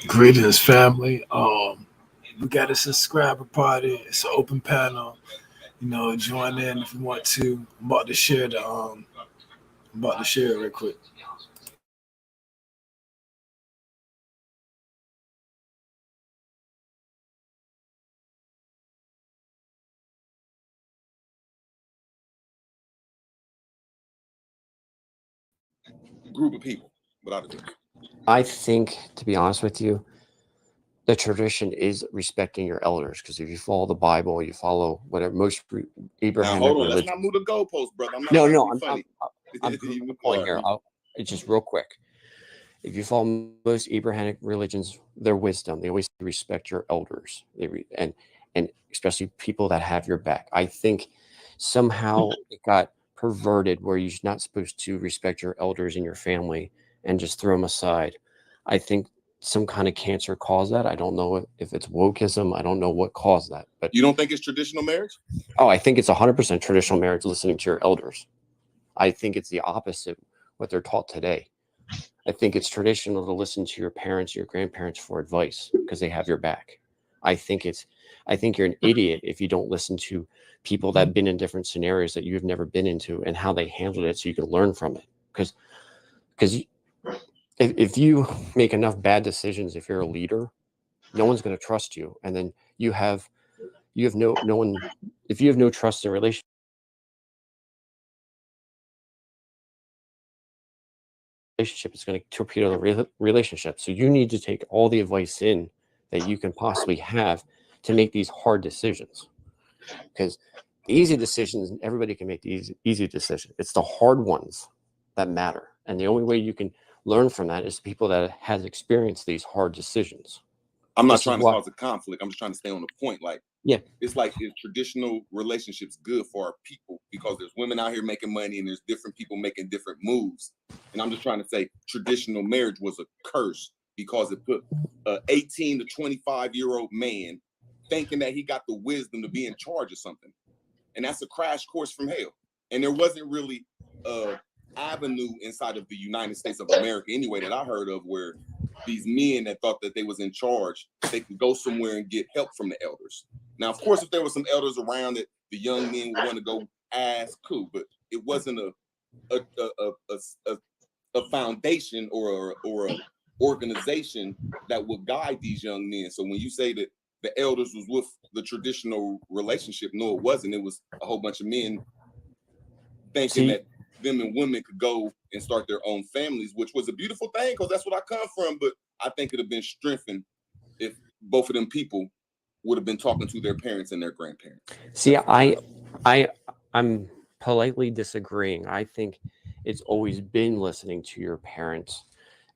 Greetings, family. We got a subscriber party. It's an open panel. Join in if you want to. I'm about to share it real quick. Group of people without a difference. I think, to be honest with you, the tradition is respecting your elders. Because if you follow the Bible, you follow whatever Now Abrahamic hold on, let's not religion. move the goalpost, brother. I'm not No, trying to no, be funny. I'm proving the All point right. here. It's just real quick. If you follow most Abrahamic religions, their wisdom, they always respect your elders. And especially people that have your back. I think somehow it got perverted where you're not supposed to respect your elders in your family and just throw them aside. I think some kind of cancer caused that. I don't know if it's wokeism. I don't know what caused that. But You don't think it's traditional marriage? I think it's 100% traditional marriage listening to your elders. I think it's the opposite what they're taught today. I think it's traditional to listen to your parents, your grandparents for advice because they have your back. I think it's I think you're an idiot if you don't listen to people that have been in different scenarios that you've never been into and how they handled it so you can learn from it. Because if you make enough bad decisions, if you're a leader, no one's going to trust you. And then you have no one, if you have no trust in relationship, it's going to torpedo the relationship. So you need to take all the advice in that you can possibly have to make these hard decisions. Because easy decisions, everybody can make the easy decision. It's the hard ones that matter. And the only way you can learn from that is people that has experienced these hard decisions. I'm not trying to cause a conflict. I'm just trying to stay on the point. Like, yeah, it's like, is traditional relationships good for our people? Because there's women out here making money and there's different people making different moves. And I'm just trying to say traditional marriage was a curse because it put an 18 to 25-year-old man thinking that he got the wisdom to be in charge of something. And that's a crash course from hell. And there wasn't really a avenue inside of the United States of America anyway that I heard of where these men that thought that they was in charge, they could go somewhere and get help from the elders. Now, of course, if there were some elders around that the young men would want to go ask, cool, but it wasn't a foundation or a organization that would guide these young men. So when you say that the elders was with the traditional relationship, no, it wasn't. It was a whole bunch of men thinking that them and women could go and start their own families, which was a beautiful thing because that's what I come from. But I think it'd have been strengthened if both of them people would have been talking to their parents and their grandparents. See, I'm politely disagreeing. I think it's always been listening to your parents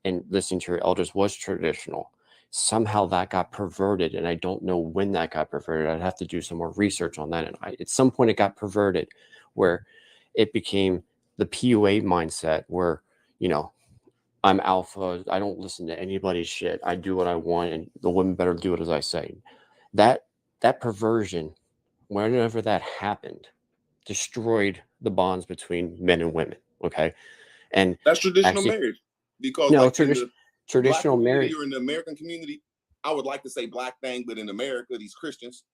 and listening to your elders was traditional. Somehow that got perverted, and I don't know when that got perverted. I'd have to do some more research on that. And at some point, it got perverted, where it became the PUA mindset, where I'm alpha. I don't listen to anybody's shit. I do what I want, and the women better do it as I say. That perversion, whenever that happened, destroyed the bonds between men and women. Okay, and that's traditional marriage because no, like in the traditional marriage or in the American community, I would like to say black thing, but in America, these Christians,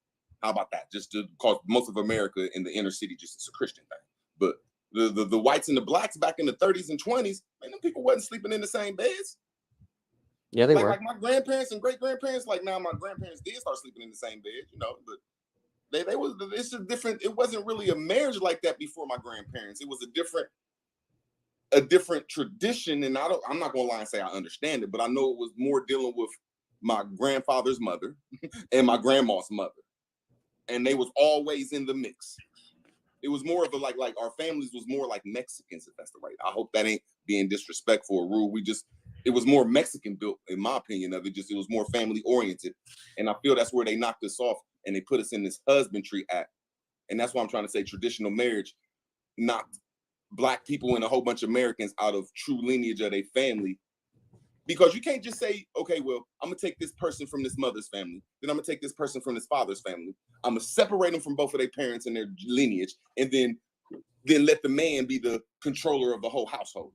how about that? Just because most of America in the inner city just is a Christian thing, but the whites and the blacks back in the 30s and 20s, man, them people wasn't sleeping in the same beds. Yeah, they were. Like my grandparents and great grandparents. Like now, my grandparents did start sleeping in the same bed, but they was. It's a different. It wasn't really a marriage like that before my grandparents. It was a different tradition, and I'm not gonna lie and say I understand it, but I know it was more dealing with my grandfather's mother and my grandma's mother, and they was always in the mix. It was more of a like our families was more like Mexicans, if that's the right. I hope that ain't being disrespectful or rude. It was more Mexican built, in my opinion of it. It was more family oriented, and I feel that's where they knocked us off and they put us in this husbandry act, and that's why I'm trying to say traditional marriage knocked black people and a whole bunch of Americans out of true lineage of their family. Because you can't just say, okay, well, I'm gonna take this person from this mother's family, then I'm gonna take this person from this father's family. I'm gonna separate them from both of their parents and their lineage, and then let the man be the controller of the whole household.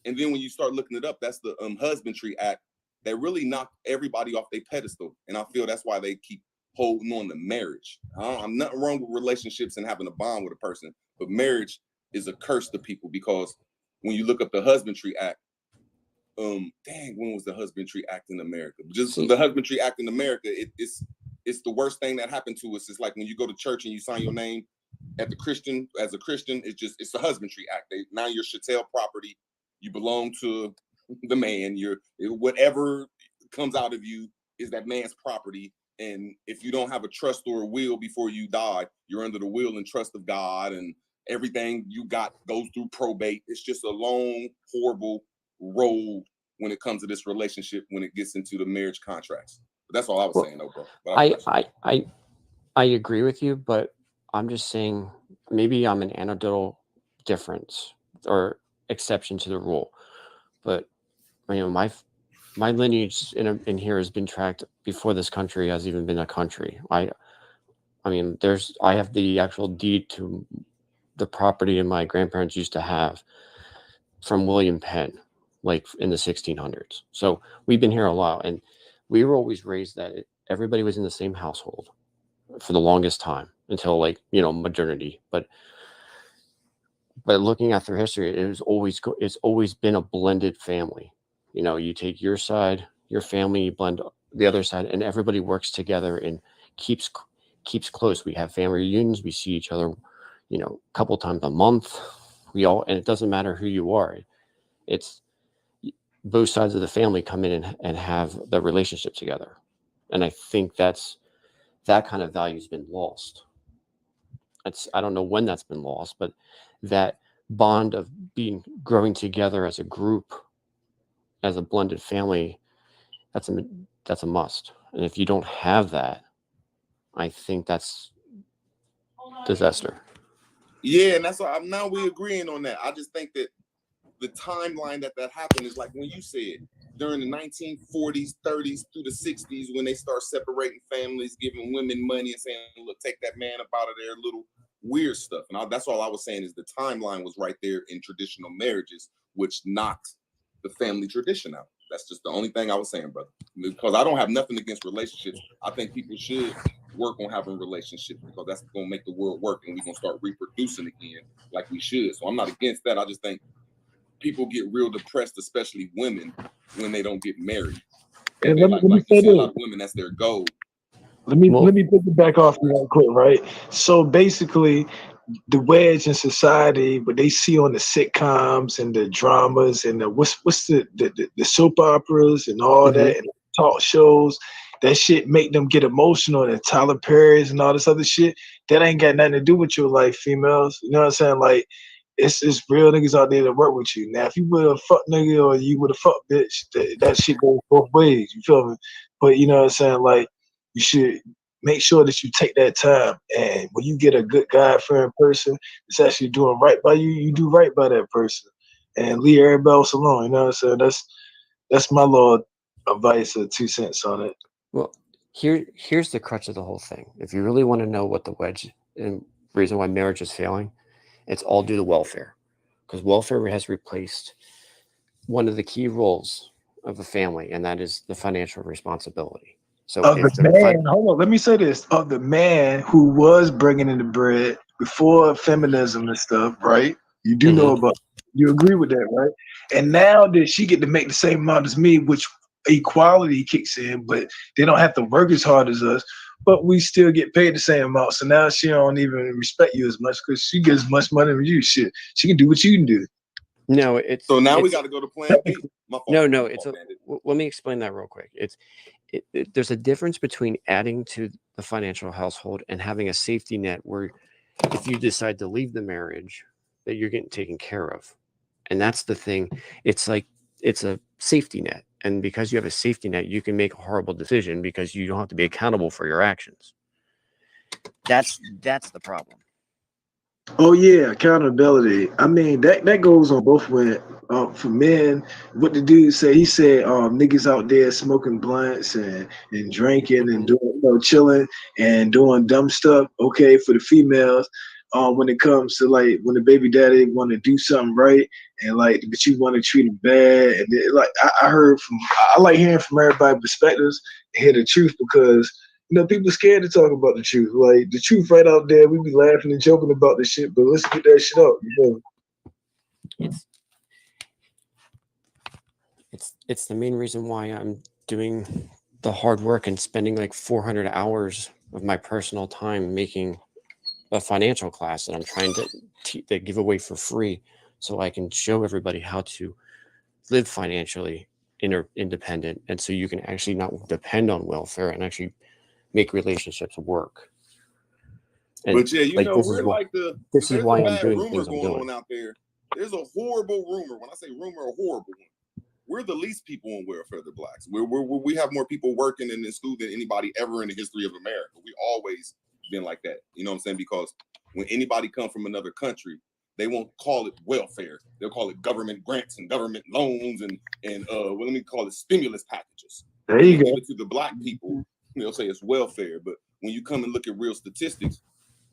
And then when you start looking it up, that's the Husbandry Act, that really knock everybody off their pedestal. And I feel that's why they keep holding on to marriage. I'm nothing wrong with relationships and having a bond with a person, but marriage is a curse to people, because when you look up the Husbandry Act, when was the Husbandry Act in America? Just the Husbandry Act in America, it's the worst thing that happened to us. It's like when you go to church and you sign your name as a Christian, it's the Husbandry Act. Now you're chattel property. You belong to the man. Whatever comes out of you is that man's property. And if you don't have a trust or a will before you die, you're under the will and trust of God, and everything you got goes through probate. It's just a long, horrible road when it comes to this relationship, when it gets into the marriage contracts. But that's all I was saying, though, bro. I agree with you, but I'm just saying maybe I'm an anecdotal difference or exception to the rule. But my lineage in here has been tracked before this country has even been a country. I have the actual deed to the property my grandparents used to have from William Penn, like in the 1600s. So we've been here a while, and we were always raised that everybody was in the same household for the longest time until modernity. But looking at their history, it's always been a blended family. You take your side, your family, you blend the other side, and everybody works together and keeps close. We have family reunions. We see each other, a couple times a month. And it doesn't matter who you are. It's both sides of the family come in and have the relationship together. And I think that kind of value has been lost. I don't know when that's been lost, but that bond of growing together as a group, as a blended family, that's a must. And if you don't have that, I think that's disaster. Yeah, and that's why now we're agreeing on that. I just think that the timeline that happened is like when you said during the 1940s, 30s through the 60s, when they start separating families, giving women money and saying, look, take that man up out of their little weird stuff. And that's all I was saying, is the timeline was right there in traditional marriages, which knocked the family tradition out. That's just the only thing I was saying, brother. Because I don't have nothing against relationships. I think people should work on having relationships, because that's going to make the world work, and we're going to start reproducing again like we should. So I'm not against that. I just think people get real depressed, especially women, when they don't get married. And let me say this. A lot of women, that's their goal. Let me put it back off real quick, right? So basically, the wedge in society, what they see on the sitcoms and the dramas and the what's the soap operas and all that, and talk shows, that shit make them get emotional, and Tyler Perry's and all this other shit. That ain't got nothing to do with your life, females. You know what I'm saying? Like, it's real niggas out there that work with you. Now, if you would have fuck nigga or you would have fuck bitch, that shit goes both ways. You feel me? But you know what I'm saying? Like, you should make sure that you take that time, and when you get a good God-fearing person that's actually doing right by you, you do right by that person, and leave everybody else alone. You know what I'm saying? That's my little advice or 2 cents on it. Well, here's the crutch of the whole thing. If you really want to know what the wedge and reason why marriage is failing, it's all due to welfare, because welfare has replaced one of the key roles of a family, and that is the financial responsibility. So hold on, let me say this. Of the man who was bringing in the bread before feminism and stuff, right? You do know about, you agree with that, right? And now that she get to make the same amount as me, which equality kicks in, but they don't have to work as hard as us, but we still get paid the same amount. So now she don't even respect you as much, because she gets as much money as you. Shit, she can do what you can do. No, so now we got to go to Plan B. No, let me explain that real quick. There's a difference between adding to the financial household and having a safety net where if you decide to leave the marriage, that you're getting taken care of. And that's the thing. It's like, it's a safety net. And because you have a safety net, you can make a horrible decision because you don't have to be accountable for your actions. That's the problem. Oh yeah, accountability. I mean, that goes on both ways. For men, what the dude say? He said, niggas out there smoking blunts and drinking and doing, chilling and doing dumb stuff. Okay, for the females, when it comes to like when the baby daddy want to do something right and like but you want to treat him bad and like I heard from I like hearing from everybody's perspectives and hear the truth because people scared to talk about the truth. Like the truth right out there, we be laughing and joking about this shit, but let's get that shit up. It's the main reason why I'm doing the hard work and spending like 400 hours of my personal time making a financial class that I'm trying to give away for free so I can show everybody how to live financially independent, and so you can actually not depend on welfare and actually make relationships work. And but yeah, this is why I'm doing things I'm doing. Out there. There's a horrible rumor. When I say rumor, a horrible one. We're the least people on welfare, the blacks. We have more people working in this school than anybody ever in the history of America. We always been like that. You know what I'm saying? Because when anybody comes from another country, they won't call it welfare. They'll call it government grants and government loans and let me call it stimulus packages. There you go. To the black people, they'll say it's welfare. But when you come and look at real statistics,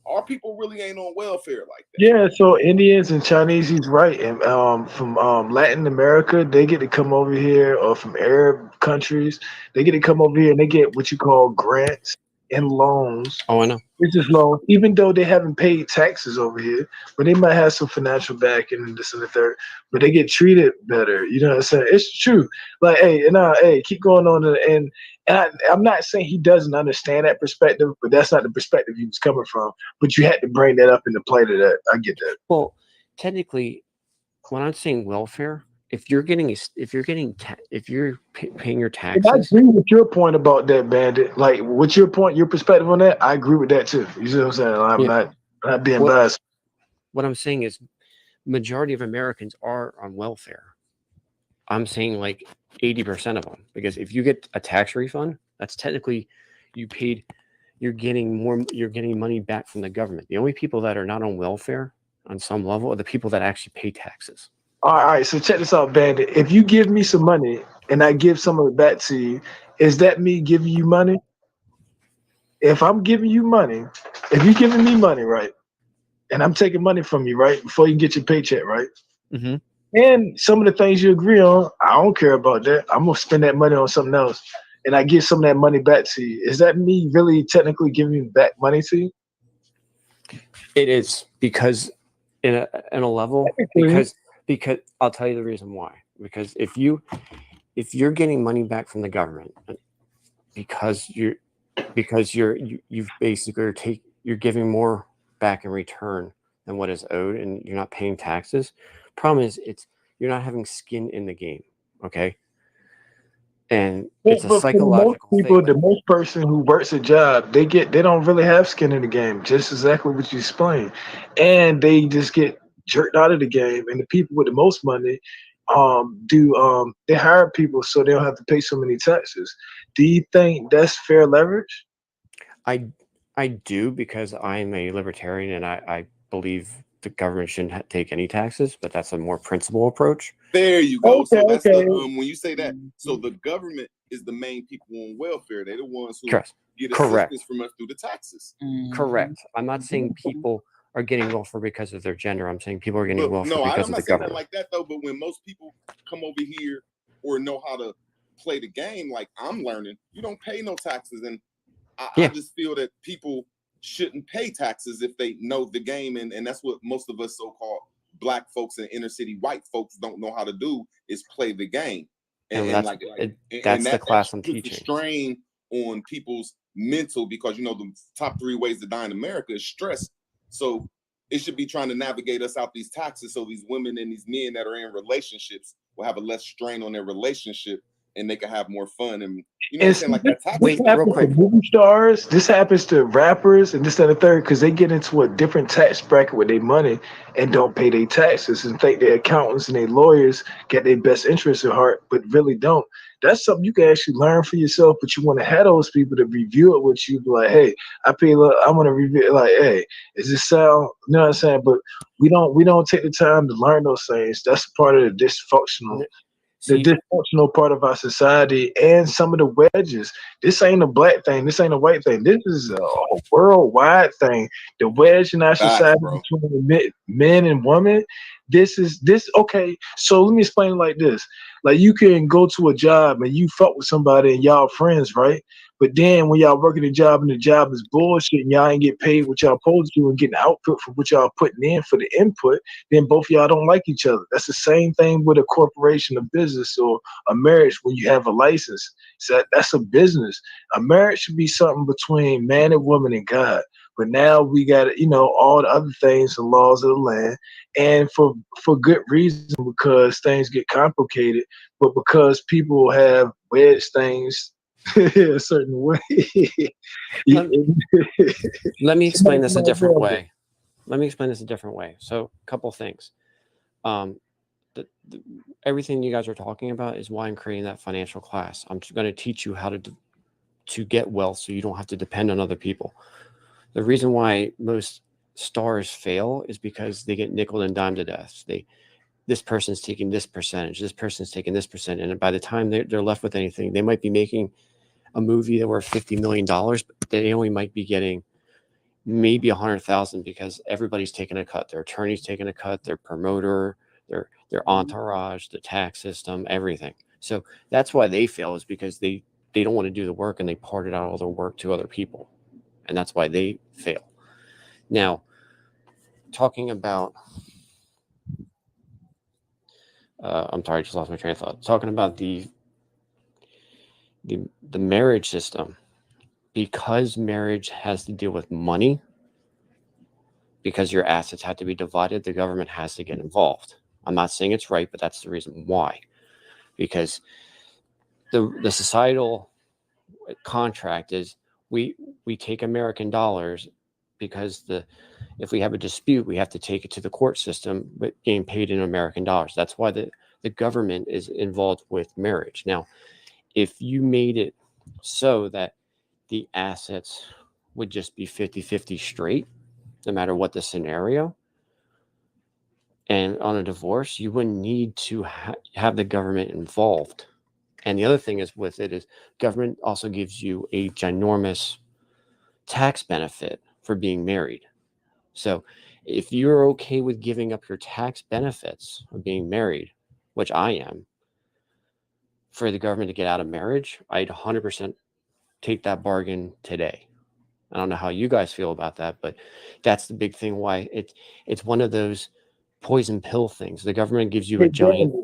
our people really ain't on welfare like that. Yeah, so Indians and Chinese, he's right. And from Latin America, they get to come over here, or from Arab countries, they get to come over here and they get what you call grants and loans. Oh, I know. Business loans, even though they haven't paid taxes over here, but they might have some financial backing and this and the third, but they get treated better. You know what I'm saying? It's true. Like, hey, keep going on. And I'm not saying he doesn't understand that perspective, but that's not the perspective he was coming from. But you had to bring that up into play to that. I get that. Well, technically, when I'm saying welfare, if you're paying your taxes, and I agree with your point about that, Bandit. Like, what's your point, your perspective on that? I agree with that too. You see what I'm saying? I'm not being biased. What I'm saying is, majority of Americans are on welfare. I'm saying like 80% of them, because if you get a tax refund, that's technically you're getting money back from the government. The only people that are not on welfare on some level are the people that actually pay taxes. All right, so check this out, Bandit. If you give me some money and I give some of it back to you, is that me giving you money? If I'm giving you money, if you're giving me money, right, and I'm taking money from you, right, before you get your paycheck, right, mm-hmm. and some of the things you agree on, I don't care about that. I'm going to spend that money on something else, and I give some of that money back to you. Is that me really technically giving back money to you? It is, because in a level, because I'll tell you the reason why. Because if you're getting money back from the government, because you're basically you're giving more back in return than what is owed, and you're not paying taxes. Problem is, you're not having skin in the game. Okay. And it's a psychological thing. The most person who works a job, they don't really have skin in the game. Just exactly what you explained, and they just get jerked out of the game. And the people with the most money, they hire people so they don't have to pay so many taxes. Do you think that's fair leverage? I do, because I'm a libertarian and I believe the government shouldn't take any taxes, but that's a more principle approach. There you go. Okay, so that's when you say that, so the government is the main people on welfare. They're the ones who get assistance from us through the taxes. Correct. I'm not saying people are getting welfare because of their gender. I'm saying people are getting welfare because of the government. Like that though. But when most people come over here or know how to play the game, like I'm learning, you don't pay no taxes, and I just feel that people shouldn't pay taxes if they know the game, and that's what most of us so-called black folks and inner city white folks don't know how to do, is play the game. And that's the class I'm teaching. Strain on people's mental, because the top 3 ways to die in America is stress. So it should be trying to navigate us out these taxes, so these women and these men that are in relationships will have a less strain on their relationship, and they can have more fun. And what I'm saying, like that. Wait, real quick. Movie stars, this happens to rappers and this and the third, because they get into a different tax bracket with their money and don't pay their taxes and think their accountants and their lawyers get their best interests at heart, but really don't. That's something you can actually learn for yourself, but you want to have those people to review it with you. Be like, hey, I want to review it. Like, hey, is this sound? You know what I'm saying? But we don't take the time to learn those things. That's part of the dysfunctional. the dysfunctional part of our society and some of the wedges. This ain't a black thing. This ain't a white thing. This is a worldwide thing. The wedge in our society between men and women. Okay. So let me explain it like this. Like you can go to a job and you fuck with somebody and y'all friends, right? But then when y'all working a job and the job is bullshit and y'all ain't get paid what y'all supposed to do and getting output for what y'all putting in for the input, then both of y'all don't like each other. That's the same thing with a corporation, a business, or a marriage when you have a license. So that's a business. A marriage should be something between man and woman and God. But now we got, all the other things, the laws of the land, and for good reason, because things get complicated, but because people have wedged things a certain way. Let me explain this a different way. So a couple things. Everything you guys are talking about is why I'm creating that financial class. I'm going to teach you how to get wealth so you don't have to depend on other people. The reason why most stars fail is because they get nickel and dime to death. This person's taking this percentage, this person's taking this percent, and by the time they're left with anything, they might be making a movie that worth $50 million, but they only might be getting maybe 100,000 because everybody's taking a cut. Their attorney's taking a cut, their promoter, their entourage, the tax system, everything. So that's why they fail, is because they don't want to do the work and they parted out all their work to other people. And that's why they fail. Now, talking about, I'm sorry, I just lost my train of thought. Talking about the marriage system, because marriage has to deal with money, because your assets have to be divided, the government has to get involved. I'm not saying it's right, but that's the reason why. Because the societal contract is we take American dollars, because if we have a dispute, we have to take it to the court system, but getting paid in American dollars. That's why the government is involved with marriage. Now, if you made it so that the assets would just be 50-50 straight, no matter what the scenario, and on a divorce, you wouldn't need to have the government involved. And the other thing is with it is government also gives you a ginormous tax benefit for being married. So if you're okay with giving up your tax benefits of being married, which I am, for the government to get out of marriage, I'd 100% take that bargain today. I don't know how you guys feel about that, but that's the big thing why it's one of those poison pill things. The government gives you a giant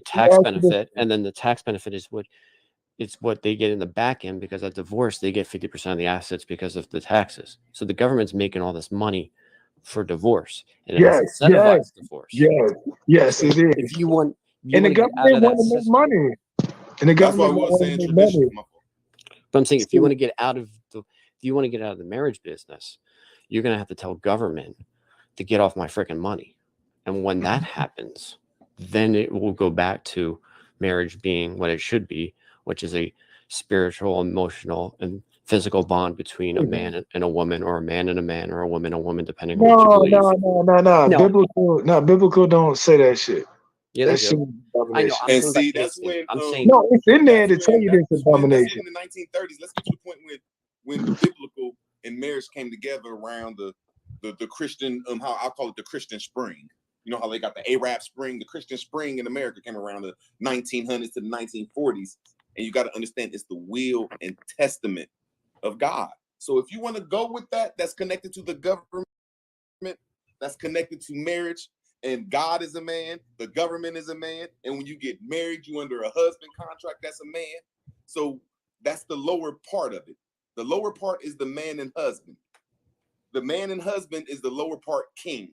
tax benefit, and then the tax benefit is what they get in the back end, because at divorce they get 50% of the assets because of the taxes. So the government's making all this money for divorce, and it has incentivized divorce. Yes, so it is. If you want, and the government want to make money. And the government was saying tradition. But I'm saying if you want to get out of the marriage business, you're going to have to tell government to get off my freaking money. And when that happens, then it will go back to marriage being what it should be, which is a spiritual, emotional, and physical bond between a man and a woman, or a man and a man, or a woman and a woman, depending on what you believe. No. Biblical don't say that shit. Yeah, that shit I know. And see, that's when I'm saying no, it's in there to tell you this abomination. In the 1930s, let's get to the point when the biblical and marriage came together around the Christian, how I call it the Christian Spring. You know how they got the Arab Spring, the Christian Spring in America came around the 1900s to the 1940s, and you got to understand it's the will and testament of God. So if you want to go with that, that's connected to the government, that's connected to marriage. And God is a man, the government is a man, and when you get married, you under a husband contract, that's a man. So that's the lower part of it. The lower part is the man and husband. The man and husband is the lower part king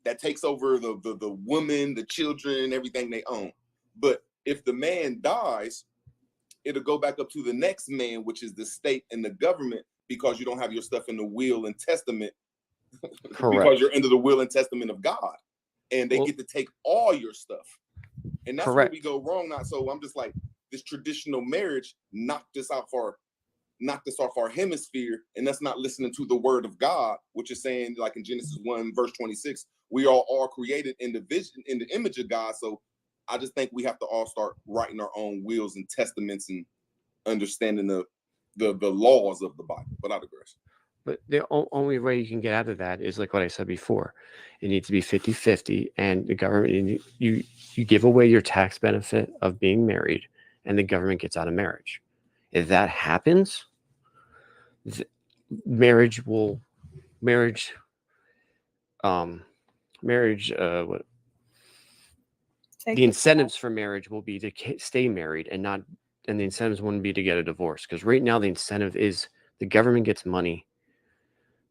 that takes over the woman, the children, everything they own. But if the man dies, it'll go back up to the next man, which is the state and the government, because you don't have your stuff in the will and testament. Correct. Because you're under the will and testament of God. And they get to take all your stuff. And that's where we go wrong now. So I'm just like, this traditional marriage knocked us off our hemisphere, and that's not listening to the word of God, which is saying, like in Genesis 1, verse 26, we are all created in the image of God. So I just think we have to all start writing our own wills and testaments and understanding the laws of the Bible. But I digress. But the only way you can get out of that is like what I said before. It needs to be 50-50, and the government, you give away your tax benefit of being married, and the government gets out of marriage. If that happens, marriage, what the incentives for marriage will be to stay married and the incentives wouldn't be to get a divorce. Because right now the incentive is the government gets money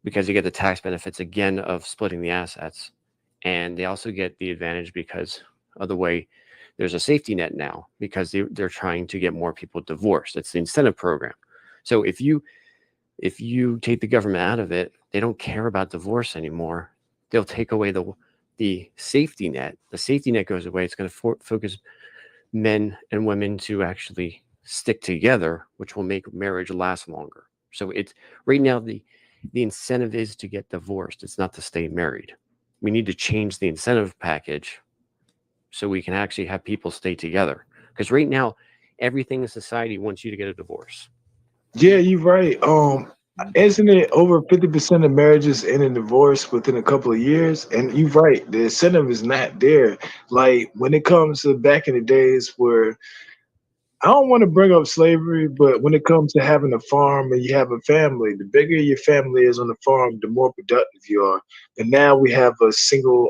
because you get the tax benefits again of splitting the assets. And they also get the advantage because of the way there's a safety net now, because they're trying to get more people divorced. It's the incentive program. So if you take the government out of it, they don't care about divorce anymore. They'll take away the safety net. The safety net goes away. It's going to focus men and women to actually stick together, which will make marriage last longer. So it's right now the incentive is to get divorced. It's not to stay married. We need to change the incentive package so we can actually have people stay together. Because right now, everything in society wants you to get a divorce. Yeah, you're right. Isn't it over 50% of marriages end in divorce within a couple of years? And you're right, the incentive is not there. Like when it comes to back in the days where I don't want to bring up slavery, but when it comes to having a farm and you have a family, the bigger your family is on the farm, the more productive you are. And now we have a single,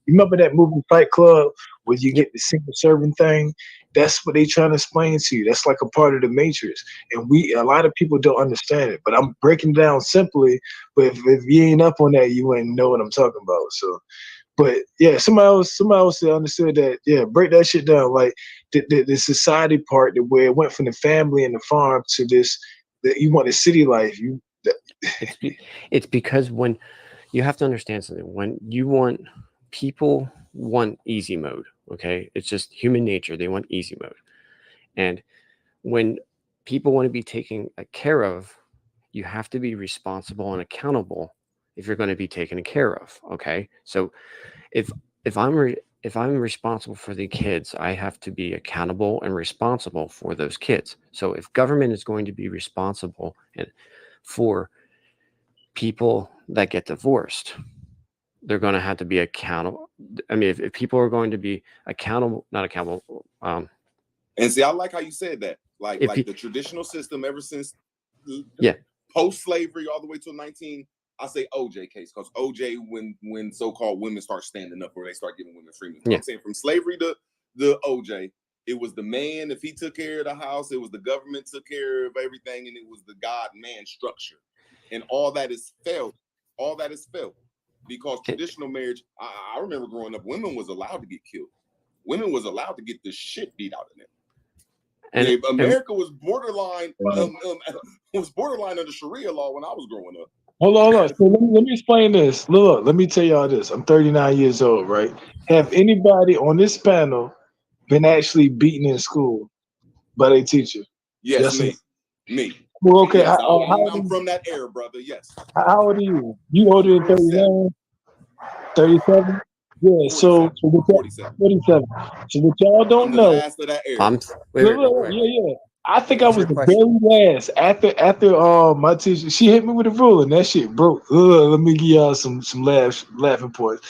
you remember that movie Fight Club where you get the single serving thing? That's what they trying to explain to you. That's like a part of the matrix. And a lot of people don't understand it, but I'm breaking it down simply. But if you ain't up on that, you ain't know what I'm talking about. So, but yeah, somebody else understood that. Yeah, break that shit down. Like the society part, where it went from the family and the farm to this, that you want the city life. It's because when you have to understand something, when people want easy mode. Okay, it's just human nature. They want easy mode, and when people want to be taken care of, you have to be responsible and accountable if you're going to be taken care of. Okay, so if I'm responsible for the kids, I have to be accountable and responsible for those kids. So if government is going to be responsible for people that get divorced, they're going to have to be accountable. I mean, if people are going to be not accountable. And see, I like how you said that. Like the traditional system ever since post-slavery all the way to I say OJ case, because OJ, when so-called women start standing up, or they start giving women freedom. I'm saying from slavery to the OJ, it was the man, if he took care of the house, it was the government took care of everything, and it was the God-man structure. And all that is failed. All that is failed. Because traditional marriage, I remember growing up, women was allowed to get killed. Women was allowed to get the shit beat out of them. And America was borderline under Sharia law when I was growing up. Hold on. So let me explain this. Look, let me tell y'all this. I'm 39 years old, right? Have anybody on this panel been actually beaten in school by their teacher? Yes, me. Well, okay. Yes, I'm from that era, brother. Yes. How old are you? You older than 39? 37? Yeah, 47. So 47. 47. So what y'all don't know. Last of that era. Yeah. I think I was the very last after my teacher. She hit me with a ruler and that shit broke. Let me give y'all some laughing points.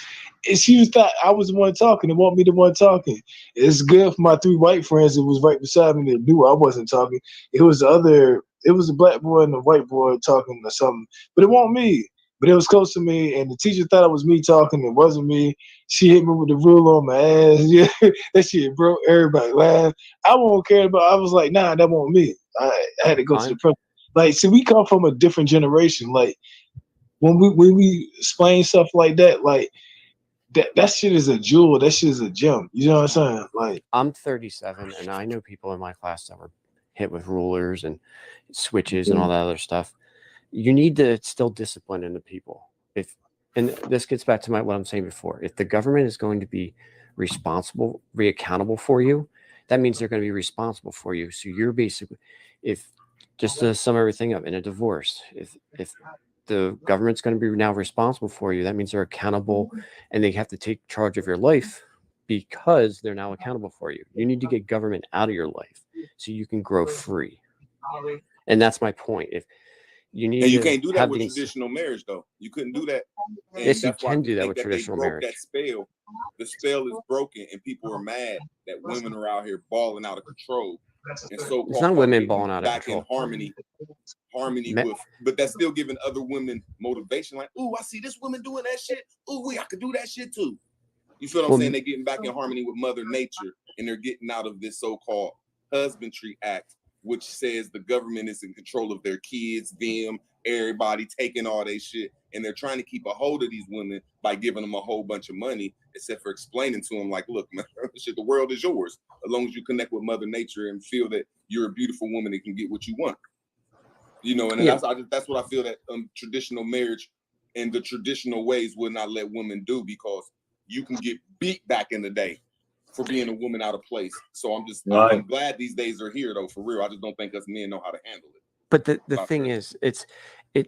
And she thought I was the one talking and want me the one talking. It's good for my three white friends that was right beside me that knew I wasn't talking. It was a black boy and a white boy talking or something, but it wasn't me. But it was close to me, and the teacher thought it was me talking. It wasn't me. She hit me with the ruler on my ass. Yeah, that shit broke. Everybody laughed. I won't care about. I was like, nah, that wasn't me. I had to go to the principal. Like, see, we come from a different generation. Like, when we explain stuff like that, like that shit is a jewel. That shit is a gem. You know what I'm saying? Like, I'm 37, and I know people in my class that were hit with rulers and switches and all that other stuff. You need to instill discipline in the people. And this gets back to what I'm saying before. If the government is going to be accountable for you, that means they're going to be responsible for you. So you're basically, just to sum everything up, in a divorce, if the government's going to be now responsible for you, that means they're accountable and they have to take charge of your life because they're now accountable for you. You need to get government out of your life so you can grow free. And that's my point. If you need and you to can't do that have with these, traditional marriage, though. You couldn't do that. And yes, you that's why I can do that think with that traditional they broke marriage. that spell. The spell is broken, and people are mad that women are out here balling out of control. And so It's not women balling out of back control. in harmony Me- with, but that's still giving other women motivation. Like, ooh, I see this woman doing that shit. Ooh, I could do that shit too. You feel what I'm saying? They're getting back in harmony with Mother Nature, and they're getting out of this so-called husbandry act, which says the government is in control of their kids, them, everybody taking all their shit, and they're trying to keep a hold of these women by giving them a whole bunch of money, except for explaining to them, like, look, man, shit, the world is yours as long as you connect with Mother Nature and feel that you're a beautiful woman that can get what you want. You know, and that's what I feel that traditional marriage and the traditional ways would not let women do, because you can get beat back in the day for being a woman out of place. So I'm glad these days are here, though, for real. I just don't think us men know how to handle it. But the thing is,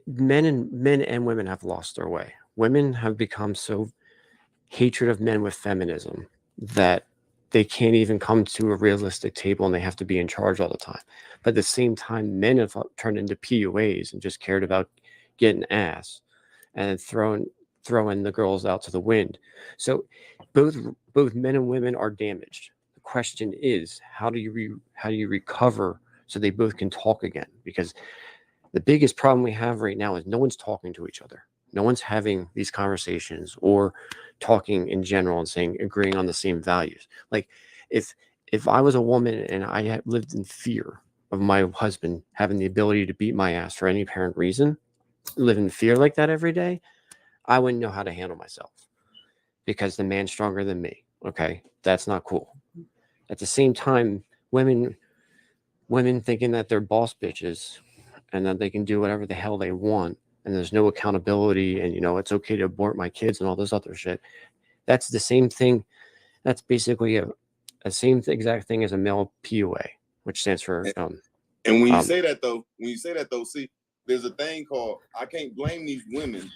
men and women have lost their way. Women have become so hatred of men with feminism that they can't even come to a realistic table, and they have to be in charge all the time. But at the same time, men have turned into PUAs and just cared about getting ass and throwing the girls out to the wind. So both men and women are damaged. The question is, how do you recover so they both can talk again? Because the biggest problem we have right now is no one's talking to each other. No one's having these conversations or talking in general and agreeing on the same values. Like if I was a woman and I had lived in fear of my husband having the ability to beat my ass for any apparent reason, live in fear like that every day, I wouldn't know how to handle myself, because the man's stronger than me. Okay, that's not cool. At the same time, women thinking that they're boss bitches and that they can do whatever the hell they want, and there's no accountability, and it's okay to abort my kids and all this other shit. That's the same thing. That's basically a same exact thing as a male PUA, which stands for. And when you say that though, see, there's a thing called, I can't blame these women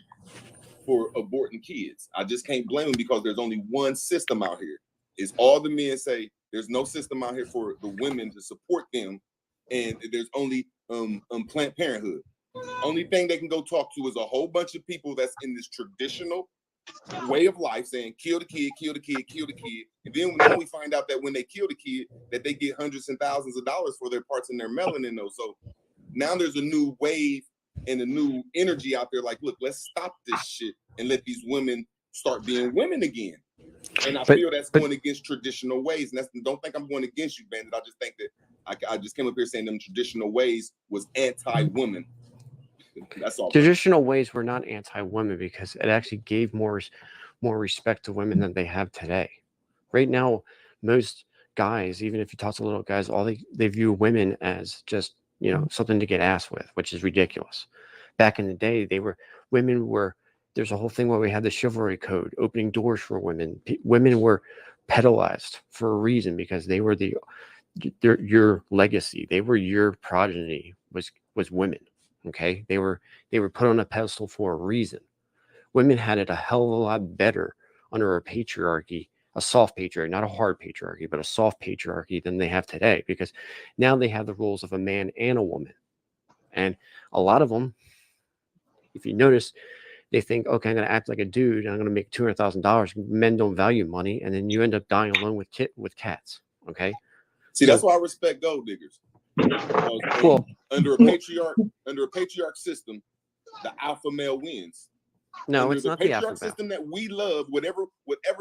for aborting kids. I just can't blame them, because there's only one system out here. Is all the men say there's no system out here for the women to support them, and there's only Planned Parenthood. Only thing they can go talk to is a whole bunch of people that's in this traditional way of life saying kill the kid, kill the kid, kill the kid. And then now we find out that when they kill the kid, that they get hundreds and thousands of dollars for their parts and their melanin though. So now there's a new wave and a new energy out there like, look, let's stop this shit and let these women start being women again. And I feel that's going against traditional ways. And don't think I'm going against you, Bandit. I just think that I just came up here saying them traditional ways was anti-woman. That's all. Traditional ways were not anti-women, because it actually gave more respect to women than they have today. Right now, most guys, even if you talk to little guys, all they view women as just something to get ass with, which is ridiculous. Back in the day, women were. There's a whole thing where we had the chivalry code, opening doors for women. Women were pedalized for a reason, because they were your legacy. They were your progeny. Was women. Okay, they were put on a pedestal for a reason. Women had it a hell of a lot better under a patriarchy, a soft patriarchy, not a hard patriarchy, but a soft patriarchy than they have today, because now they have the roles of a man and a woman. And a lot of them, if you notice, they think, okay, I'm going to act like a dude and I'm going to make $200,000. Men don't value money, and then you end up dying alone with cats. Okay. See, that's why I respect gold diggers. Well, under a patriarch system, the alpha male wins. No, under it's the not the patriarch alpha system that we love. Whatever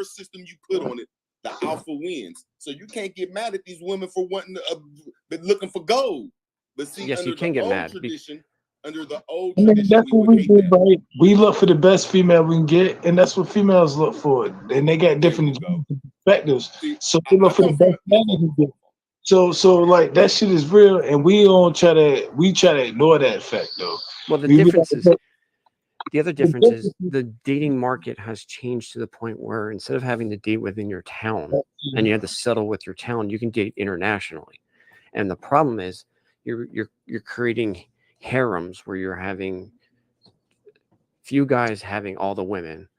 system you put on it, the alpha wins. So you can't get mad at these women for wanting to looking for gold. But see, yes, under you can the get old mad. Tradition, under the old tradition, that's what we do, right? We look for the best female we can get, and that's what females look for. And they got different perspectives. So we look for the best man we can get. So like that shit is real, and we try to ignore that fact though. Well, the other difference is the dating market has changed to the point where instead of having to date within your town and you have to settle with your town, you can date internationally. And the problem is you're creating harems where you're having few guys having all the women,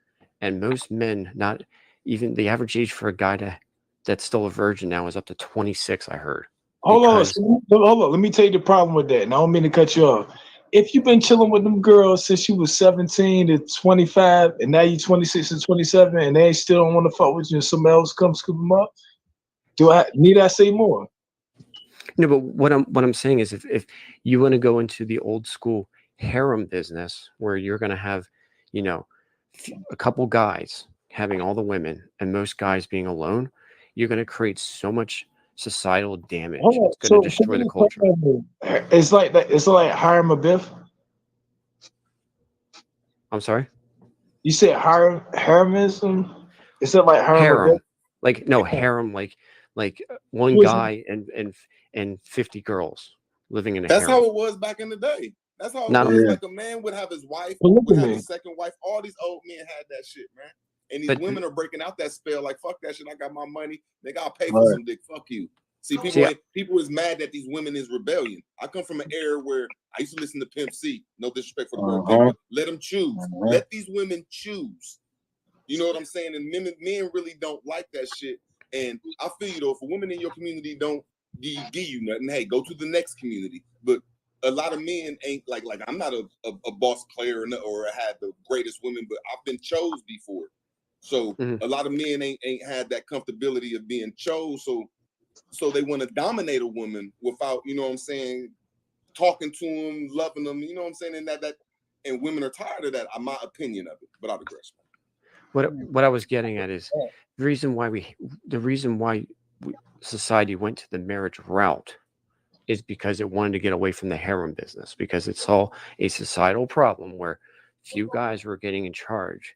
and most men not even the average age for a guy that's still a virgin now is up to 26. I heard. Hold on. Let me tell you the problem with that. And I don't mean to cut you off. If you've been chilling with them girls since you was 17 to 25, and now you're 26 to 27, and they still don't want to fuck with you, and somebody else comes scoop them up, need I say more? No, but what I'm saying is, if you want to go into the old school harem business where you're going to have, a couple guys having all the women and most guys being alone, you're going to create so much societal damage. It's going to destroy the culture. It's like that. It's like Hiram Abiff. I'm sorry. You said haremism. Is it like harem? Like no harem. Like one guy and 50 girls living in a harem. That's how it was back in the day. That's how it was. Like a man would have his wife, would have his second wife. All these old men had that shit, man. And these women are breaking out that spell. Like, fuck that shit. I got my money. They gotta pay for some dick. Fuck you. See, people is mad that these women is rebellion. I come from an era where I used to listen to Pimp C. No disrespect for the word Pimp. Let them choose. Let these women choose. You know what I'm saying? And men really don't like that shit. And I feel you though, if a woman in your community don't give you nothing, hey, go to the next community. But a lot of men ain't like I'm not a boss player or had the greatest women, but I've been chose before. So a lot of men ain't had that comfortability of being chose. So they want to dominate a woman without, you know what I'm saying, talking to them, loving them, you know what I'm saying, and women are tired of that. My opinion of it, but I digress. What I was getting at is the reason why society went to the marriage route is because it wanted to get away from the harem business, because it saw a societal problem where few guys were getting in charge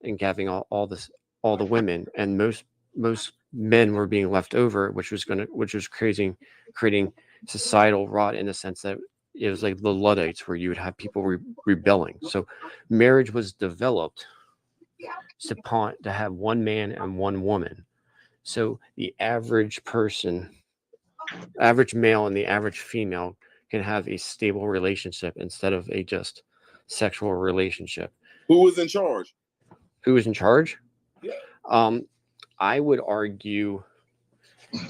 and having all the women, and most men were being left over, which was creating societal rot in the sense that it was like the Luddites, where you would have people rebelling. So marriage was developed to have one man and one woman. So the average male and the average female can have a stable relationship instead of a just sexual relationship. Who was in charge? Who was in charge? Yeah. I would argue,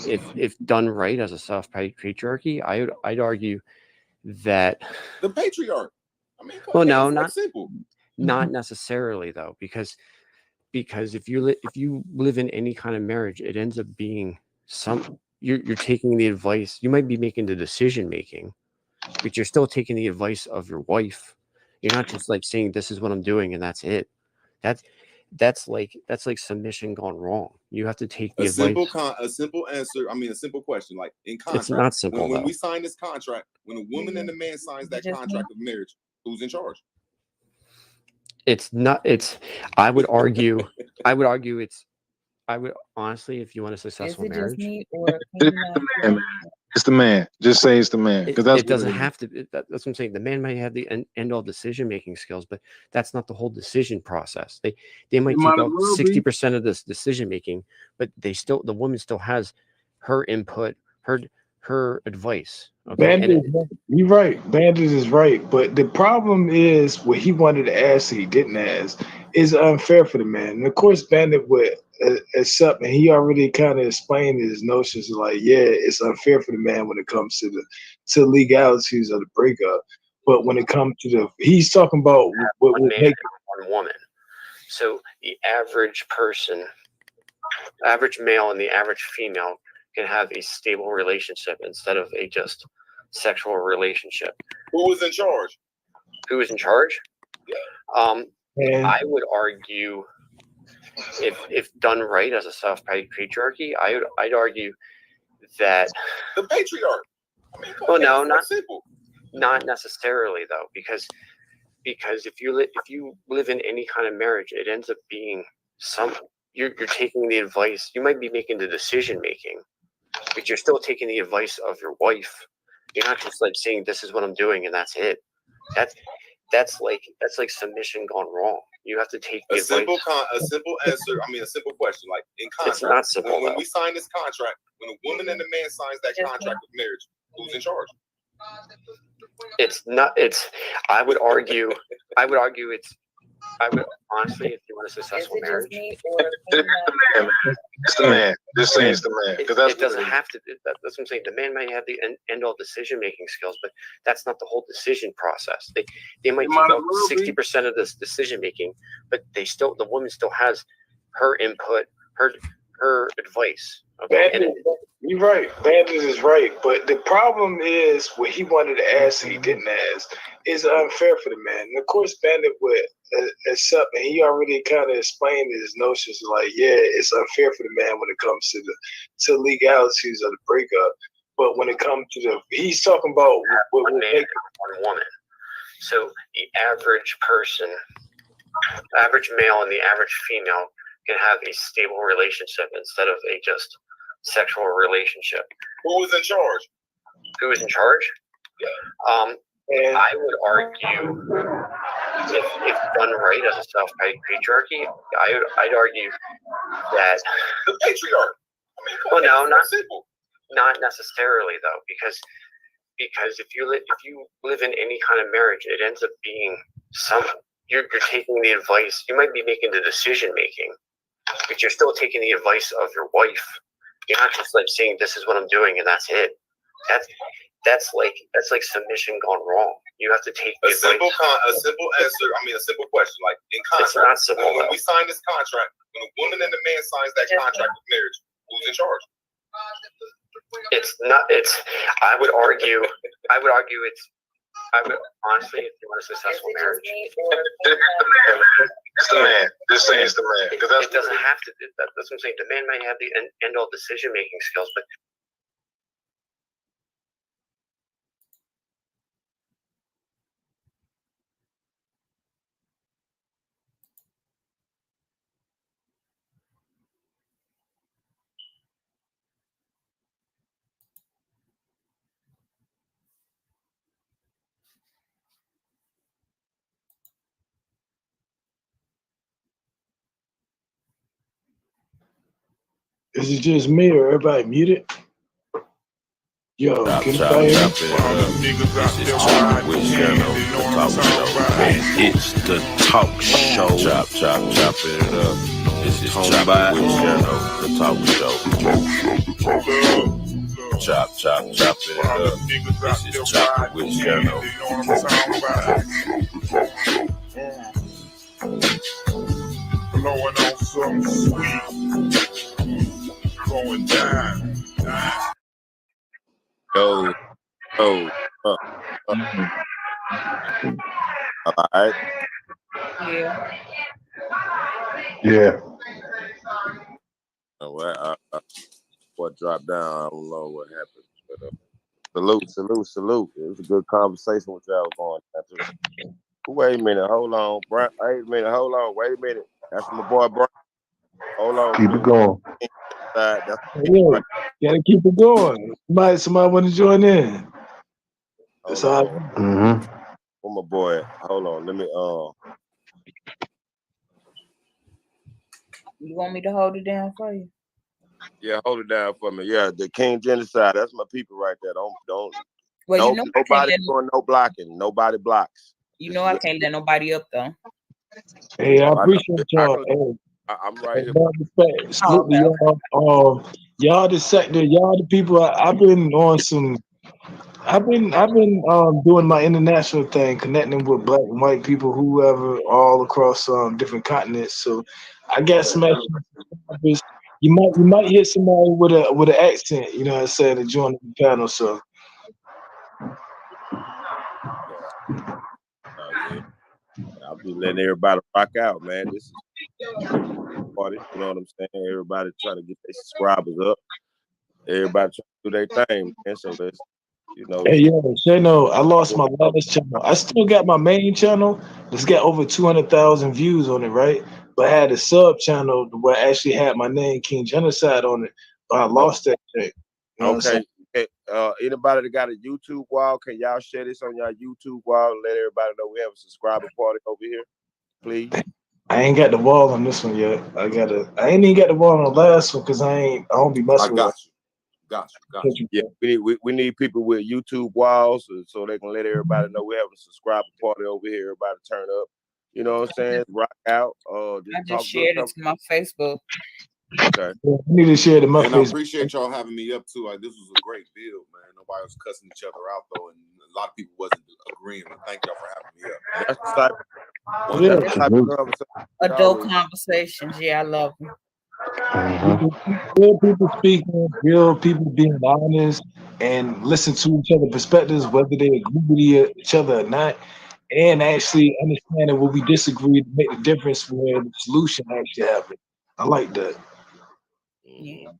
if done right as a soft patriarchy, I'd argue that the patriarch. I mean, well, no, not necessarily though, because if you live in any kind of marriage, it ends up being you're taking the advice. You might be making the decision making, but you're still taking the advice of your wife. You're not just like saying this is what I'm doing and that's it. That's like submission gone wrong. You have to take the advice. A simple answer. I mean, a simple question. Like in contract, it's not simple. When we sign this contract, when a woman and a man signs that contract of marriage, who's in charge? It's not. I would argue. Honestly, if you want a successful marriage, it's the man. Just say it's the man, because it doesn't have to. That's what I'm saying. The man might have the end all decision making skills, but that's not the whole decision process. They might take out 60% of this decision making, but the woman still has her input, her advice. Okay? You're right. Bandit is right, but the problem is what he wanted to ask, he didn't ask, is unfair for the man. And of course, Bandit would accept, and he already kind of explained his notions. Like, yeah, it's unfair for the man when it comes to the legalities of the breakup. But when it comes to he's talking about what one man and one woman. So the average male and the average female can have a stable relationship instead of a just sexual relationship. Who was in charge? Who was in charge? Yeah. I would argue, if done right as a soft patriarchy, I'd argue that the patriarch. I mean, well, no, not simple. Not necessarily though, because if you live in any kind of marriage, it ends up being you're taking the advice. You might be making the decision making, but you're still taking the advice of your wife. You're not just like saying this is what I'm doing and that's it. That's like submission gone wrong. You have to take the advice. A simple answer. I mean, a simple question. Like in contract, it's not simple. When we sign this contract, when a woman and a man signs that contract of marriage, who's in charge? It's not. I would argue. It's I would honestly, if you want a successful marriage, It's the man. Just say it's the man. it doesn't have to. That's what I'm saying. The man might have the end-all decision-making skills, but that's not the whole decision process. They might take out 60% of this decision-making, but the woman still has her input, her advice. Okay, you're right. Bandit is right, but the problem is what he wanted to ask and he didn't ask is unfair for the man. And of course, Bandit would accept, and he already kind of explained his notions. Like, yeah, it's unfair for the man when it comes to the legalities of the breakup. But when it comes to he's talking about one man and one woman. So the average person, average male and the average female can have a stable relationship instead of a just sexual relationship. Who was in charge? Who is in charge? Yeah. I would argue, if done right as a self-patriarchy, I'd argue that the patriarch. Well, no, not necessarily though, because if you live in any kind of marriage, it ends up being you're taking the advice. You might be making the decision making, but you're still taking the advice of your wife. You're not just like saying this is what I'm doing and that's it. That's like submission gone wrong. You have to take a simple answer. I mean, a simple question. Like in contract, it's not simple, when we sign this contract, when a woman and a man signs that contract of marriage, who's in charge? It's not. I would argue. Honestly, if you want a successful marriage, it's the man. Just say it's the man. It doesn't have to. That's what I'm saying. The man might have the end-all decision-making skills, but is it just me or everybody muted? Yo, It's the talk show. Chop it up. It's Tony by the talk show. Chop it up. This is Chop with Shadow. Blowing on some sweet. Going down. All right. Yeah. What dropped down? I don't know what happened. But, salute. It was a good conversation with y'all going after. Wait a minute, hold on, Brian. Wait a minute. That's my boy, Brian. Hold on. Keep it going. Gotta keep it going. Somebody want to join in. That's all. Where my boy at? Hold on, let me You want me to hold it down for you? Yeah, hold it down for me. Yeah, the King Genocide. That's my people right there. Don't. Well, nobody doing no blocking. Nobody blocks. You know I can't let nobody up though. Hey, I appreciate y'all. I'm right here. Absolutely, y'all the sector, y'all the people. I've been on some. I've been doing my international thing, connecting with black and white people, whoever, all across different continents. So I got some extra subscribers. You might hear somebody with an accent, you know what I'm saying, to join the panel. So I'll be letting everybody rock out, man. This is party, you know what I'm saying? Everybody trying to get their subscribers up. Everybody trying to do their thing, man. So that's, you know. Hey, Shano, I lost my last channel. I still got my main channel. It's got over 200,000 views on it, right? But I had a sub channel where I actually had my name, King Genocide, on it. But I lost that thing. You know okay. Anybody that got a YouTube wall, can y'all share this on your YouTube wall and let everybody know we have a subscriber party over here, please? I ain't got the wall on this one yet. I ain't even got the wall on the last one because I don't be messing with it. Got you. Yeah, we need people with YouTube walls so they can let everybody know we have a subscriber party over here. Everybody turn up. You know what I'm saying? Rock out. I Just just talk shared good. it to my Facebook. Okay. Yeah, I need to share the my And I Facebook. appreciate y'all having me up too. This was a great build, man. Nobody was cussing each other out though, and a lot of people wasn't agreeing. But thank y'all for having me up. That's the type, Yeah. that's the type of conversation. Adult conversations. Yeah, I love them. Real people speaking, real people being honest, and listen to each other's perspectives, whether they agree with each other or not, and actually understanding what we disagree to make the difference where the solution actually happens. I like that. Yeah.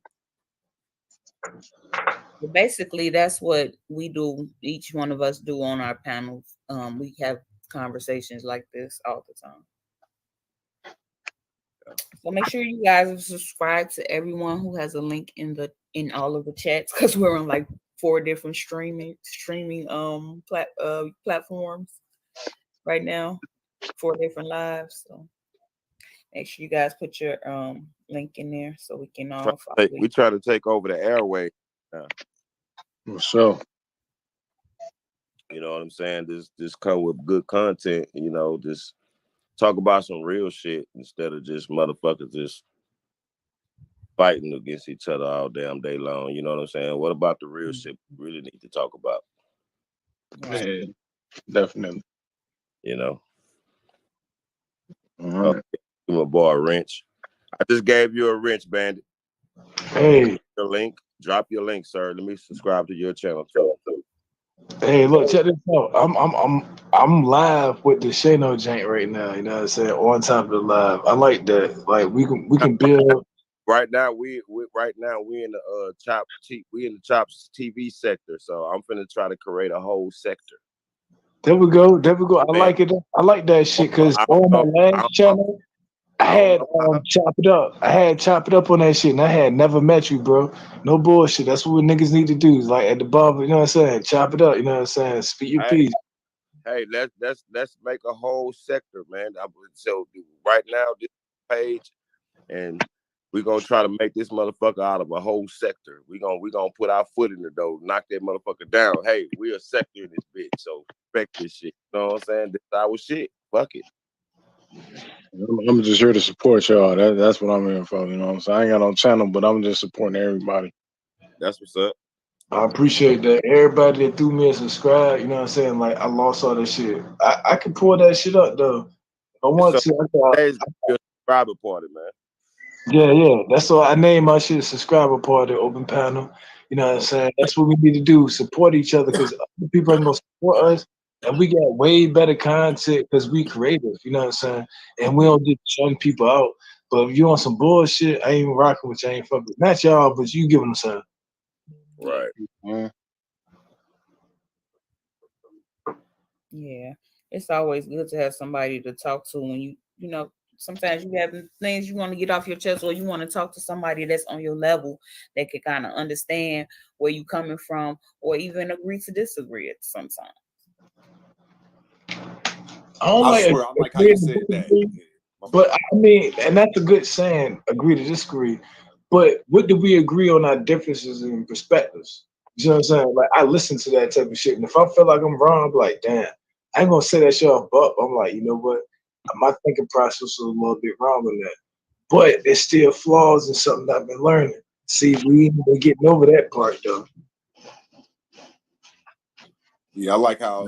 But basically, that's what we do. Each one of us do on our panels. We have conversations like this all the time. So make sure you guys subscribe to everyone who has a link in all of the chats, because we're on like 4 different streaming platforms right now, 4 different lives. So make sure you guys put your link in there so we can all follow. We try to take over the airway. So You know what I'm saying? This come with good content. You know, just talk about some real shit instead of just motherfuckers just fighting against each other all damn day long. You know what I'm saying? What about the real shit we really need to talk about? yeah, definitely. You know? All right. Give my boy a wrench. I just gave you a wrench, Bandit. Hey, Your link. Drop your link, sir. Let me subscribe to your channel. hey, look, check this out. I'm live with the Shano Jank right now. You know what I'm saying? On top of the live. I like that. Like we can build. Right now, we in the Chops TV sector. So I'm finna try to create a whole sector. There we go. I like it. I like that shit because on my last channel, I had Chop It Up. I had Chop It Up on that shit, and I had never met you, bro. No bullshit. That's what niggas need to do. Is like at the bar, you know what I'm saying? Chop it up. You know what I'm saying? Speak your piece. Hey, let's make a whole sector, man. So right now, this page, and we're gonna try to make this motherfucker out of a whole sector. We're gonna put our foot in the door, knock that motherfucker down. Hey, we a sector in this bitch, so respect this shit. You know what I'm saying? This is our shit. Fuck it. I'm just here to support y'all. That's what I'm here for. You know what I'm saying? I ain't got no channel, but I'm just supporting everybody. That's what's up. I appreciate that. Everybody that threw me a subscribe, you know what I'm saying? Like I lost all that shit. I can pull that shit up though. I want to. Today's your subscriber party, man. Yeah. That's why I named my shit subscriber party, open panel. You know what I'm saying? That's what we need to do. Support each other because other people ain't gonna support us. And we got way better content because we creative, you know what I'm saying? And we don't just shun people out. But if you on some bullshit, I ain't rocking with you. I ain't fucking with. Not y'all, but you give them some. Right. Yeah, it's always good to have somebody to talk to when you know, sometimes you have things you want to get off your chest, or you want to talk to somebody that's on your level that can kind of understand where you coming from, or even agree to disagree at sometimes. I swear, I like how you said that. But I mean, and that's a good saying, agree to disagree. But what do we agree on our differences in perspectives? You know what I'm saying? Like I listen to that type of shit. And if I feel like I'm wrong, I'm like, damn, I ain't gonna say that shit off, but I'm like, you know what? My thinking process was a little bit wrong on that. But there's still flaws in something that I've been learning. See, we're getting over that part though. Yeah, I like how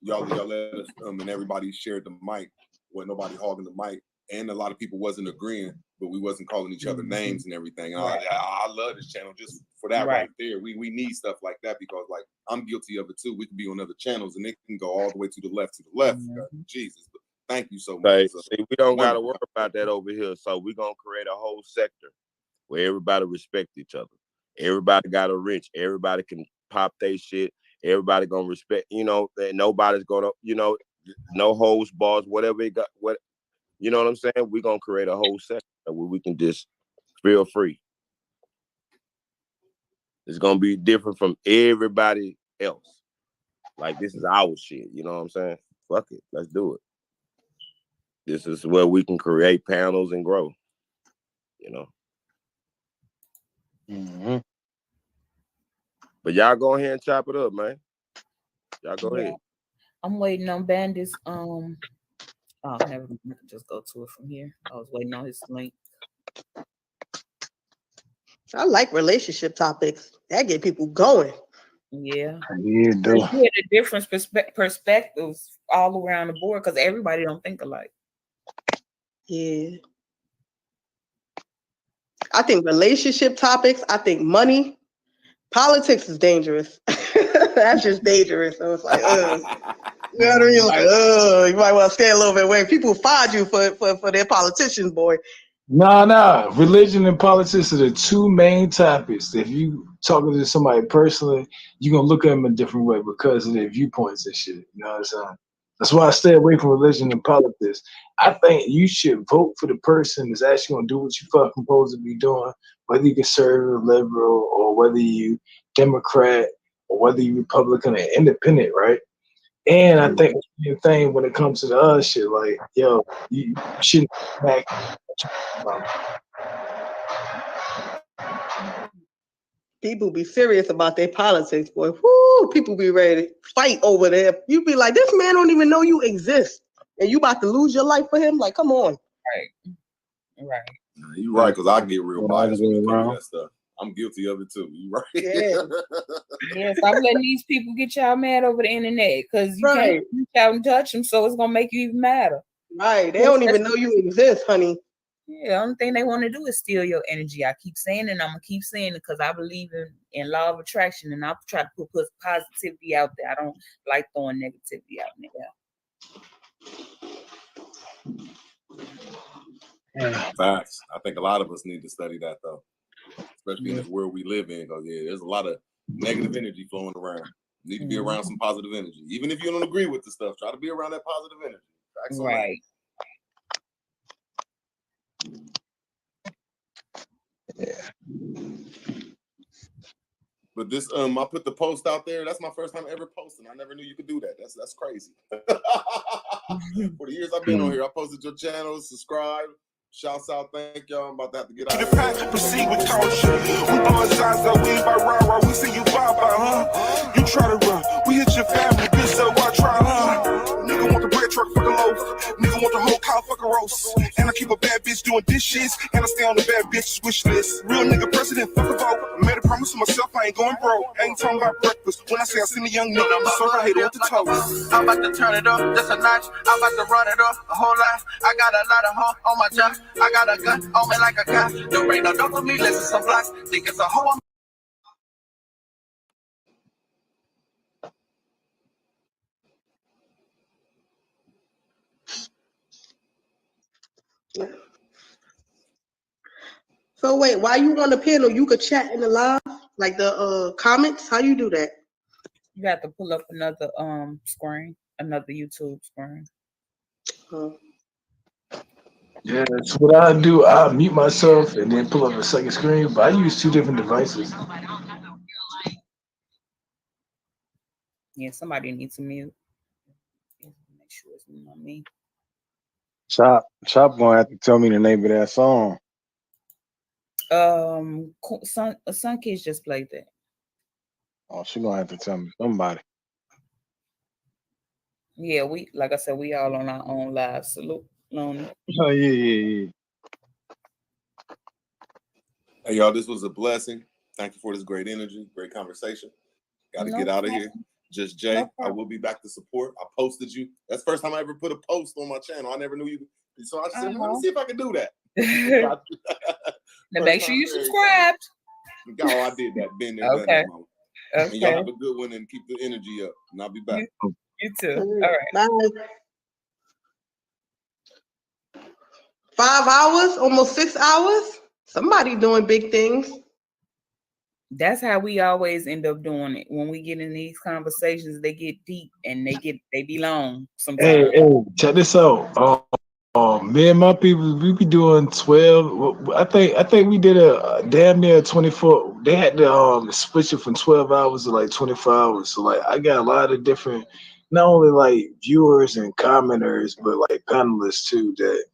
y'all let us and everybody shared the mic, with nobody hogging the mic, and a lot of people wasn't agreeing, but we wasn't calling each other names and everything. I love this channel just for that right there. We need stuff like that because like I'm guilty of it too. We can be on other channels and it can go all the way to the left. Jesus, but thank you so much. See, we don't gotta worry about that over here. So we're gonna create a whole sector where everybody respect each other. Everybody got a wrench. Everybody can pop their shit. Everybody gonna respect, you know, that nobody's gonna, you know, no holds bars, whatever it got, what, you know what I'm saying? We're gonna create a whole sector where we can just feel free. It's gonna be different from everybody else. Like this is our shit, you know what I'm saying? Fuck it, let's do it. This is where we can create panels and grow, you know. But y'all go ahead and chop it up, man. Y'all go ahead. I'm waiting on Bandit's Oh, never mind. I can just go to it from here. I was waiting on his link. I like relationship topics. That get people going. Yeah. Yeah, You hear the different perspectives all around the board because everybody don't think alike. Yeah. I think relationship topics, I think money, politics is dangerous. That's just dangerous. So it's like, you know what I mean? Like, you might want to stay a little bit away. People find you for their politicians, boy. Nah. Religion and politics are the two main topics. If you talking to somebody personally, you're gonna look at them a different way because of their viewpoints and shit. You know what I'm saying? That's why I stay away from religion and politics. I think you should vote for the person that's actually gonna do what you fucking supposed to be doing, whether you conservative, liberal, or whether you Democrat, or whether you Republican or independent, right? And I think the same thing when it comes to the other shit, like, yo, you shouldn't back. People be serious about their politics, boy. Whoo, people be ready to fight over there. You be like, this man don't even know you exist. And you about to lose your life for him? Like, come on. Right. You right, because I get real biased when it comes to that stuff. I'm guilty of it too. You right. Yeah, stop letting these people get y'all mad over the internet because you can't reach out and touch them, so it's gonna make you even madder. Right. They don't even know you exist, honey. Yeah, the only thing they want to do is steal your energy. I keep saying it, and I'm gonna keep saying it because I believe in law of attraction, and I'll try to put positivity out there. I don't like throwing negativity out there. Facts. I think a lot of us need to study that though, especially in this world we live in. Because there's a lot of negative energy flowing around. You need to be around some positive energy, even if you don't agree with the stuff. Try to be around that positive energy. Facts right. But this, I put the post out there. That's my first time ever posting. I never knew you could do that. That's crazy. For the years I've been on here, I posted your channel, subscribe. Shouts out, thank y'all. I'm about to have to get out of here. Proceed with caution. We blowing signs that we by rah-rah. We see you bye-bye, huh? You try to run. We hit your family, bitch, so I try, huh? Nigga want the bread truck, fuck a loaf. Nigga want the whole cow, fuck a roast. And I keep a bad bitch doing dishes. And I stay on the bad bitch wish list. Real nigga president, fuck a vote. I made a promise to myself, I ain't going broke. I ain't talking about breakfast. When I say I seen a young nigga, I'm so I hate it with the toast. I'm about to turn it up, just a notch. I'm about to run it up a whole lot. I got a lot of hoes on my job. I got a gun on me like a gun. Don't bring no dog with me, listen some blocks. Think it's a hoe. So wait, while you on the panel, you could chat in the live, like the comments. How you do that? You got to pull up another screen, another YouTube screen. Yeah, that's what I do. I mute myself and then pull up a second screen, but I use two different devices. Yeah, somebody needs to mute. Make sure it's not me. Chop gonna have to tell me the name of that song. Sun Kids just played that. Oh, she gonna have to tell me somebody. Yeah, we like I said, we all on our own live. Salute, Lonnie. Oh yeah. Hey y'all, this was a blessing. Thank you for this great energy, great conversation. Got to get out of here. Just Jay, I will be back to support. I posted you. That's the first time I ever put a post on my channel. I never knew you. So I said, let me see if I can do that. Now make sure you subscribed. Oh, I did that. Been there, okay. And y'all have a good one and keep the energy up. And I'll be back. You too. All right. Bye. 5 hours, almost 6 hours. Somebody doing big things. That's how we always end up doing it. When we get in these conversations, they get deep and they be long sometimes. Hey, check this out. Me and my people, we be doing 12. I think we did a damn near 24. They had to switch it from 12 hours to like 24 hours. So like I got a lot of different, not only like viewers and commenters, but like panelists too. That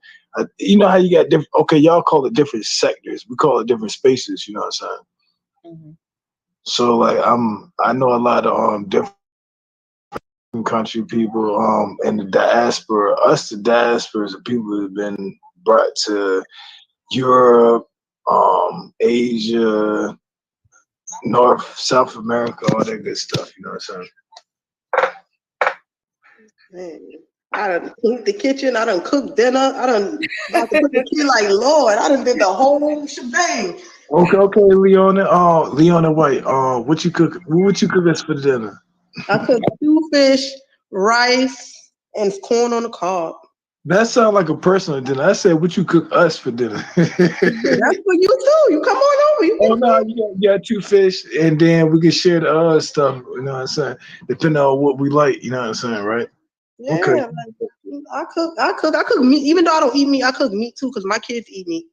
you know how you got different. Okay, y'all call it different sectors. We call it different spaces. You know what I'm saying? Mm-hmm. So like I know a lot of different country people, and the diaspora. Us, the diasporas, the people who've been brought to Europe, Asia, North, South America, all that good stuff. You know what I'm saying? Man, I done cleaned the kitchen. I done cooked dinner. I done got to put the kid like Lord. I done did the whole shebang. Okay, Leona. Leona White. What you cook? What you cook us for dinner? I cooked 2 fish, rice, and corn on the cob. That sounds like a personal dinner. I said, what you cook us for dinner? That's for you too. You come on over. Oh no, you got 2 fish, and then we can share the other stuff. You know what I'm saying? Depending on what we like. You know what I'm saying, right? Yeah, Okay. like, I cook meat. Even though I don't eat meat, I cook meat too because my kids eat meat.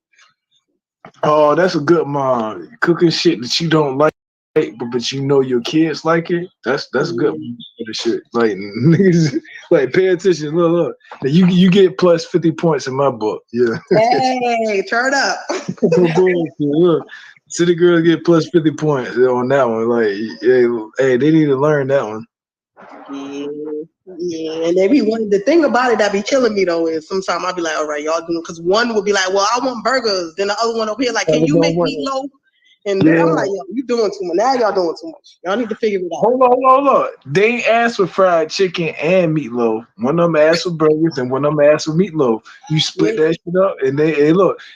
Oh, that's a good mom. Cooking shit that you don't like, but you know your kids like it. That's good for the shit. Like niggas, like pay attention. Look. Now, you get plus 50 points in my book. Yeah. Hey, turn up. Look, city girls get plus 50 points on that one. Like, hey, they need to learn that one. Yeah, and they be one. The thing about it that be killing me though is sometimes I'll be like, all right, y'all doing, because one will be like, well, I want burgers. Then the other one over here like, can you make meatloaf? And then I'm like, yo, you doing too much. Now y'all doing too much. Y'all need to figure it out. Hold on. They ain't asked for fried chicken and meatloaf. One of them asked for burgers and one of them asked for meatloaf. You split that shit up, and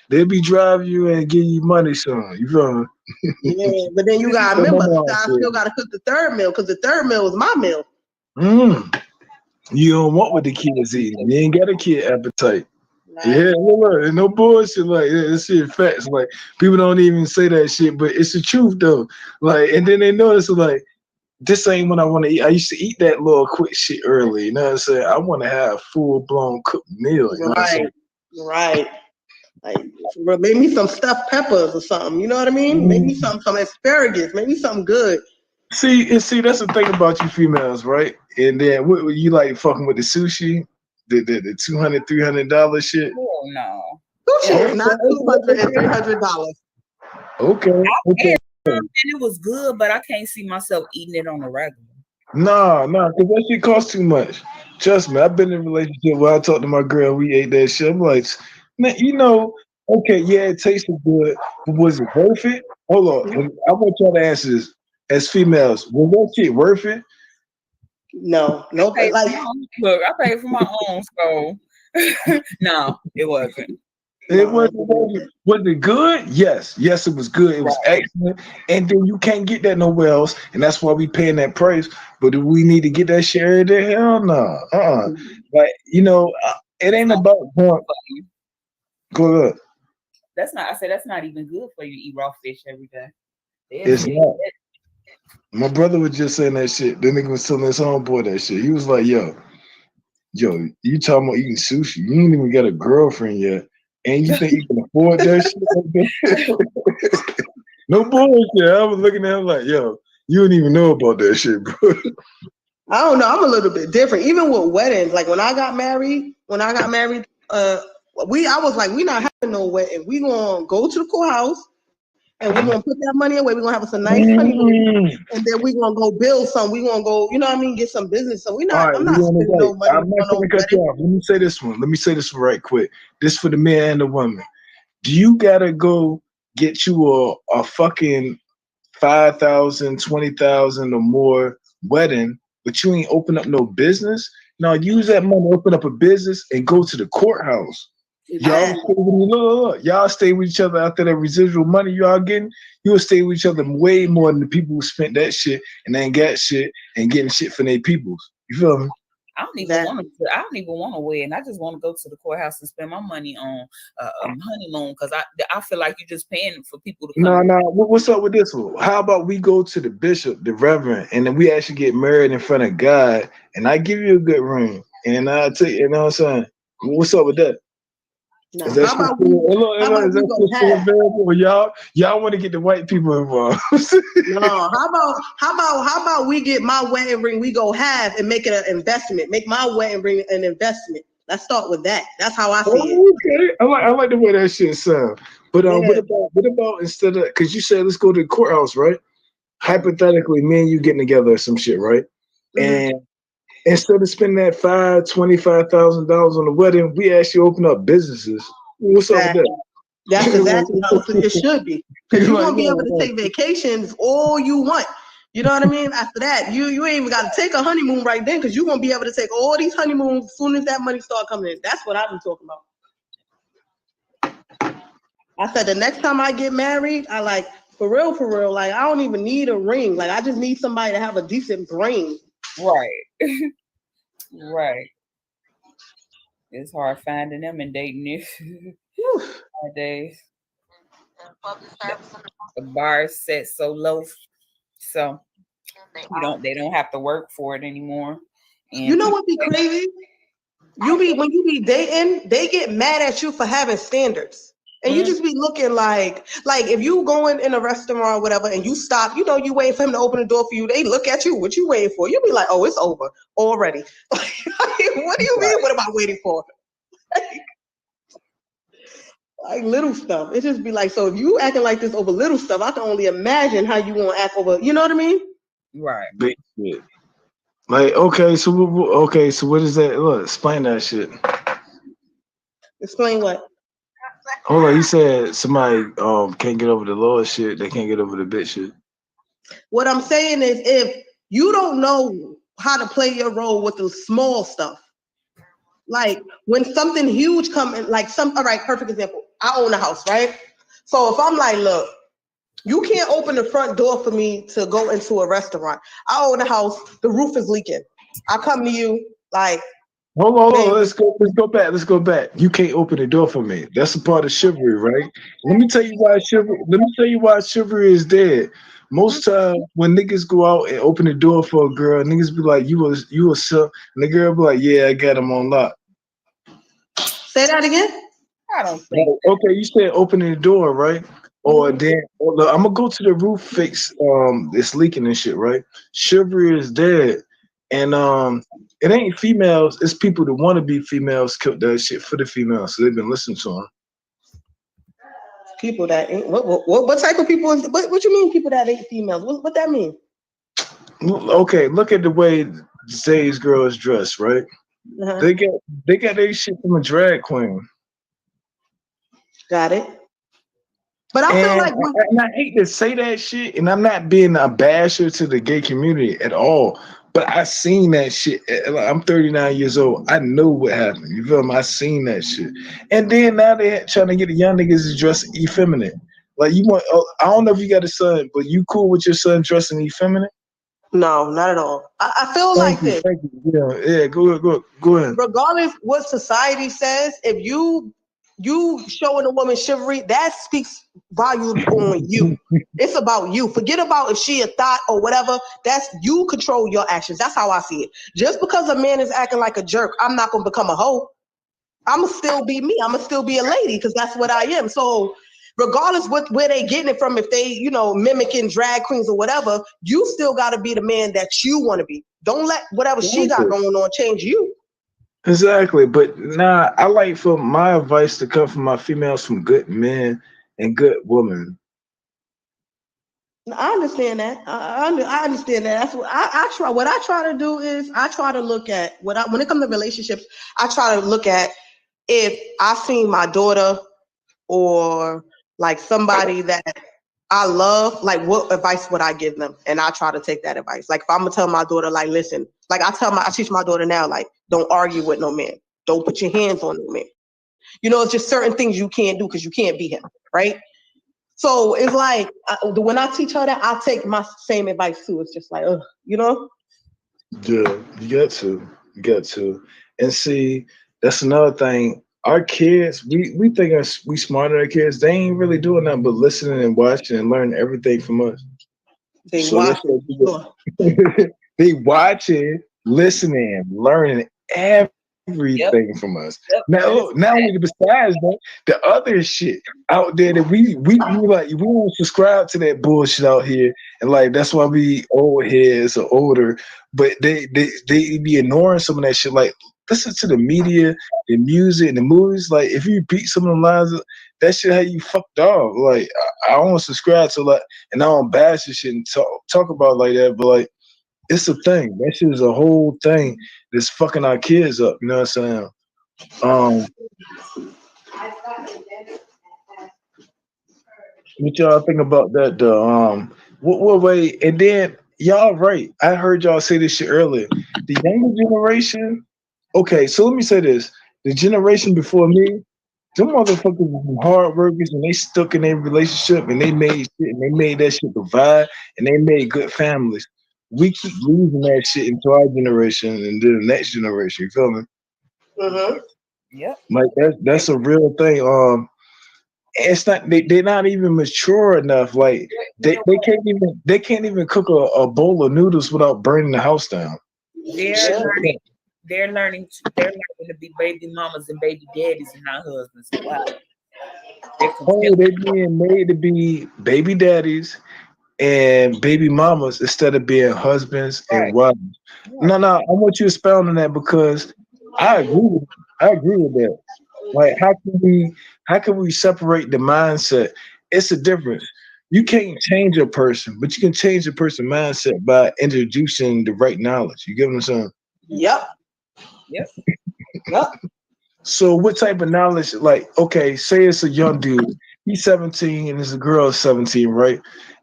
they'll be driving you and give you money soon. You feel me? Yeah, but then you gotta remember, I still gotta cook the third meal because the third meal is my meal. You don't want what the kids eating. You ain't got a kid appetite. Yeah, look, no bullshit. Like this shit facts. Like people don't even say that shit, but it's the truth though. Like, and then they notice like this ain't what I want to eat. I used to eat that little quick shit early. You know what I'm saying? I want to have full blown cooked meal. You know what I'm saying? Right. Like make me some stuffed peppers or something. You know what I mean? Make me some asparagus. Make me something good. See, that's the thing about you females, right? And then what you like fucking with the sushi, the $200, $300 shit. Oh no, sushi is not $200 and $300. Okay. And it was good, but I can't see myself eating it on a regular. Nah, because that shit costs too much. Trust me, I've been in a relationship where I talked to my girl, we ate that shit. I'm like, man, okay, yeah, it tasted good, but was it worth it? Hold on, and I want y'all to answer this. As females, was that shit worth it? No. Look, I paid for my own, so no, it wasn't. It wasn't. Was it good? Yes, it was good. It was excellent, and then you can't get that nowhere else, and that's why we paying that price. But do we need to get that share? The hell no. Like it ain't about going. Go ahead. I said that's not even good for you to eat raw fish every day. It's not. My brother was just saying that shit. The nigga was telling his homeboy that shit. He was like, yo, you talking about eating sushi? You ain't even got a girlfriend yet. And you think you can afford that shit? No bullshit. I was looking at him like, yo, you don't even know about that shit, bro. I don't know. I'm a little bit different. Even with weddings, like when I got married, I was like, we not having no wedding. We gonna go to the courthouse and we're gonna put that money away. We're gonna have us a nice honeymoon, and then we're gonna go build some. We're gonna go, get some business. So I'm not spending no money. I'm not gonna cut you off. Let me say this one right quick. This for the man and the woman. Do you gotta go get you a fucking 5,000, 20,000 or more wedding, but you ain't open up no business? No, use that money, open up a business, and go to the courthouse. Y'all stay with each other after that residual money y'all getting. You'll stay with each other way more than the people who spent that shit and ain't got shit and getting shit for their peoples. You feel me? I don't even want to wed. I just want to go to the courthouse and spend my money on a honeymoon because I feel like you're just paying for people to come. No. What's up with this one? How about we go to the bishop, the reverend, and then we actually get married in front of God, and I give you a good ring, and I tell you, you know what I'm saying? What's up with that? No, how about we go half? Y'all want to get the white people involved? No, how about we get my wedding ring? We go half and make it an investment. Make my wedding ring an investment. Let's start with that. That's how I see it. Okay, I like the way that shit sounds. But what about instead of, because you said let's go to the courthouse, right? Hypothetically, me and you getting together or some shit, right? And Instead of spending that $25,000 on the wedding, we actually open up businesses. What's up with that? That's exactly how it should be. Because you're gonna be able to take vacations all you want. You know what I mean? After that, you ain't even got to take a honeymoon right then, because you're gonna be able to take all these honeymoons as soon as that money start coming in. That's what I've been talking about. I said the next time I get married, I like for real, like I don't even need a ring. Like I just need somebody to have a decent brain. Right. Right. It's hard finding them and dating this nowadays. The bar is set so low, so they don't have to work for it anymore. And you know what be crazy? When you be dating, they get mad at you for having standards. And you just be looking like if you going in a restaurant or whatever and you stop, you waiting for him to open the door for you, they look at you, what you waiting for? You be like, oh, it's over already. What do you mean, what am I waiting for? Like little stuff. It just be like, so if you acting like this over little stuff, I can only imagine how you want to act over, you know what I mean? Right. Big shit. Like, okay, so what is that? Look, explain that shit. Explain what? Hold on, you said somebody can't get over the lower shit, they can't get over the bitch shit. What I'm saying is, if you don't know how to play your role with the small stuff, like when something huge comes in, like all right, perfect example. I own a house, right? So if I'm like, look, you can't open the front door for me to go into a restaurant. I own a house, the roof is leaking. I come to you like, Hold on. Let's go back. You can't open the door for me. That's a part of chivalry, right? Let me tell you why chivalry is dead. Most times when niggas go out and open the door for a girl, niggas be like, you a sub, and the girl be like, yeah, I got him on lock. Say that again? I don't think. Okay, you said opening the door, right? Or then I'm gonna go to the roof fix it's leaking and shit, right? Chivalry is dead. And it ain't females, it's people that want to be females killed that shit for the females, so they've been listening to them. People that ain't what type of people is what you mean people that ain't females? What that mean? Okay, look at the way today's girls dress, right? Uh-huh. They got their shit from a drag queen. Got it. But I feel like I hate to say that shit, and I'm not being a basher to the gay community at all. But I seen that shit. I'm 39 years old. I know what happened. You feel me? I seen that shit. And then now they're trying to get the young niggas to dress effeminate. Like you want? I don't know if you got a son, but you cool with your son dressing effeminate? No, not at all. I feel like this. Thank you. Yeah. Go ahead. Regardless what society says, if you showing a woman chivalry, that speaks volumes on you. It's about you. Forget about if she a thought or whatever. That's you control your actions. That's how I see it. Just because a man is acting like a jerk, I'm not gonna become a hoe. I'ma still be me. I'ma still be a lady because that's what I am. So regardless where they getting it from, if they mimicking drag queens or whatever, you still got to be the man that you want to be. Don't let whatever she got going on change you. Exactly, but I like for my advice to come from my females from good men and good women. I understand that. I understand that. That's what I try. What I try to do is I try to look at when it comes to relationships. I try to look at if I seen my daughter or like somebody that I love, like what advice would I give them? And I try to take that advice. Like if I'm gonna tell my daughter, like, listen, like I teach my daughter now, like, don't argue with no man. Don't put your hands on no man. It's just certain things you can't do because you can't be him, right? So it's like when I teach her that, I take my same advice too. It's just like, Yeah, you got to. And see, that's another thing. Our kids, we think we smarter than our kids. They ain't really doing nothing but listening and watching and learning everything from us. They watching. They watching, listening, learning everything from us. Now, besides that, the other shit out there that we won't subscribe to that bullshit out here, and like that's why we old heads or older. But they be ignoring some of that shit. Like listen to the media, the music, and the movies. Like if you repeat some of the lines, that shit how you fucked off. Like I don't subscribe to and I don't bash this shit and talk about it like that. But like It's a thing. That shit is a whole thing that's fucking our kids up. You know what I'm saying? What y'all think about that? What way? And then y'all right. I heard y'all say this shit earlier. The younger generation. Okay, so let me say this: the generation before me, them motherfuckers were hard workers and they stuck in their relationship and they made shit and they made that shit provide and they made good families. We keep losing that shit into our generation and then the next generation. You feel me? Mm-hmm. Yep. Like that's a real thing. It's not they're not even mature enough. Like they can't even cook a bowl of noodles without burning the house down. They're learning to be baby mamas and baby daddies and not husbands. Wow. Oh, they're being made to be baby daddies and baby mamas instead of being husbands and wives. No, I want you to expound on that because I agree with that. Like, how can we separate the mindset? It's a difference. You can't change a person, but you can change a person's mindset by introducing the right knowledge. You get what I'm saying? Yep. So what type of knowledge, like, okay, say it's a young dude, he's 17 and it's a girl 17, right?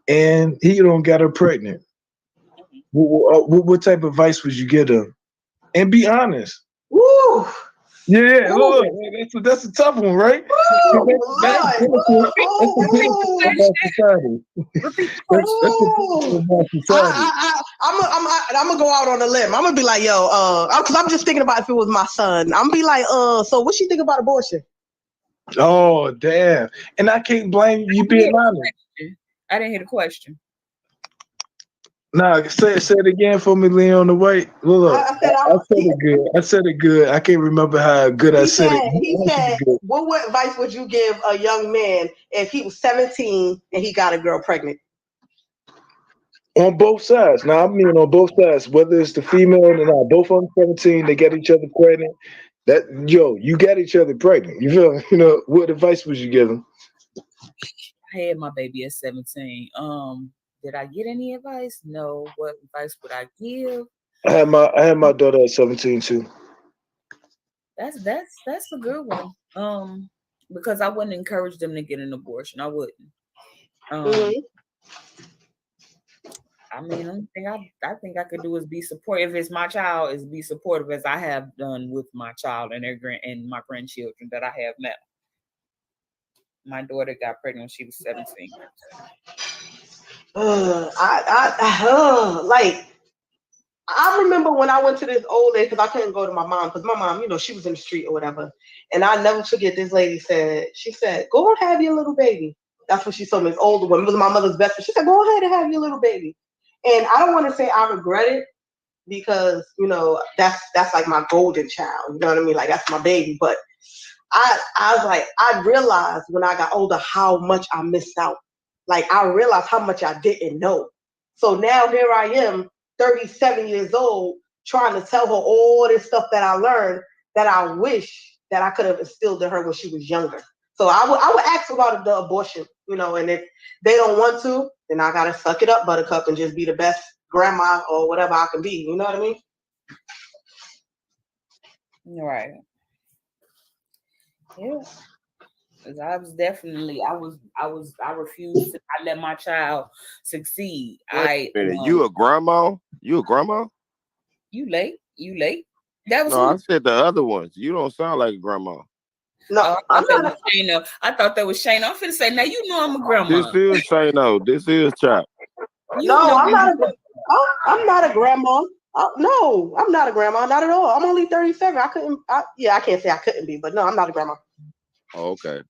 And he don't got her pregnant. What type of advice would you give him? And be honest. Woo! Yeah, look, that's a tough one, right? I'm gonna go out on a limb. I'm gonna be like, yo, because I'm just thinking about if it was my son. I'm gonna be like, so what you think about abortion? Oh, damn! And I can't blame you being honest. I didn't hear the question. Nah, say it again for me, Leon. The way. Look, I said it good. I can't remember how good I said it. He said, what advice would you give a young man if he was 17 and he got a girl pregnant? On both sides. Now, I mean on both sides, whether it's the female or not, both of them 17, they get each other pregnant. You got each other pregnant. You feel me? You know, what advice would you give them? I had my baby at 17. Did I get any advice? No. What advice would I give? I had my daughter at 17 too. That's a good one. Because I wouldn't encourage them to get an abortion. I wouldn't. I mean, the only thing I think I could do is be supportive. If it's my child, is be supportive as I have done with my child and and my grandchildren that I have now. My daughter got pregnant when she was 17. I remember when I went to this old lady because I couldn't go to my mom because my mom, she was in the street or whatever. And I never forget this lady said, go and have your little baby. That's what she told me. This older woman, it was my mother's best friend. She said, go ahead and have your little baby. And I don't want to say I regret it because, that's like my golden child. You know what I mean? Like that's my baby. But I was like, I realized when I got older how much I missed out. Like I realized how much I didn't know. So now here I am, 37 years old, trying to tell her all this stuff that I learned that I wish that I could have instilled in her when she was younger. So I would ask about the abortion, and if they don't want to, then I gotta suck it up, Buttercup, and just be the best grandma or whatever I can be. You know what I mean? Right. Yeah. I refused to let my child succeed. You a grandma? You a grandma? You late. That was I said the other ones. You don't sound like a grandma. No, I thought that was Shayna. I'm finna say, now I'm a grandma. This is Shayna. This is Chop. No, I'm not a grandma. No, I'm not a grandma. Not at all. I'm only 37. I can't say I couldn't be, but no, I'm not a grandma. Oh, okay.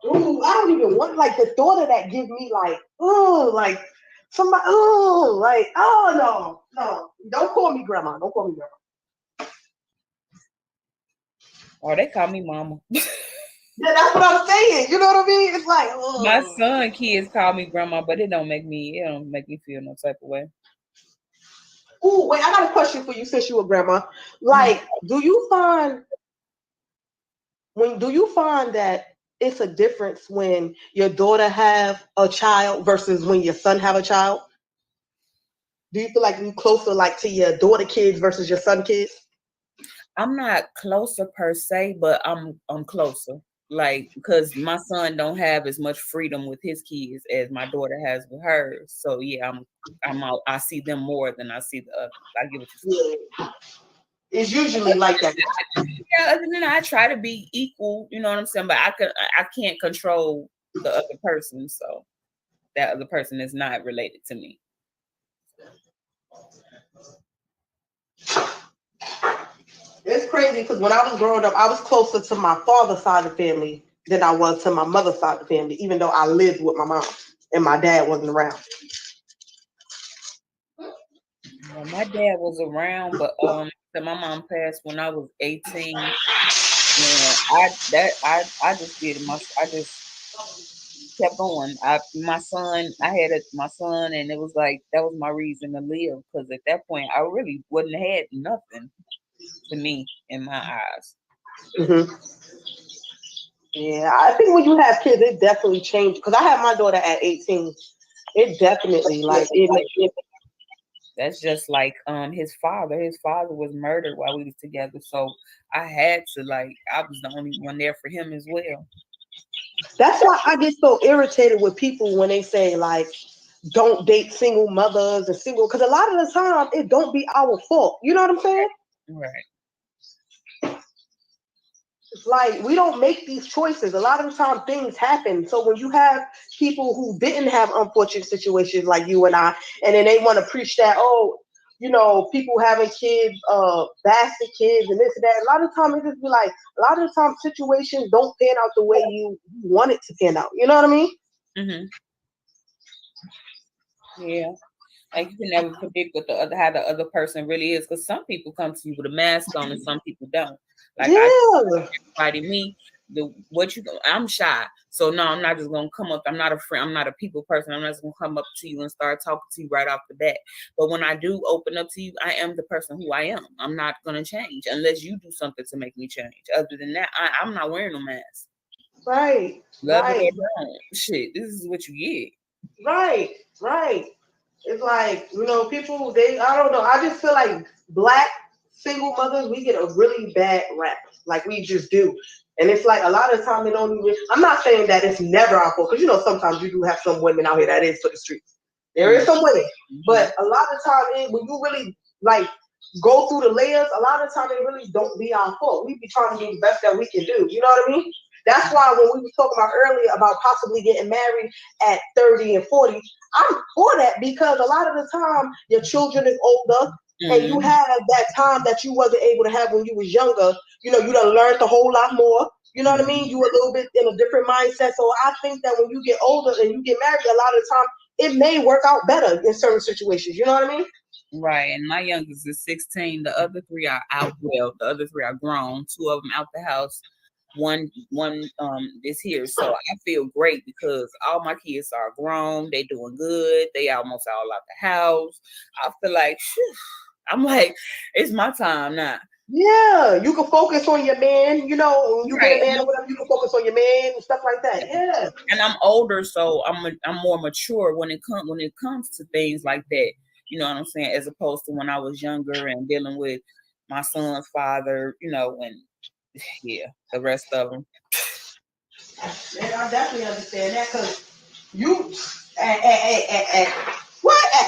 Ooh, I don't even want the thought of that give me somebody, no. Don't call me grandma. Oh, they call me mama. Yeah, that's what I'm saying. You know what I mean? It's like, my son kids call me grandma, but it don't make me feel no type of way. Ooh, wait, I got a question for you since you a grandma. Like, do you find that it's a difference when your daughter have a child versus when your son have a child? Do you feel like you closer like to your daughter kids versus your son kids? I'm not closer per se, but I'm closer. Like, because my son don't have as much freedom with his kids as my daughter has with hers. So yeah, I'm out. I see them more than I see the other. I get what you're saying. Yeah. It's usually like that. Yeah, other than that, I try to be equal, you know what I'm saying? But I can't control the other person, so that other person is not related to me. It's crazy because when I was growing up, I was closer to my father's side of the family than I was to my mother's side of the family, even though I lived with my mom and my dad wasn't around. Well, my dad was around, but my mom passed when I was 18. And I just did it. I just kept going. My son, and it was like that was my reason to live, because at that point I really wouldn't have had nothing to me in my eyes. Mm-hmm. Yeah, I think when you have kids, it definitely changed. Because I had my daughter at 18. It definitely That's just like his father. His father was murdered while we was together, so I had to I was the only one there for him as well. That's why I get so irritated with people when they say don't date single mothers and single, because a lot of the time it don't be our fault. You know what I'm saying? Right. It's like we don't make these choices. A lot of the time things happen. So when you have people who didn't have unfortunate situations like you and I, and then they want to preach that, people having kids, bastard kids and this and that. A lot of the time it just be like, a lot of the time situations don't pan out the way you want it to pan out. You know what I mean? Mm-hmm. Yeah. Like, you can never predict how the other person really is, because some people come to you with a mask on and some people don't. Like, I'm shy, so no, I'm not just gonna come up. I'm not a friend. I'm not a people person. I'm not just gonna come up to you and start talking to you right off the bat. But when I do open up to you, I am the person who I am. I'm not gonna change unless you do something to make me change. Other than that, I'm not wearing no mask. Right. Love it or don't. Shit, this is what you get. Right. It's like, people, I don't know. I just feel like Black single mothers, we get a really bad rap. Like, we just do. And it's like a lot of the time, I'm not saying that it's never our fault, because, sometimes you do have some women out here that is for the streets. There is some women. But a lot of the time, when you really, go through the layers, a lot of the time, it really don't be our fault. We be trying to do the best that we can do. You know what I mean? That's why when we were talking about earlier about possibly getting married at 30 and 40, I'm for that, because a lot of the time your children is older, and you have that time that you wasn't able to have when you was younger. You done learned a whole lot more. You know what I mean? You a little bit in a different mindset. So I think that when you get older and you get married, a lot of the time it may work out better in certain situations. You know what I mean? Right. And my youngest is 16. The other three are out. Well, the other three are grown. 2 of them out the house. One is here. So I feel great because all my kids are grown. They doing good. They almost all out the house. I feel like, I'm like, it's my time now. Yeah, you can focus on your man, when you get a man or whatever, you can focus on your man and stuff like that. Yeah. And I'm older, so I'm more mature when it comes to things like that. You know what I'm saying? As opposed to when I was younger and dealing with my son's father, and the rest of them. Man, I definitely understand that, because you at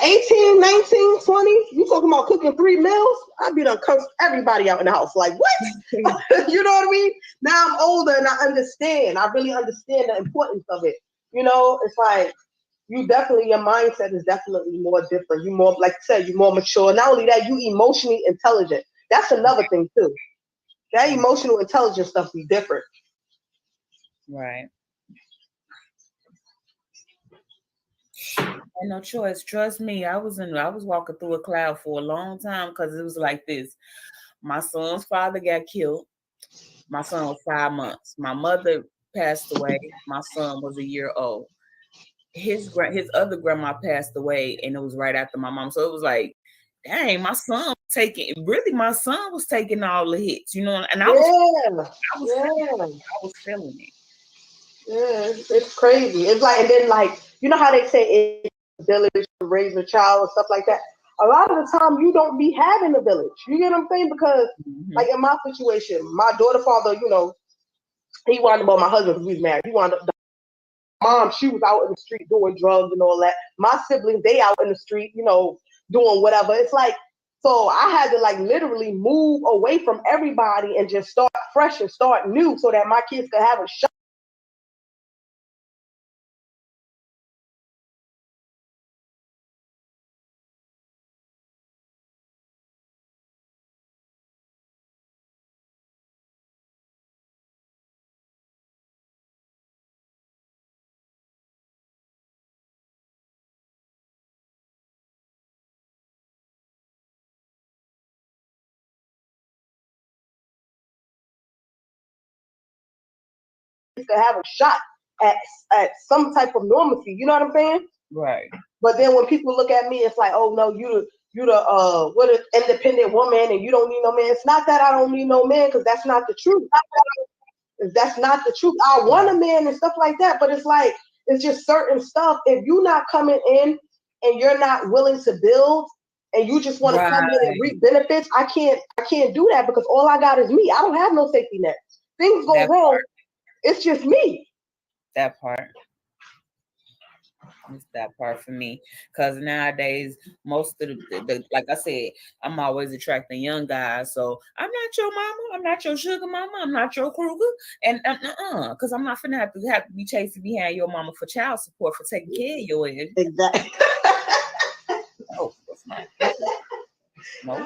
18, 19, 20, you talking about cooking 3 meals? I'd be done cursed everybody out in the house. Like, what? You know what I mean? Now I'm older and I understand. I really understand the importance of it. It's like, your mindset is definitely more different. You more, like you said, you're more mature. Not only that, you emotionally intelligent. That's another thing too. That emotional intelligence stuff be different. Right. And no choice. Trust me, I was walking through a cloud for a long time, because it was like this. My son's father got killed. My son was 5 months. My mother passed away. My son was a year old. His other grandma passed away, and it was right after my mom. So it was like, dang, my son was taking all the hits, and I was feeling it. Yeah, it's crazy. It's like, and then like, you know how they say it's a village to raise a child and stuff like that. A lot of the time, you don't be having a village. You get what I'm saying? Because, like in my situation, my daughter father, you know, he wound up on my husband because we was married. He wound up. Mom, she was out in the street doing drugs and all that. My siblings, they out in the street, you know, doing whatever. It's like, so I had to like literally move away from everybody and just start fresh and start new so that my kids could have a shot. To have a shot at some type of normalcy. You know what I'm saying? Right. But then when people look at me, it's like, oh no, you the what an independent woman and you don't need no man. It's not that I don't need no man, because that's not the truth. That's not the truth. I want a man and stuff like that, but it's like it's just certain stuff. If you're not coming in and you're not willing to build and you just want to come in and reap benefits, I can't do that because all I got is me. I don't have no safety net. Things go wrong. It's just me. That part. It's that part for me, because nowadays most of the like I said, I'm always attracting young guys. So I'm not your mama, I'm not your sugar mama, I'm not your Kruger, and because I'm not finna have to be chasing behind your mama for child support for taking care of your ass. Exactly. No, that's not. No.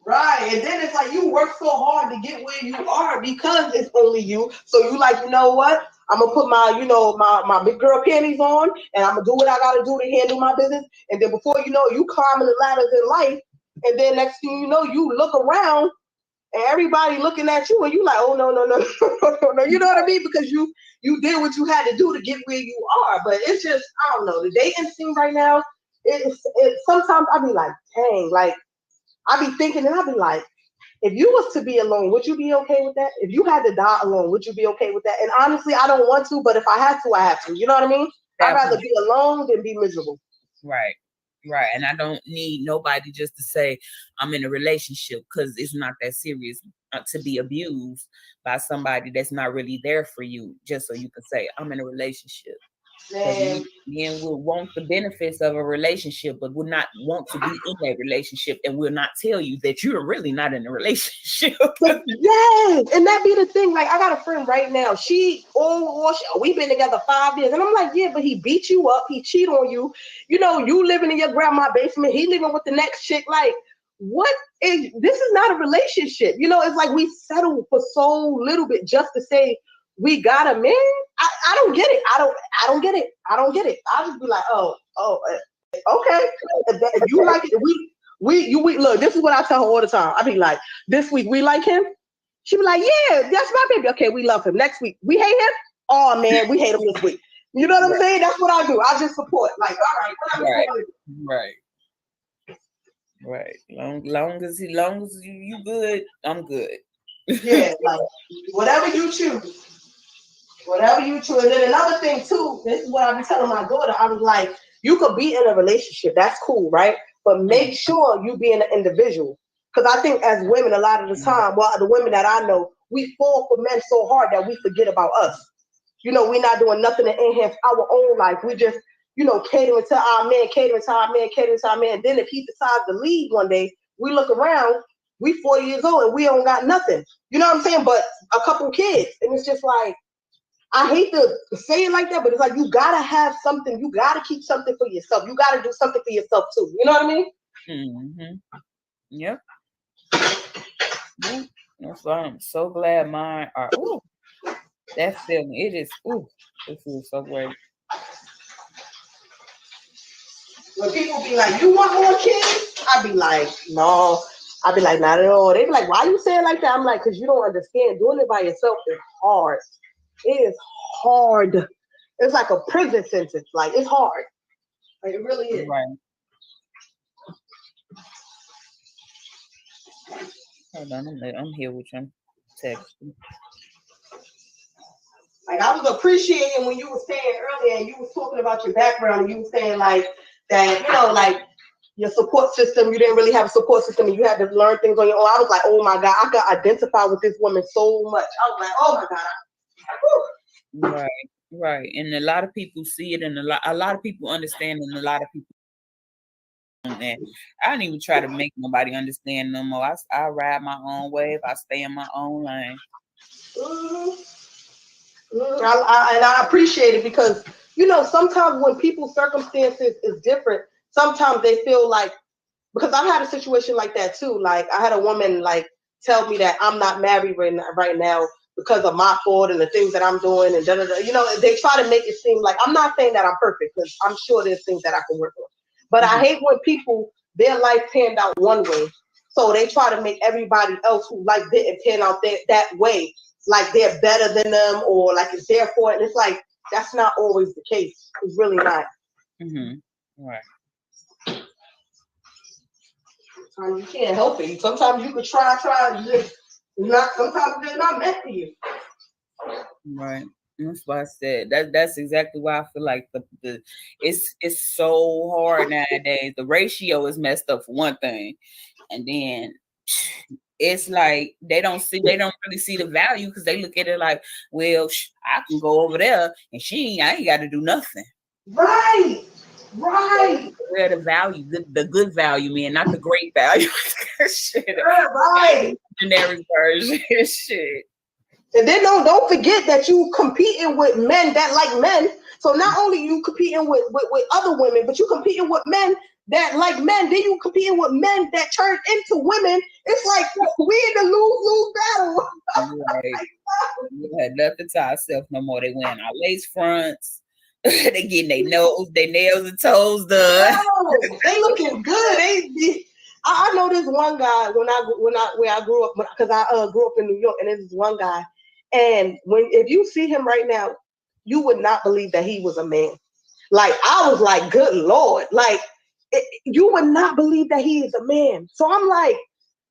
Right. And then it's like you work so hard to get where you are because it's only you. So you like, you know what? I'm gonna put my, you know, my big girl panties on and I'm gonna do what I gotta do to handle my business. And then before you know, you climbing the ladders in life. And then next thing you know, you look around and everybody looking at you and you like, oh no. You know what I mean? Because you did what you had to do to get where you are. But it's just, I don't know, the dating scene right now, it's sometimes I be like, dang, like I be thinking and I be like, if you was to be alone, would you be okay with that? If you had to die alone, would you be okay with that? And honestly, I don't want to, but if I had to, I have to. You know what I mean? I'd rather be alone than be miserable. Right. And I don't need nobody just to say I'm in a relationship, because it's not that serious to be abused by somebody that's not really there for you, just so you can say I'm in a relationship. Men will want the benefits of a relationship, but will not want to be in a relationship, and will not tell you that you're really not in a relationship. Yes, and that be the thing. Like I got a friend right now. We've been together 5 years, and I'm like, yeah, but he beat you up, he cheat on you. You know, you living in your grandma's basement, he living with the next chick. Like, this is not a relationship. You know, it's like we settle for so little bit just to say we got a man. I don't get it. I don't get it. I'll just be like, okay. If you like it, we look, this is what I tell her all the time. I be like, this week we like him. She be like, yeah, that's my baby. Okay, we love him. Next week, we hate him. Oh man, we hate him this week. You know what I'm saying? That's what I do. I just support. Like, all right. Right. Long as you good, I'm good. Yeah, like whatever you choose. And then another thing too, this is what I be telling my daughter. I was like, you could be in a relationship, that's cool, right? But make sure you be an individual. Because I think as women, a lot of the time, well, the women that I know, we fall for men so hard that we forget about us. You know, we're not doing nothing to enhance our own life. We just, you know, catering to our man. And then if he decides to leave one day, we look around, we 40 years old and we don't got nothing. You know what I'm saying? But a couple kids. And it's just like, I hate to say it like that, but it's like you gotta have something. You gotta keep something for yourself. You gotta do something for yourself too. You know what I mean? Mm-hmm. Yep. That's why I'm so glad mine are. Ooh, that feeling. It is. Ooh, it feels so great. When people be like, "You want more kids?" I be like, "No." I be like, "Not at all." They be like, "Why you say it like that?" I'm like, "Cause you don't understand. Doing it by yourself is hard. It is hard. It's like a prison sentence. Like it's hard. Like it really is." Right. Hold on, I'm here with you. Text. Like I was appreciating when you were saying earlier, and you was talking about your background, and you were saying like that, you know, like your support system, you didn't really have a support system, and you had to learn things on your own. I was like, oh my God, I got identified with this woman so much. I was like, oh my God. Right. And a lot of people see it, and a lot of people understand, and a lot of people. And I don't even try to make nobody understand no more. I ride my own wave. I stay in my own lane. I appreciate it because, you know, sometimes when people's circumstances is different, sometimes they feel like, because I've had a situation like that too. Like I had a woman like tell me that I'm not married right now because of my fault and the things that I'm doing and da-da-da. You know, they try to make it seem like, I'm not saying that I'm perfect because I'm sure there's things that I can work on. But I hate when people, their life panned out one way. So they try to make everybody else who like didn't pan out that way, like they're better than them or like it's their fault. And it's like, that's not always the case. It's really not. Right. Sometimes you can't help it. Sometimes you could try, sometimes they're not meant for you. Right. That's why I said that's exactly why I feel like the it's so hard nowadays. The ratio is messed up for one thing, and then it's like they don't really see the value because they look at it like, well, I can go over there and I ain't got to do nothing. Right. Where the value, the good value, man, not the great value. Shit. Right. Generic version. Shit. And then don't forget that you competing with men that like men. So not only you competing with other women, but you competing with men that like men. Then you competing with men that turn into women. It's like we in the lose battle. Right. We had nothing to ourselves no more. They wearing our lace fronts. They getting their nails and toes done. Oh, they looking good. I know this one guy where I grew up, because I grew up in New York, and there's this one guy. And if you see him right now, you would not believe that he was a man. Like I was like, good Lord, like you would not believe that he is a man. So I'm like,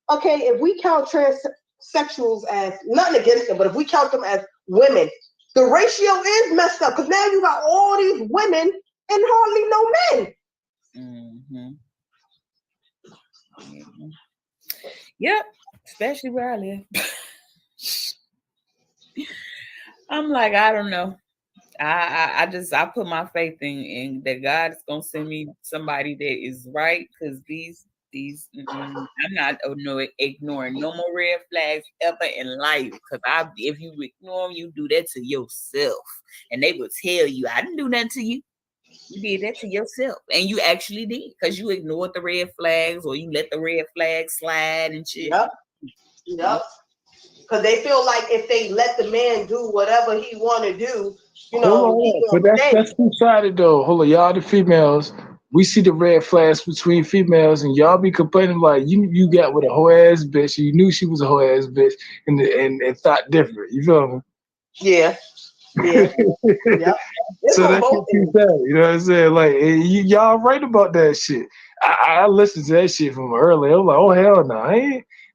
okay, if we count transsexuals as nothing against them, but if we count them as women, the ratio is messed up because now you got all these women and hardly no men. Yep, especially where I live. I'm like, I don't know. I put my faith in that God is gonna send me somebody that is right, because these I'm not ignoring no more red flags ever in life. Because if you ignore them, you do that to yourself, and they will tell you, I didn't do nothing to you. You did that to yourself, and you actually did, because you ignored the red flags, or you let the red flags slide and shit. Yep. Because they feel like if they let the man do whatever he want to do, you know. But that's two-sided though. Hold on, y'all the females. We see the red flags between females, and y'all be complaining like you got with a whole ass bitch. You knew she was a whole ass bitch, and thought different. You feel me? Yeah. Yep. So that's what you said. You know what I'm saying? Like y'all right about that shit. I listened to that shit from earlier. I'm like, oh hell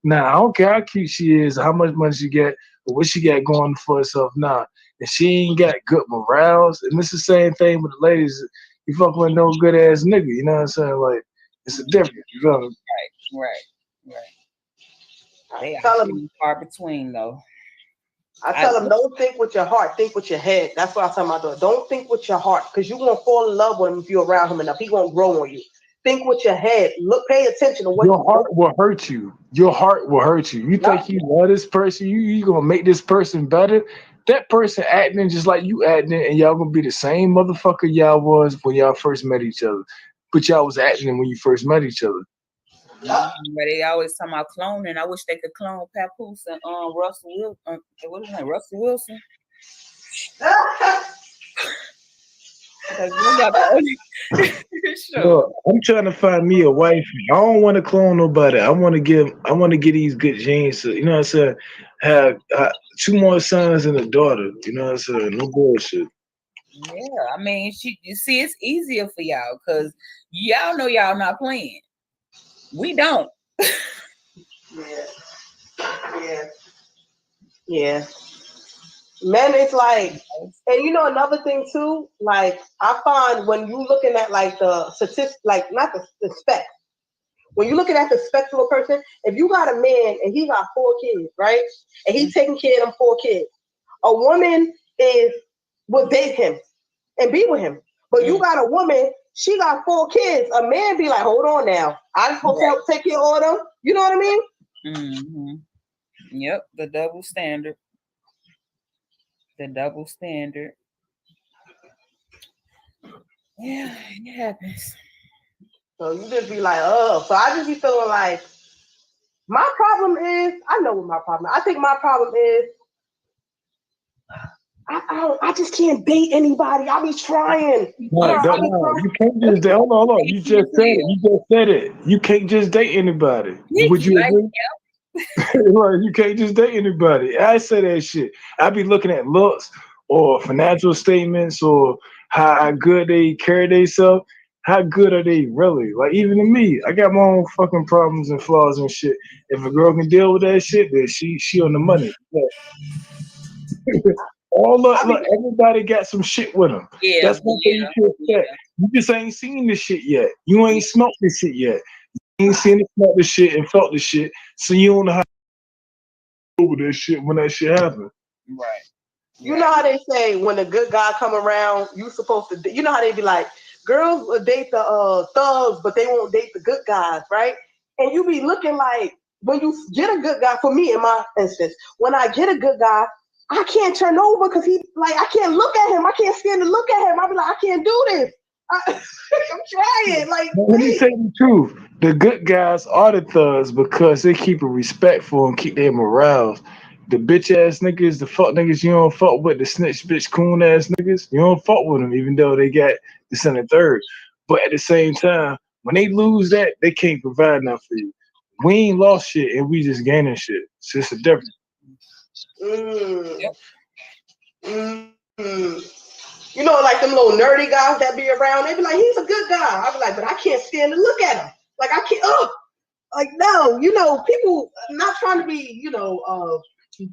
no, I don't care how cute she is, how much money she get, or what she got going for herself. Nah, and she ain't got good morals. And it's the same thing with the ladies. You fuck with no good ass nigga. You know what I'm saying? Like it's a difference. You feel me? Right. They are far between though. I tell them, don't think with your heart, think with your head. That's what I tell my daughter. Don't think with your heart, because you're gonna fall in love with him if you're around him enough. He gonna grow on you. Think with your head. Look, pay attention to what your heart will hurt you. Your heart will hurt you. You think you love this person, you gonna make this person better. That person acting just like you acting, and y'all gonna be the same motherfucker y'all was when y'all first met each other. But y'all was acting when you first met each other. But they always talking about cloning. I wish they could clone Papoose and Russell Wilson. What is his name? Russell Wilson. Sure. I'm trying to find me a wife. I don't want to clone nobody. I want to get these good genes. So, you know what I'm saying? Have 2 more sons and a daughter. You know what I'm saying? No bullshit. Yeah, I mean, you see, it's easier for y'all because y'all know y'all not playing. We don't. Yeah. Men, it's like, and you know another thing too. Like I find when you looking at like the statistic, like not the spec. When you're looking at the spec of a person, if you got a man and he got 4 kids, right, and he's taking care of them 4 kids, a woman would date him and be with him. But you got a woman, she got 4 kids. A man be like, hold on now, I'm supposed to help take care of all them. You know what I mean? Mm-hmm. Yep, the double standard. The double standard. Yeah, it happens. So you just be like, oh. So I just be feeling like my problem is, I know what my problem is. I think my problem is I just can't date anybody. I be trying. You can't just date. Hold on. You just said it. You can't just date anybody. Would you agree? Right, you can't just date anybody. I say that shit. I be looking at looks or financial statements or how good they carry themselves. How good are they really? Like even to me, I got my own fucking problems and flaws and shit. If a girl can deal with that shit, then she on the money. Look, everybody got some shit with them. Yeah, that's one thing you should say. You just ain't seen this shit yet. You ain't smelt this shit yet. You ain't seen it, smelt the shit, and felt the shit. So you don't know how to over that shit when that shit happens. Right. You know how they say when a good guy come around, you supposed to. You know how they be like, girls will date the thugs, but they won't date the good guys, right? And you be looking like when you get a good guy. For me, in my instance, when I get a good guy, I can't turn over because he like I can't look at him. I can't stand to look at him. I be like, I can't do this. I'm trying. Like, let me tell you the truth. The good guys are the thugs because they keep it respectful and keep their morale. The bitch ass niggas, the fuck niggas you don't fuck with, the snitch bitch coon ass niggas, you don't fuck with them even though they got the center third. But at the same time, when they lose that, they can't provide enough for you. We ain't lost shit and we just gaining shit. It's just a difference. You know, like them little nerdy guys that be around, they be like, he's a good guy. I be like, but I can't stand to look at him. Like I can't. Like no, you know, people not trying to be,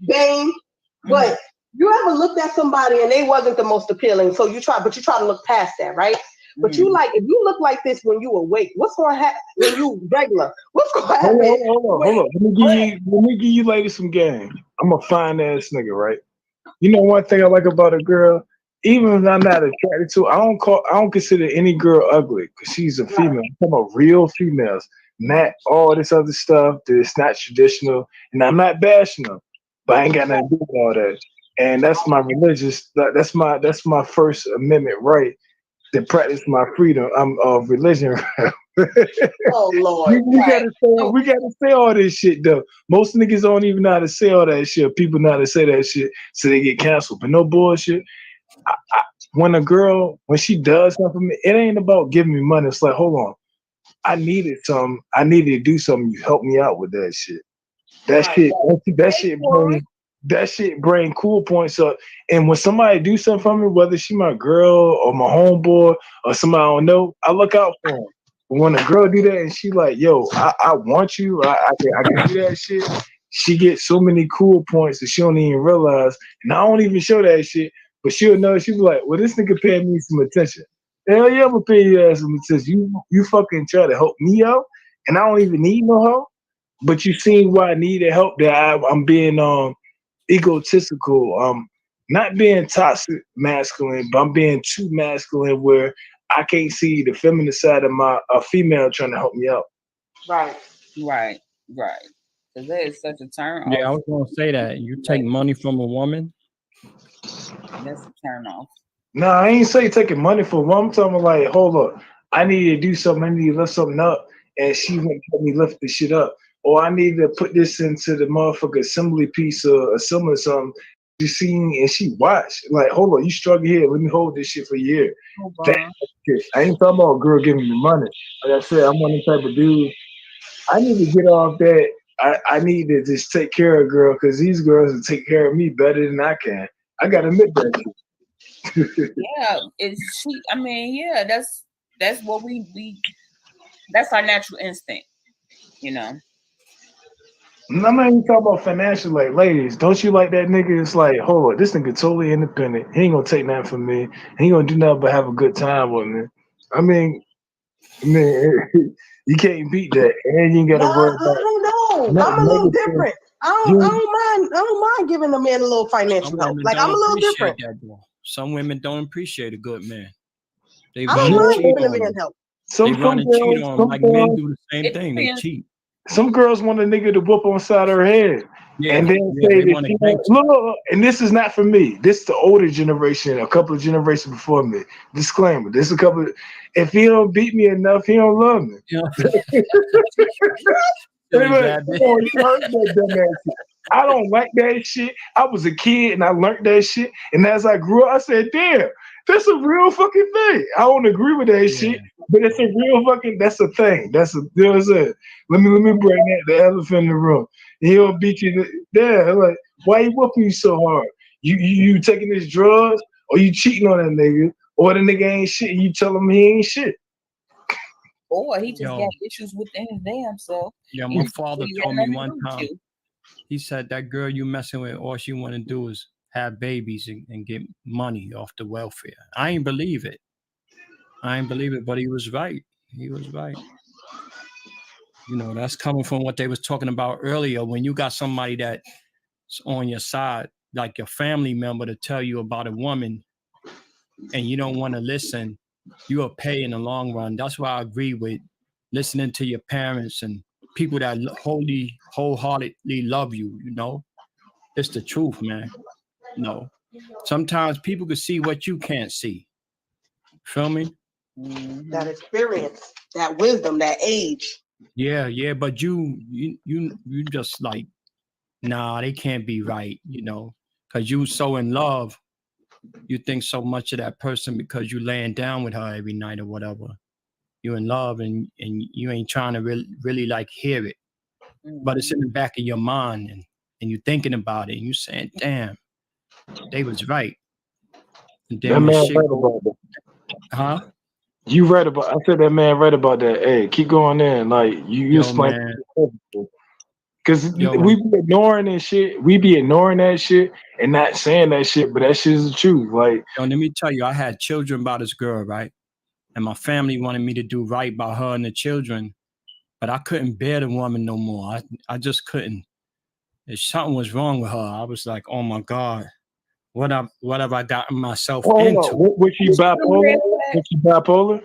vain, but you ever looked at somebody and they wasn't the most appealing, so you try to look past that, right? But you like, if you look like this when you awake, what's going to happen when you regular? What's going to happen? Hold on. Let me give you ladies some game. I'm a fine ass nigga, right? You know one thing I like about a girl, even if I'm not attracted to, I don't consider any girl ugly because she's a female. I'm talking about real females, not all this other stuff that's not traditional. And I'm not bashing them, but I ain't got nothing to do with all that. And that's my religious. That's my First Amendment right to practice my freedom. I'm of religion. Oh Lord, we gotta say all this shit though. Most niggas don't even know how to say all that shit. People know how to say that shit, so they get canceled. But no bullshit. When a girl, when she does something for me, it ain't about giving me money. It's like, hold on, I needed something. I needed to do something. You help me out with that shit. That shit bring cool points up. And when somebody do something for me, whether she my girl or my homeboy or somebody I don't know, I look out for them. But when a girl do that and she like, yo, I want you, I can do that shit. She gets so many cool points that she don't even realize. And I don't even show that shit, but she'll know. She'll be like, well, this nigga paying me some attention. Hell yeah, I'm gonna pay your ass some attention. You fucking try to help me out, and I don't even need no help. But you seen why I needed help. That I'm being egotistical, not being toxic masculine, but I'm being too masculine where I can't see the feminine side of a female trying to help me out. Right. Because that is such a turn off. Yeah, I was gonna say that. You take money from a woman. That's a turn off. No, I ain't say taking money for one. I'm talking like, hold up, I need to do something. I need to lift something up, and she wouldn't help me lift the shit up. Or I need to put this into the motherfucker assembly piece or assemble something. You seen and she watched. Like, hold on, you struggle here. Let me hold this shit for a year. I ain't talking about a girl giving me money. Like I said, I'm one of the type of dude. I need to get off that. I need to just take care of a girl because these girls will take care of me better than I can. I gotta admit that. Yeah, that's what we that's our natural instinct, I'm not even talking about financial. Like, ladies, don't you like that nigga? It's like, hold on, this nigga totally independent. He ain't gonna take nothing from me. He ain't gonna do nothing but have a good time with me. I mean, man, you can't beat that, and you ain't gotta worry I about. don't know. I'm a little different. I don't mind giving a man a little financial help. Like, I'm a little different. Some women don't appreciate a good man. They I don't mind giving a man help. They run and cheat on him like men do the same thing. They cheat. Some girls want a nigga to whoop on the side of her head. Yeah, and then say that look, and this is not for me. This is the older generation, a couple of generations before me. Disclaimer: this is a couple. If he don't beat me enough, he don't love me. I don't like that shit. I was a kid and I learned that shit. And as I grew up, I said, damn, that's a real fucking thing. I don't agree with that shit, but it's a real fucking, that's a thing. That's a, you know what I'm saying? Let me bring that, the elephant in the room. He'll beat you there. Like, why you whooping you so hard? You taking his drugs, or you cheating on that nigga, or the nigga ain't shit, and you tell him he ain't shit. Or he just got issues within his damn self. Yeah, my father told me one time, he said that girl you messing with, all she want to do is have babies and get money off the welfare. I ain't believe it. But he was right. He was right. You know, that's coming from what they was talking about earlier. When you got somebody that's on your side, like your family member, to tell you about a woman and you don't want to listen, you will pay in the long run. That's why I agree with listening to your parents and people that wholeheartedly love you, you know. It's the truth, man. No. Sometimes people can see what you can't see. Feel me? That experience, that wisdom, that age. Yeah, but you just like, nah, they can't be right, you know, because you so in love, you think so much of that person because you laying down with her every night or whatever. You're in love and you ain't trying to really like hear it, but it's in the back of your mind and you're thinking about it and you saying, damn, they was right. And then that man right about that. Huh? You right about. I said that man right about that. Hey, keep going in. Like you explain. Because we be ignoring that shit. We be ignoring that shit and not saying that shit, but that shit is the truth. Like, let me tell you, I had children by this girl, right? And my family wanted me to do right by her and the children, but I couldn't bear the woman no more. I just couldn't. If something was wrong with her, I was like, oh my God, what have I gotten myself into? Was she bipolar? Was she bipolar?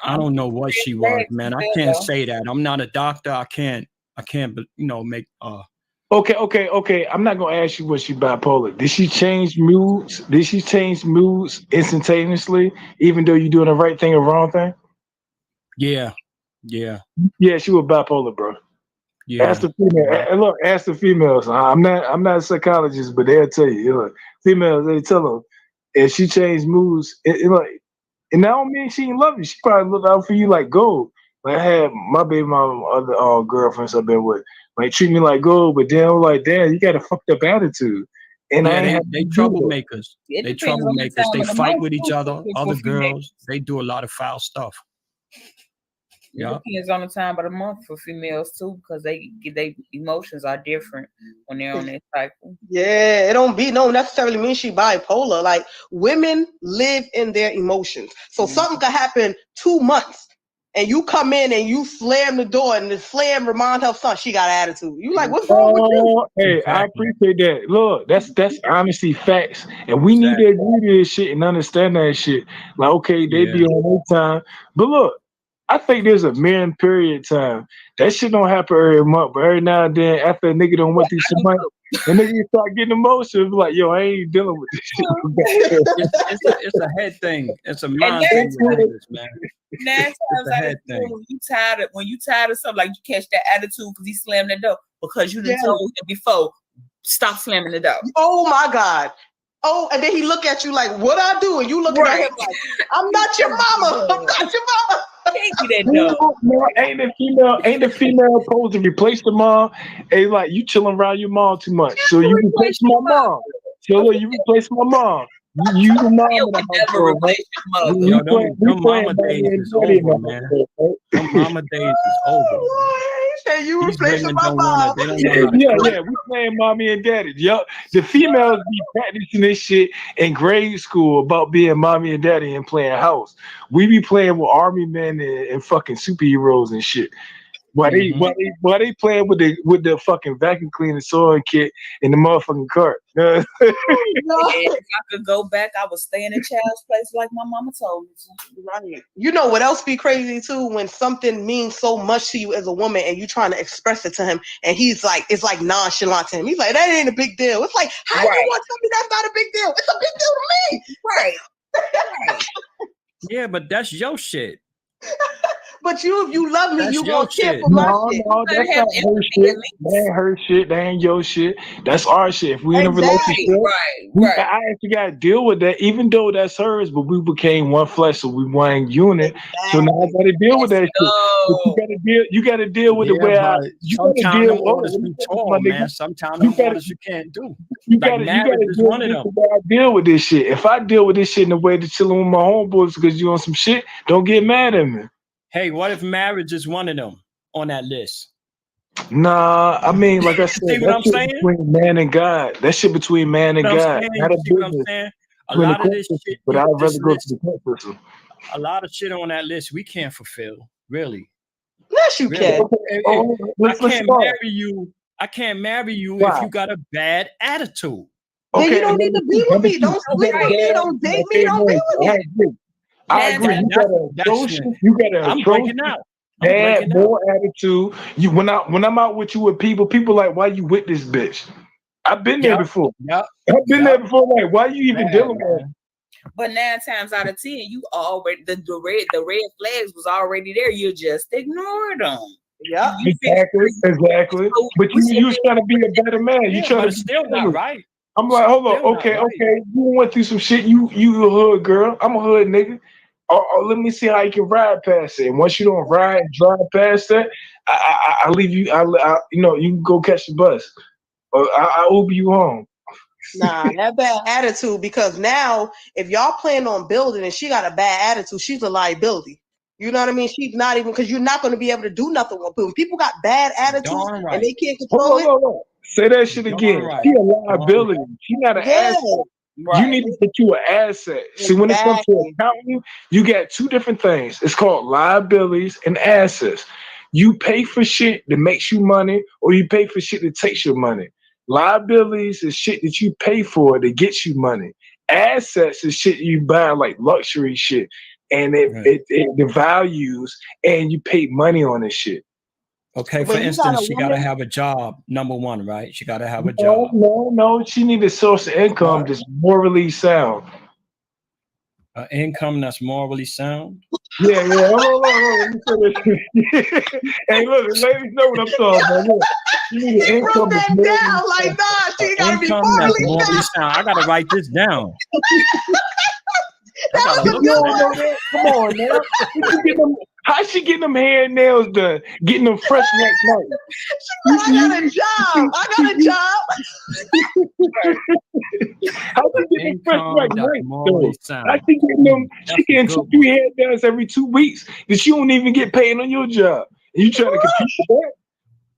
I don't know what she was, man. I can't say that. I'm not a doctor. I can't, you know, make Okay. I'm not gonna ask you was she bipolar. Did she change moods? Did she change moods instantaneously, even though you're doing the right thing or wrong thing? Yeah. Yeah, she was bipolar, bro. Yeah. Ask the female. Look, ask the females. I'm not a psychologist, but they'll tell you. Look, females, they tell them if she changed moods, like, and that don't mean she didn't love you. She probably looked out for you like gold. Like I had my baby mama, other girlfriends I've been with, like treat me like gold, but then I'm like, damn, you got a fucked up attitude. And they troublemakers. They troublemakers. They fight with each other. Other girls, they do a lot of foul stuff. Yeah, it depends on the time of the month for females too, because they emotions are different when they're on their cycle. Yeah, it don't necessarily mean she bipolar. Like, women live in their emotions, so something could happen 2 months, and you come in and you slam the door, and the slam remind her of something. She got attitude. You like, what's wrong with you? Hey, I appreciate that. Look, that's honesty, facts, and we need to agree to this shit and understand that shit. Like, okay, they be on their time, but look. I think there's a million period time. That shit don't happen every month, but every now and then, after a nigga don't went through some money, the nigga start getting emotional. Like, yo, I ain't dealing with this shit. It's a head thing. It's a mind thing, man. 9 times out of 10, when you tired of something, like you catch that attitude because he slammed the door because you didn't told him before, stop slamming the door. Oh my God. Oh, and then he look at you like, what I do? And you looking at him like, I'm not your mama. I'm not your mama. Ain't the female supposed to replace the mom? Hey, like, you chilling around your mom too much. So you replace my mom. So you replace my mom. You the mom of the household, right? Them mama days is over, man. Them mama days is over. Say you These replacing women my don't want mom. to. They don't know how to Yeah, cook. we playing mommy and daddy. Yup. The females be practicing this shit in grade school about being mommy and daddy and playing house. We be playing with army men and fucking superheroes and shit. Why they playing with the fucking vacuum cleaner sewing kit in the motherfucking cart? And if I could go back, I would stay in a child's place like my mama told me to. Right. You know what else be crazy too? When something means so much to you as a woman and you trying to express it to him and he's like, it's like nonchalant to him. He's like, that ain't a big deal. It's like, how you want something that's not a big deal? It's a big deal to me. Right. Yeah, but that's your shit. But if you love me, That's you your gonna care shit. for my shit. No, that's not her shit. That ain't her shit. That ain't your shit. That's our shit. If we in a relationship, I actually got to deal with that, even though that's hers. But we became one flesh, so we one unit. So now I got to deal with that shit. But you got to deal with the way you got to sometimes deal. them orders be tall, man. Sometimes them orders you can't do. You Like gotta marriage is deal one with of this them. the way I deal with this shit. If I deal with this shit in the way to chilling with my homeboys because you on some shit, don't get mad at me. Hey, what if marriage is one of them on that list? Nah, I mean, like I said, See what that I'm shit saying? between man and God. That shit between man and You know what I'm God. saying? Not a You see what I'm business. saying? A between the lot of court this system, shit, but I'd this rather go to list, the court system. a lot of shit on that list we can't fulfill. Really. Yes, you Really. can. I can't marry you. I can't marry you if you got a bad attitude. Then you don't need to be with me. Don't sleep with me. Don't date me. Don't be with me. I agree. You got an atrocious. You got an atrocious. Bad, more attitude. You when I'm out with you with people like, why you with this bitch? I've been there before. I've been there before. Like, why you even dealing with her? But 9 times out of 10, you already the red flags was already there. You just ignored them. Yeah, exactly. But you trying to be a better man. You trying to still not right. I'm like, hold on, okay. You went through some shit. You a hood girl. I'm a hood nigga. Let me see how you can ride past it. And once you don't drive past that, I leave you. You can go catch the bus, or I Uber you home. Nah, that bad attitude. Because now, if y'all plan on building and she got a bad attitude, she's a liability. You know what I mean? She's not even, because you're not going to be able to do nothing with people. When people got bad attitudes and they can't control it. Hold on. Say that shit again. She a liability. She not an asset. You need to put you an asset. See, when it comes to accounting, you got two different things. It's called liabilities and assets. You pay for shit that makes you money, or you pay for shit that takes your money. Liabilities is shit that you pay for that gets you money. Assets is shit you buy, like luxury shit, and it devalues, and you pay money on this shit. Okay, for instance, she got to have a job, number one, right? She got to have a job. No. She needs a source of income that's morally sound. An income that's morally sound? Yeah. Hold on. Hey, look, ladies know what I'm talking about. Look, you need an income that's morally down. Like, nah, she got to be morally sound. I got to write this down. Come on, man. How she getting them hair and nails done? Getting them fresh next night. I got a job. How she getting them fresh next night? How she getting them? She getting 2-3 hair downs every 2 weeks that you don't even get paid on your job. And you trying to compete with that?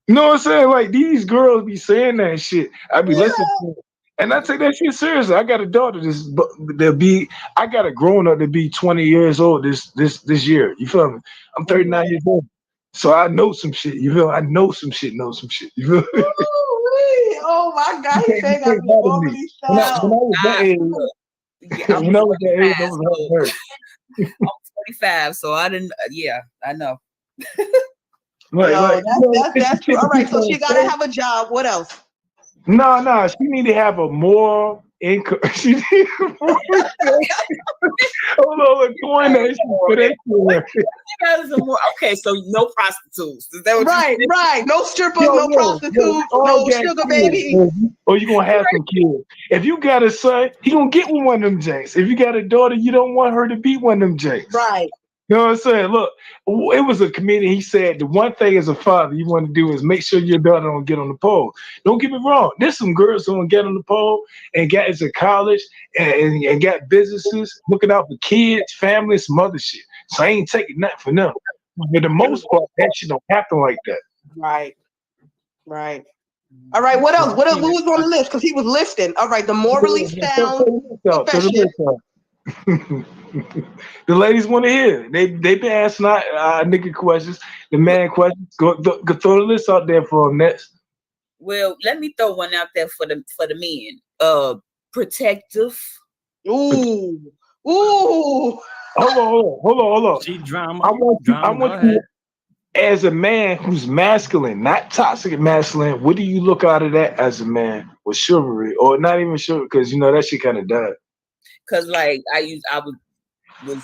You know what I'm saying? Like, these girls be saying that shit. I be listening to them. And I take that shit seriously. I got a daughter I got a grown up to be 20 years old this year. You feel me? I'm 39 years old. So I know some shit. You feel me? I know some shit. You feel me? Oh my God. He said I be morally sound. When I was that age, I was hurt. I'm 45, so I didn't. Yeah, I know. That's true. All right, so she gotta have a job. What else? No. She need to have a moral income. She need hold on, coin that shit for that. Okay, so no prostitutes. Is that what right? No strippers, no prostitutes, no sugar baby. Or you gonna have some kids. If you got a son, he gonna get with one of them janks. If you got a daughter, you don't want her to be one of them janks. Right. You know what I'm saying? Look, it was a comedian. He said the one thing as a father you want to do is make sure your daughter don't get on the pole. Don't get me wrong. There's some girls who don't get on the pole and got into college and got businesses looking out for kids, families, some other shit. So I ain't taking nothing for them. For the most part, that shit don't happen like that. Right. All right. What else? What was on the list? Because he was listing. All right. The morally sound profession. The ladies want to hear. They been asking nigga questions, the man questions. Go throw the list out there for them next. Well, let me throw one out there for the men. Protective. Ooh. Hold on. See drama. I want you as a man who's masculine, not toxic masculine. What do you look out of that as a man with chivalry, or not even chivalry? Because you know that shit kind of died. Because like I was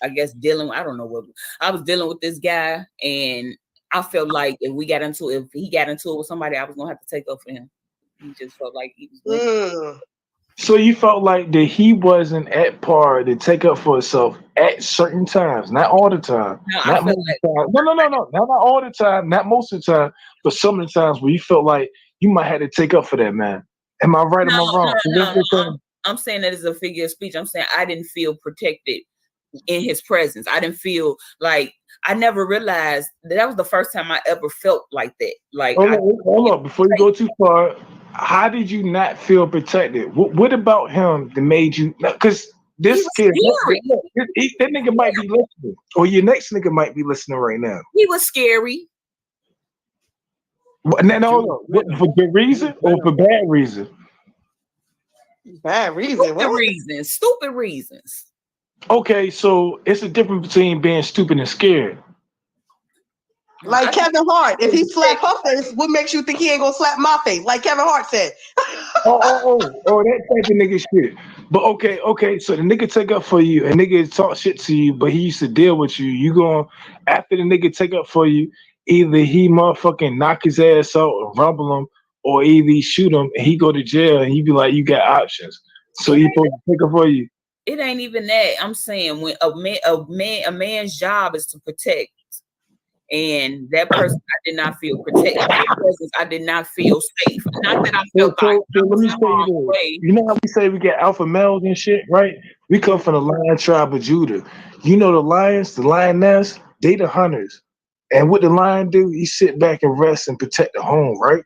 I guess dealing. I don't know what I was dealing with this guy, and I felt like if he got into it with somebody, I was gonna have to take up for him. He just felt like he was. So you felt like that he wasn't at par to take up for himself at certain times, not all the time. Not all the time, not most of the time, but some of the times where you felt like you might have to take up for that man. Am I right or am I wrong? No. I'm saying that as a figure of speech. I'm saying I didn't feel protected in his presence. I didn't feel like I never realized that was the first time I ever felt like that. Like, hold on. Before you go too far, how did you not feel protected? What about him that made you? Because this kid, that nigga might be listening, or your next nigga might be listening right now. He was scary. No, for good reason or for bad reason? Bad reason. Stupid reasons. Okay, so it's a difference between being stupid and scared. Like Kevin Hart, if he slapped her face, what makes you think he ain't gonna slap my face? Like Kevin Hart said. That type of nigga shit. But okay. So the nigga take up for you, and nigga talk shit to you, but he used to deal with you. You going after the nigga take up for you, either he motherfucking knock his ass out or rumble him, or either he shoot him and he go to jail, and he be like, you got options. So he supposed to take up for you. It ain't even that. I'm saying when a man's job is to protect. And that person, I did not feel protected. I did not feel safe. Not that I felt like let me say this. You know how we say we get alpha males and shit, right? We come from the lion tribe of Judah. You know the lions, the lioness, they the hunters. And what the lion do, he sit back and rest and protect the home, right?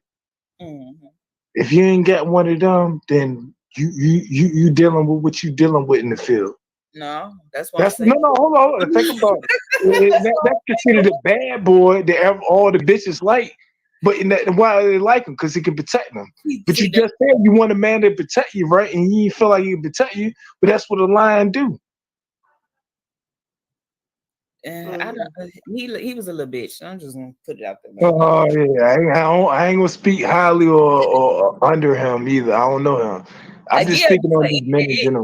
Mm-hmm. If you ain't got one of them, then you dealing with what you dealing with in the field. No, that's what I'm saying. No, hold on. Think about it. That's considered a bad boy that all the bitches like. But why they like him? Because he can protect them. But you just said you want a man to protect you, right? And you feel like he can protect you, but that's what a lion do. He was a little bitch. I'm just gonna put it out there. Oh yeah, I ain't gonna speak highly or under him either. I don't know him. I'm just speaking on these men in general.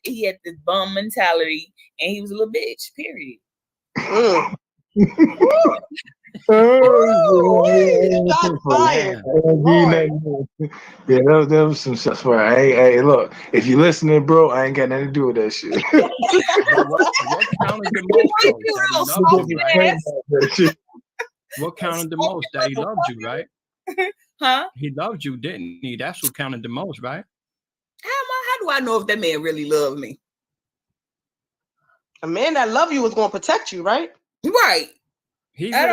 He had this bum mentality, and he was a little bitch. Period. That was some shots fire. Hey, look, if you listening, bro, I ain't got nothing to do with that shit. What counted the most? That he loved you, right? Huh? He loved you, didn't he? That's what counted the most, right? How do I know if that man really loved me? A man that love you is going to protect you, right? Right. Words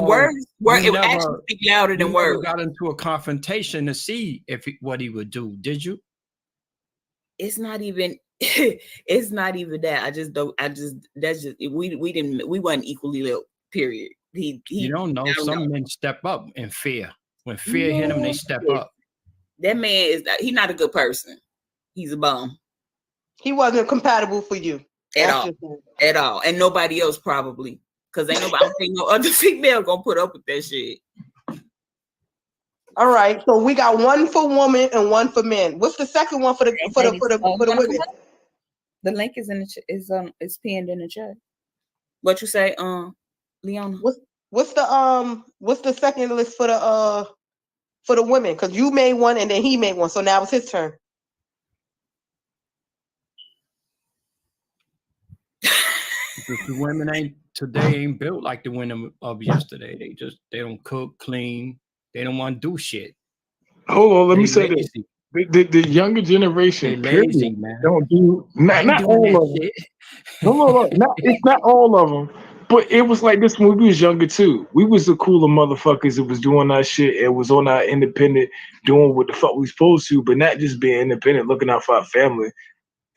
actually speak louder than words. Got into a confrontation to see what he would do. Did you? It's not even that. We weren't equally lit, period. You don't know. Some men step up in fear. When fear hit them, they step up. That man he's not a good person. He's a bum. He wasn't compatible for you at all, and nobody else probably, because I don't think no other female gonna put up with that shit. All right, so we got one for women and one for men. What's the second one for the women? The link is is pinned in the chat. What you say, Leona? What's the second list for the women? Because you made one and then he made one, so now it's his turn. Because the women ain't built like the women of yesterday. They don't cook, clean. They don't want to do shit. Hold on, let me say this. The younger generation, lazy, man. Don't do not all of them. No, it's not all of them. But it was like this when we was younger too. We was the cooler motherfuckers that was doing our shit and was on our independent, doing what the fuck we supposed to, but not just being independent, looking out for our family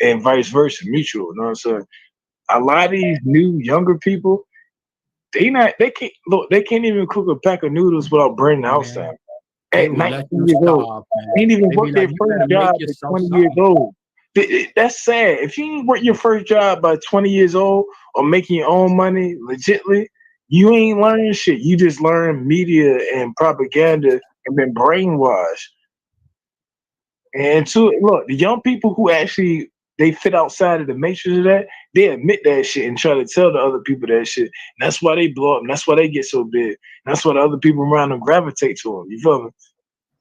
and vice versa, mutual. You know what I'm saying? A lot of these new younger people, they can't even cook a pack of noodles without burning the house down. At 19 years old, they ain't even work their first job at 20 years old. That's sad. If you ain't work your first job by 20 years old or making your own money legitly, you ain't learning shit. You just learn media and propaganda and been brainwashed. And look, the young people who actually they fit outside of the matrix of that, they admit that shit and try to tell the other people that shit. And that's why they blow up. And that's why they get so big. And that's why the other people around them gravitate to them. You feel me?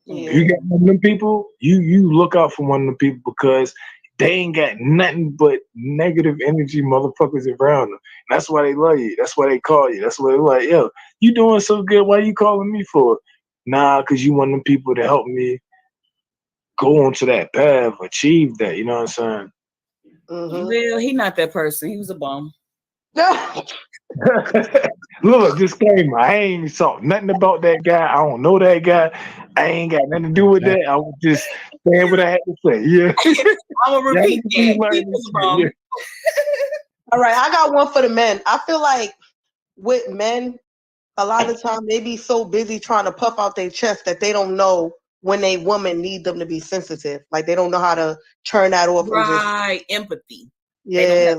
Yeah. You got one of them people, you look out for one of them people because they ain't got nothing but negative energy motherfuckers around them. And that's why they love you. That's why they call you. That's why they're like, yo, you doing so good. Why you calling me for? Nah, because you one of them people to help me go onto that path, achieve that. You know what I'm saying? Mm-hmm. Well, he not that person. He was a bum. Look, disclaimer. I ain't saw nothing about that guy. I don't know that guy. I ain't got nothing to do with that. I was just saying what I had to say. Yeah. I'm gonna repeat that. He was a bum. Yeah. All right, I got one for the men. I feel like with men, a lot of the time they be so busy trying to puff out their chest that they don't know when a woman need them to be sensitive. Like they don't know how to turn that off. Right, empathy. Yeah,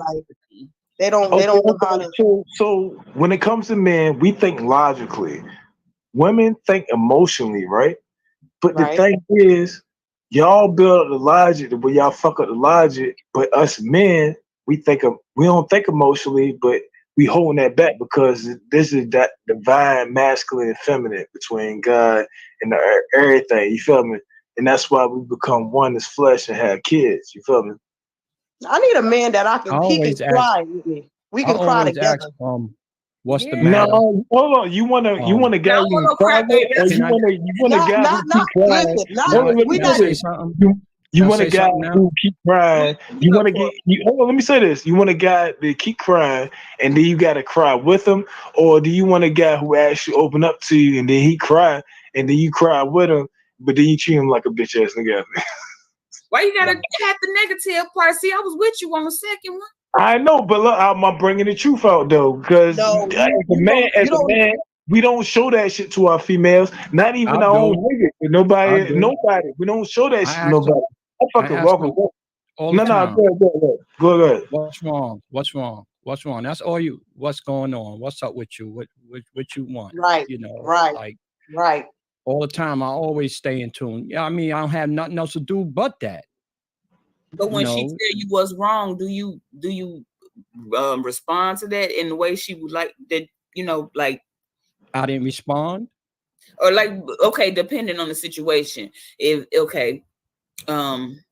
they don't know how to. So when it comes to men, we think logically. Women think emotionally, right? But the thing is, y'all build up the logic the way y'all fuck up the logic. But us men, we don't think emotionally, but we holding that back because this is that divine masculine and feminine between God and everything. You feel me? And that's why we become one as flesh and have kids. You feel me? I need a man that he can cry with me. We can cry together. Ask, what's the matter? No, hold on. You want a guy who can cry with, or you want a guy who keep crying? You want a guy who keep crying. You want to get. Hold on, let me say this. You want a guy that keep crying, and then you got to cry with him, or do you want a guy who actually open up to you, and then he cry, and then you cry with him, but then you treat him like a bitch ass nigga? Why you gotta have the negative part? See, I was with you on the second one. I know, but look, I'm bringing the truth out though, because as a man, we don't show that shit to our females, not even our own niggas. Nobody. We don't show that shit to nobody. I fucking welcome. Go ahead. What's wrong? That's all you. What's going on? What's up with you? What you want? Right. You know. Right. All the time, I always stay in tune. Yeah, I mean, I don't have nothing else to do but that. But when she tell you what's wrong, do you respond to that in the way she would like that? Like I didn't respond, or like okay, depending on the situation.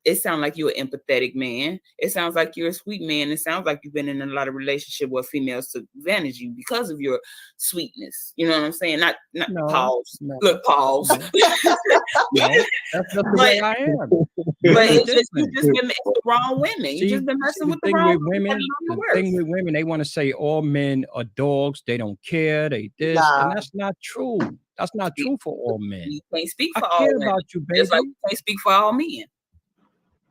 It sounds like you're an empathetic man. It sounds like you're a sweet man. It sounds like you've been in a lot of relationships where females took advantage of you because of your sweetness. You know what I'm saying? Not pause. No. Look, pause. No. That's the way I am. But you just been messing with the wrong women. You just been messing with the wrong women. The thing with women, they want to say all men are dogs. They don't care. They this, and that's not true. That's not true for all men. You can't speak for all men. I care about you, baby. Just like you can't speak for all men.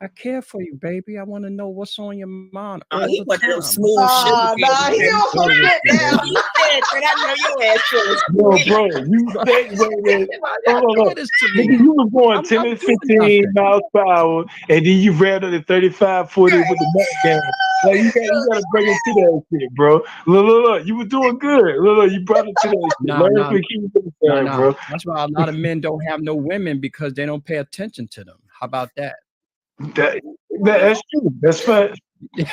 I care for you, baby. I want to know what's on your mind. He put them smooth shit. He don't put that down. You said, you was going 10 and 15 miles per hour, and then you ran up to 35, 40 with the neck down. Like, you gotta bring it to that shit, bro. Look, you were doing good. Look, you brought it to that shit. Bro. That's why a lot of men don't have no women because they don't pay attention to them. How about that? That's true. That's fact. You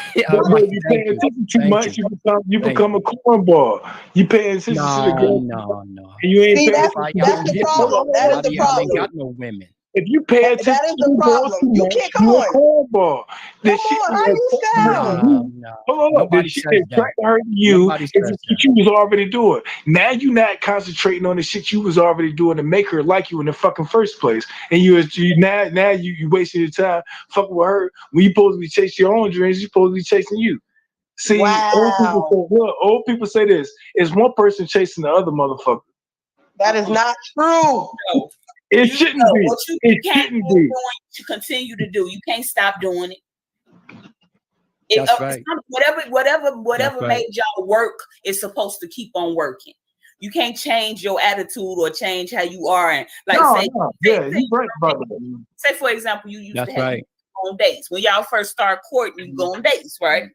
pay attention too much, you become a cornball. You pay attention to the girl. No. You ain't that's the problem. That is the problem. Ain't got no women. If you pay attention, that is the problem. You can't come on. Cornball. How you sound? Hold on. The shit that tried to hurt you is the shit you was already doing. Now you're not concentrating on the shit you was already doing to make her like you in the fucking first place. And you wasting your time fucking with her when you supposed to be chasing your own dreams. You supposed to be chasing you. See, old people say this. It's one person chasing the other motherfucker. That is not true. No. It shouldn't be. What you It can't shouldn't keep be. doing, you continue to do. You can't stop doing it. That's right. Whatever right. made y'all work is supposed to keep on working. You can't change your attitude or change how you are. And like you right about that. Say for example, you used That's to have right. on dates. When y'all first start courting, you go on dates, right?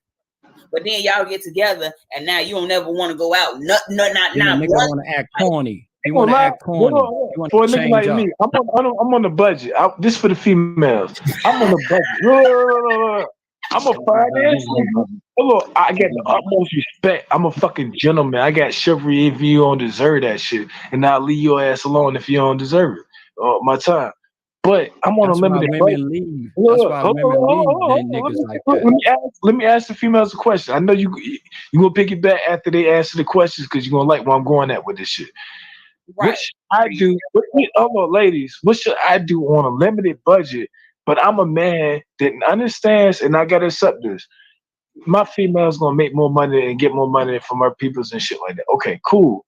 But then y'all get together, and now you don't ever want to go out. Not Nigga want to act corny. You Well, want to act corny. well, You want for a to nigga change like up. me, I'm on a budget. This for the females. I'm on a budget. I'm a finance nigga. Look, I got the utmost respect. I'm a fucking gentleman. I got chivalry if you don't deserve that shit, and I'll leave your ass alone if you don't deserve it. My time. But I'm on That's a why limited women budget. leave. That's why women leave their niggas like that. Let me ask the females a question. I know you gonna pick it back after they answer the questions because you're gonna like where I'm going at with this shit. Right. What should I do? Ladies, what should I do on a limited budget? But I'm a man that understands, and I gotta accept this. My female's gonna make more money and get more money from her peoples and shit like that. Okay, cool.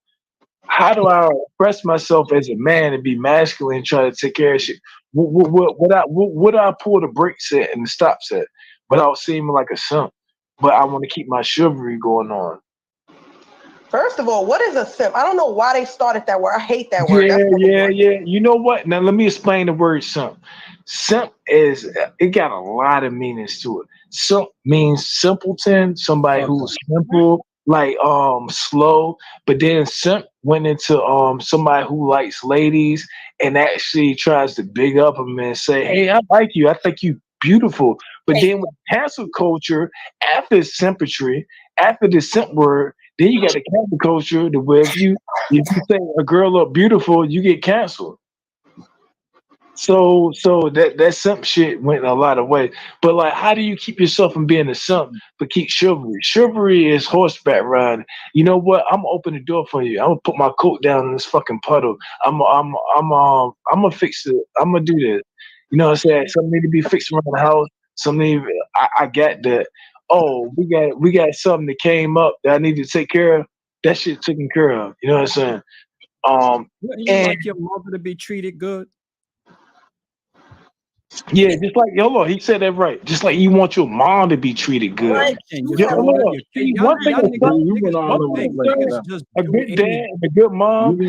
How do I express myself as a man and be masculine and try to take care of shit? Would I pull the brakes at and the stops at without seeming like a simp? But I want to keep my chivalry going on. First of all, what is a simp? I don't know why they started that word. I hate that word. Yeah. You know what? Now let me explain the word simp. Simp it got a lot of meanings to it. Simp means simpleton, somebody who's simple, like slow. But then simp went into somebody who likes ladies and actually tries to big up them and say, "Hey, I like you. I think you beautiful." But then with cancel culture, after simpatry, after the simp word, then you got the cancel culture to where if you say a girl look beautiful, you get canceled. So that simp shit went a lot of ways. But like, how do you keep yourself from being a simp but keep chivalry? Chivalry is horseback riding. You know what? I'm gonna open the door for you. I'm gonna put my coat down in this fucking puddle. I'm gonna fix it. I'm gonna do this. You know what I'm saying? Something need to be fixed around the house. I got that. Oh, we got something that came up that I need to take care of. That shit taken care of. You know what I'm saying? Wouldn't you like your mother to be treated good? Yeah, just like he said that right. Just like you want your mom to be treated good. Right. A good dad and a good mom,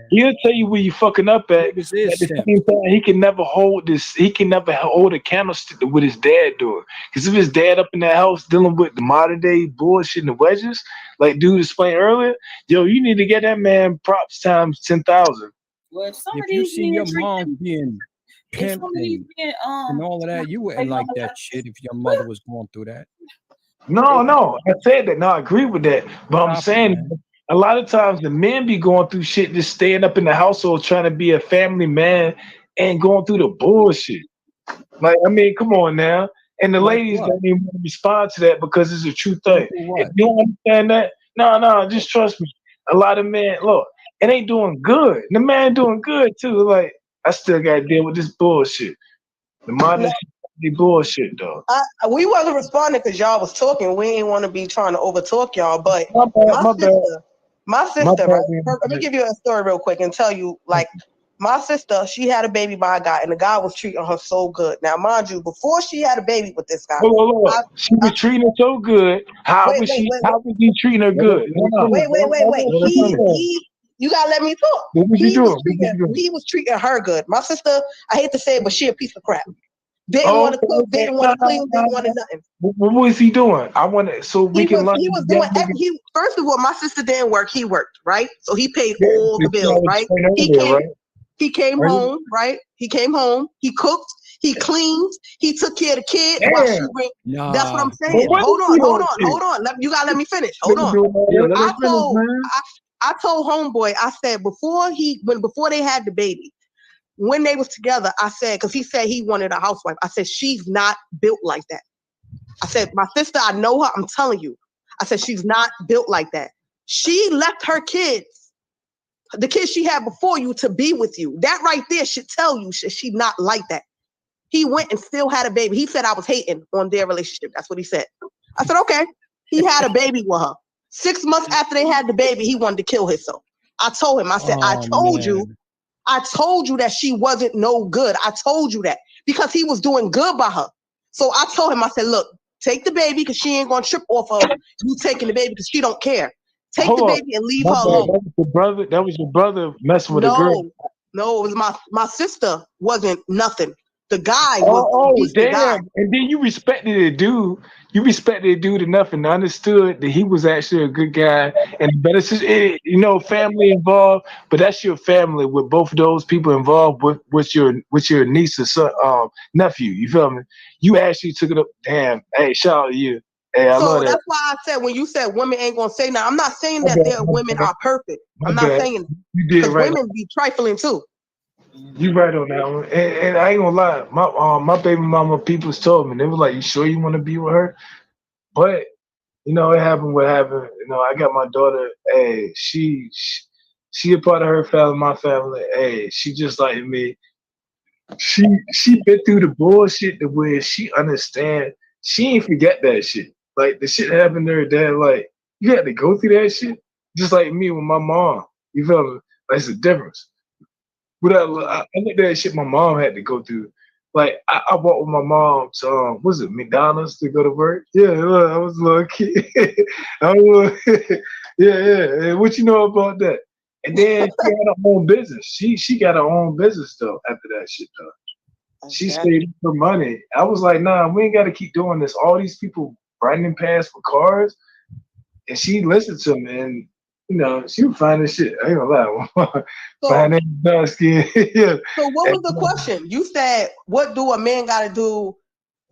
he'll tell you where you fucking up at. At the same time, he can never hold a candlestick to what his dad doing. Because if his dad up in that house dealing with the modern day bullshit and the wedges, like dude explained earlier, yo, you need to get that man props times 10,000. Well, if you see your mom being pimped and all of that, you wouldn't like that shit if your mother was going through that. No, I said that. No, I agree with that. But I'm saying a lot of times the men be going through shit, just staying up in the household, trying to be a family man and going through the bullshit. Like, I mean, come on now. And the ladies don't even want to respond to that because it's a true thing. If you don't understand that, no, just trust me. A lot of men, look, it ain't doing good. The man doing good too. Like, I still gotta deal with this bullshit. The modern bullshit though. We wasn't responding because y'all was talking. We ain't want to be trying to overtalk y'all. But my sister, right? Let me give you a story real quick and tell you, like, my sister, she had a baby by a guy, and the guy was treating her so good. Now, mind you, before she had a baby with this guy, she was treating her so good. How was he treating her good? Wait. You gotta let me talk. He was treating her good. My sister, I hate to say it, but she a piece of crap. Didn't want to cook, didn't want to clean, didn't want to nothing. What was he doing? I want to, so we can learn. He was doing. First of all, my sister didn't work. He worked, right? So he paid all the bills, right? He came home, right? He came home. He cooked. He cleaned. He took care of the kid. That's what I'm saying. Hold on. You gotta let me finish. Hold on. I told homeboy, I said before they had the baby, when they was together, I said, because he said he wanted a housewife. I said, she's not built like that. I said, my sister, I know her. I'm telling you. I said, she's not built like that. She left her kids, the kids she had before you, to be with you. That right there should tell you she's not like that. He went and still had a baby. He said I was hating on their relationship. That's what he said. I said, okay. He had a baby with her. 6 months after they had the baby, he wanted to kill himself. I told him, I said, I told you that she wasn't no good. I told you that because he was doing good by her. So I told him, I said, look, take the baby because she ain't going to trip off of you taking the baby because she don't care. Take the baby and leave her alone. That was your brother messing with a girl. No, it was my sister wasn't nothing. The guy was a decent guy. And then you respected the dude. You respected the dude enough and understood that he was actually a good guy. And but it's just, family involved. But that's your family with both of those people involved with your niece or son, nephew. You feel me? You actually took it up. Damn. Hey, shout out to you. Hey, I love that. That's why I said when you said women ain't gonna say nothing, I'm not saying that their women are perfect. I'm not saying because women be trifling too. You right on that one, and I ain't gonna lie. My baby mama peoples told me they were like, "You sure you want to be with her?" But it happened. What happened? I got my daughter. Hey, she a part of her family, my family. Hey, she just like me. She been through the bullshit the way she understand. She ain't forget that shit. Like the shit happened to her dad. Like you had to go through that shit, just like me with my mom. You feel me? That's the difference. But I looked at that shit my mom had to go through. Like I walked with my mom to was it McDonald's to go to work? Yeah, I was a little kid. Yeah. What you know about that? And then she had her own business. She got her own business though after that shit though. She saved her money. I was like, nah, we ain't got to keep doing this. All these people grinding past for cars, and she listened to me and. She was fine as shit. I ain't gonna lie. Fine as dark skin. Yeah. So what was the question? You said, what do a man gotta do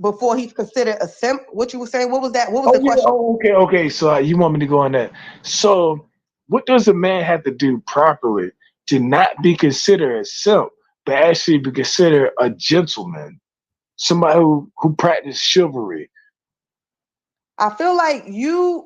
before he's considered a simp? What you were saying? What was that? What was the question? Oh, okay. So you want me to go on that? So what does a man have to do properly to not be considered a simp, but actually be considered a gentleman? Somebody who practices chivalry. I feel like you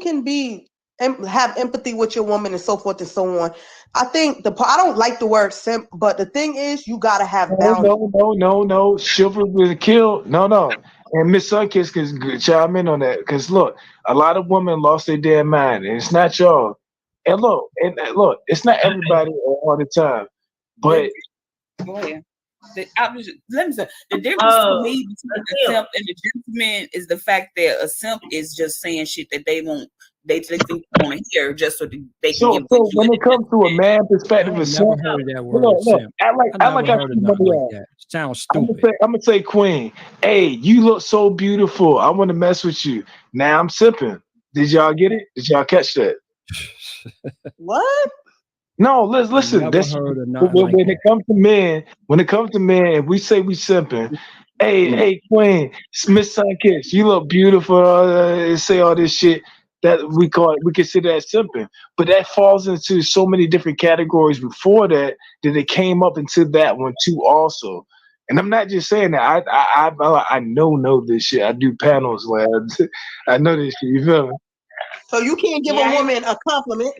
can be and have empathy with your woman and so forth and so on. I think I don't like the word simp, but the thing is you gotta have boundaries. No. Chivalry was killed. No. And Miss Sunkiss can chime in on that. Because look, a lot of women lost their damn mind, and it's not y'all. And look, it's not everybody all the time. But go ahead. Let me say the difference to me between a simp and a gentleman is the fact that a simp is just saying shit that they won't. They think want to hear just so they can. So when it comes to a man perspective, I never heard that word. Look, sounds stupid. I'm gonna say, Queen. Hey, you look so beautiful. I want to mess with you. Now I'm sipping. Did y'all get it? Did y'all catch that? What? No, listen. When it comes to men, if we say we simping, hey, Queen, Miss Sunkiss, you look beautiful. Say all this shit. That we consider that simping, but that falls into so many different categories before that it came up into that one too also. And I'm not just saying that. I know this shit. I do panels where I know this shit. You feel me? So you can't give a woman a compliment.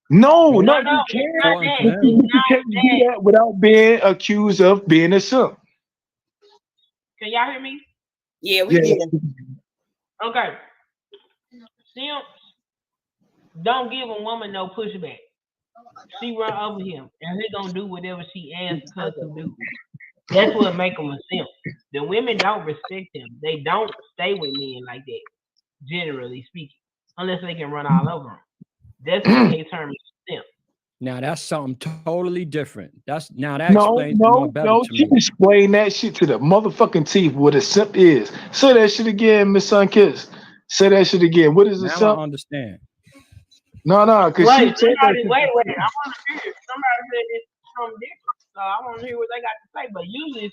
No, you can't. You can't do that without being accused of being a simp. Can y'all hear me? Yeah, we can. Okay. Simps don't give a woman no pushback. She run over him, and he gonna do whatever she asks her to do. That's what make them a simp. The women don't respect him. They don't stay with men like that, generally speaking, unless they can run all over them. That's what they term a simp. Now that's something totally different. That explains it more better to me. You explain that shit to the motherfucking teeth. What a simp is. Say that shit again, Miss Sunkiss. Say that shit again. What is a simp? I understand. No, because wait. I want to hear it. Somebody said it's something different, so I want to hear what they got to say. But usually,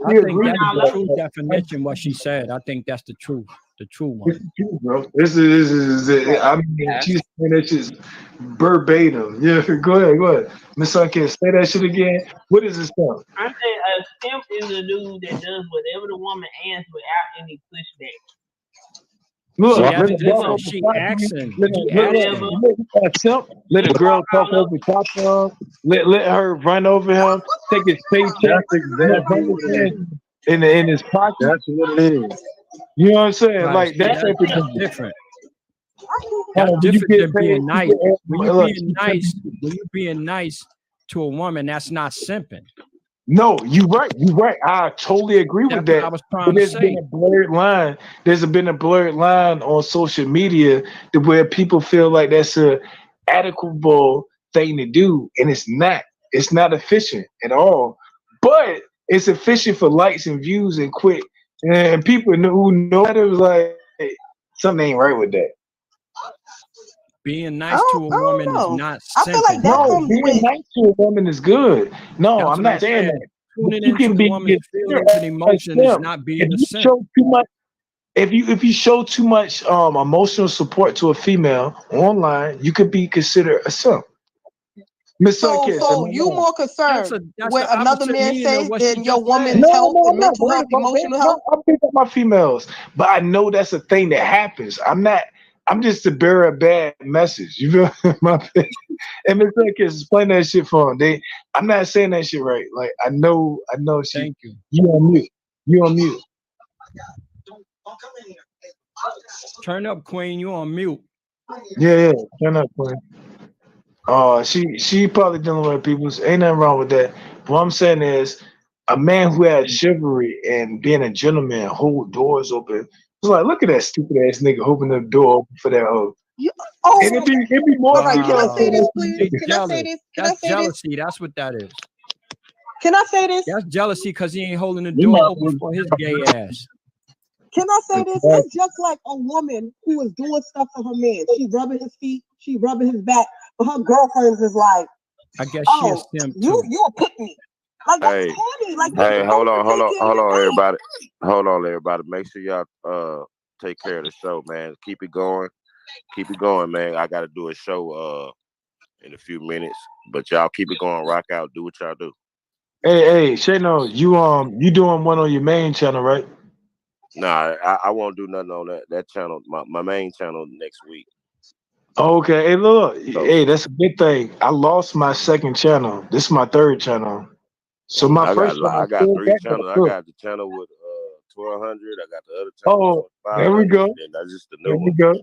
I think that's the true definition. What she said, I think that's the truth. The true one. It's true, bro. This is I mean, she's saying that shit's verbatim. Yeah, go ahead. Miss Sunkiss, say that shit again. What is this stuff? I said a simp is a dude that does whatever the woman asks without any pushback. Look, See, let that's a different. dog She over asking. Let She a asking. let a girl talk over top of him. Let her run over him. Take his paycheck. That's exactly what it is. In his pocket. That's what it is. You know what I'm saying? Right. Like See, that's that's everything. different. That's When you different get than paid, being nice. When you look, being nice to a woman, that's not simping. no, you're right. You're right. I totally agree with That's what I that. was But trying to there's been say. a blurred line. There's been a blurred line on social media to where people feel like that's a adequate thing to do, and it's not. It's not efficient at all. But it's efficient for likes and views and quick. And people who know that it was like hey, something ain't right with that. Being nice to a woman is know. not I feel like simping. that No, comes being with. nice to a woman is good. No, That's I'm what I'm not saying saying. that. But Tuning you into can the be woman's considered feelings and a emotion is simp. not If being a you simp. show too much, if you show too much emotional support to a female online, you could be considered a simp. Miss Sunkiss, So you more concerned That's with the another opposite man meaning say of what she than your just said. woman's health I'm and not mental worried health, about that. emotional No, health? I'm picking up my females, but I know that's a thing that happens. I'm just the bearer of bad message. You feel my and Miss Sunkiss explain that shit for them. I'm not saying that shit right. Like I know she. Thank you. You on mute. You on mute. Turn up, Queen. You on mute. Yeah. Turn up, Queen. She probably dealing with people. Ain't nothing wrong with that. What I'm saying is, a man who has chivalry and being a gentleman, hold doors open. It's like, look at that stupid ass nigga holding the door open for that hoe. And it'd be more all right. Can I say this, Wow. please? They Can I jealous. say this? Can I That's say this? jealousy. That's what that is. Can I say this? That's jealousy because he ain't holding the You door might open for his gay ass. Can I say this? It's just like a woman who is doing stuff for her man. She rubbing his feet, she rubbing his back, but her girlfriends is like, I guess she "Oh, a simp too. you a pick me." Like that's Hey, corny. Like hey, you're hold supposed on, to hold take on, care hold of your on, man. everybody. Hold on, everybody. Make sure y'all take care of the show, man. Keep it going. Keep it going, man. I gotta do a show in a few minutes. But y'all keep it going, rock out, do what y'all do. Hey, Shano, you doing one on your main channel, right? Nah, I won't do nothing on that channel, my main channel next week. Okay. Hey, look. Hey, that's a good thing. I lost my second channel. This is my third channel. So my first channel. I got 3 channels. I got the channel with 1200. I got the other channel with there we 500. go. And that's just the new There we one. go.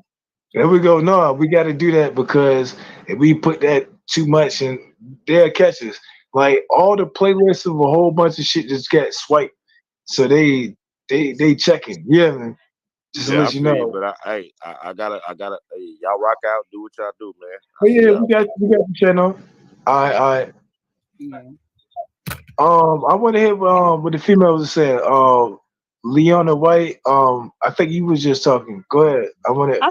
There we go. No, we got to do that because if we put that too much and they'll catch us. Like all the playlists of a whole bunch of shit just got swiped. So they checking. Yeah, man. Just to Yeah, I let you feel you, know. but I gotta hey, y'all rock out, do what y'all do, man. Oh yeah, we got the channel. I want to hear what the female was saying. Leona White. I think you was just talking. Go ahead. I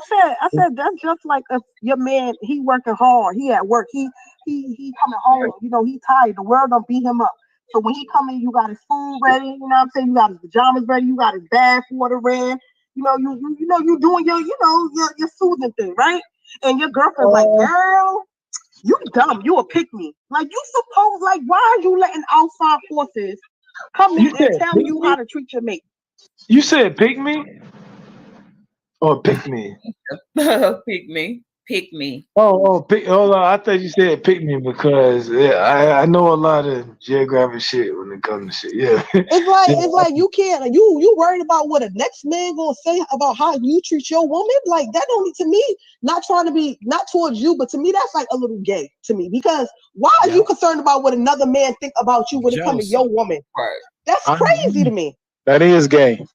said that's just like if your man, he working hard, he at work, he coming home, he tired, the world don't beat him up. So when he come in, you got his food ready, you know what I'm saying? You got his pajamas ready, you got his bath water ready, you doing your soothing thing, right? And your girlfriend's like, girl, you dumb, you a pick me. Like you suppose, like, why are you letting outside forces come in and tell you how to treat your mate? You said pick me or pick me? Pick me. Pick. Hold on. I thought you said pick me because I know a lot of geographic shit when it comes to shit. Yeah. It's like you can't. You worried about what a next man gonna say about how you treat your woman? Like that don't, to me, not trying to be, not towards you, but to me that's like a little gay to me, because why are you concerned about what another man think about you when it comes to your woman? Right. That's crazy to me. That is gay.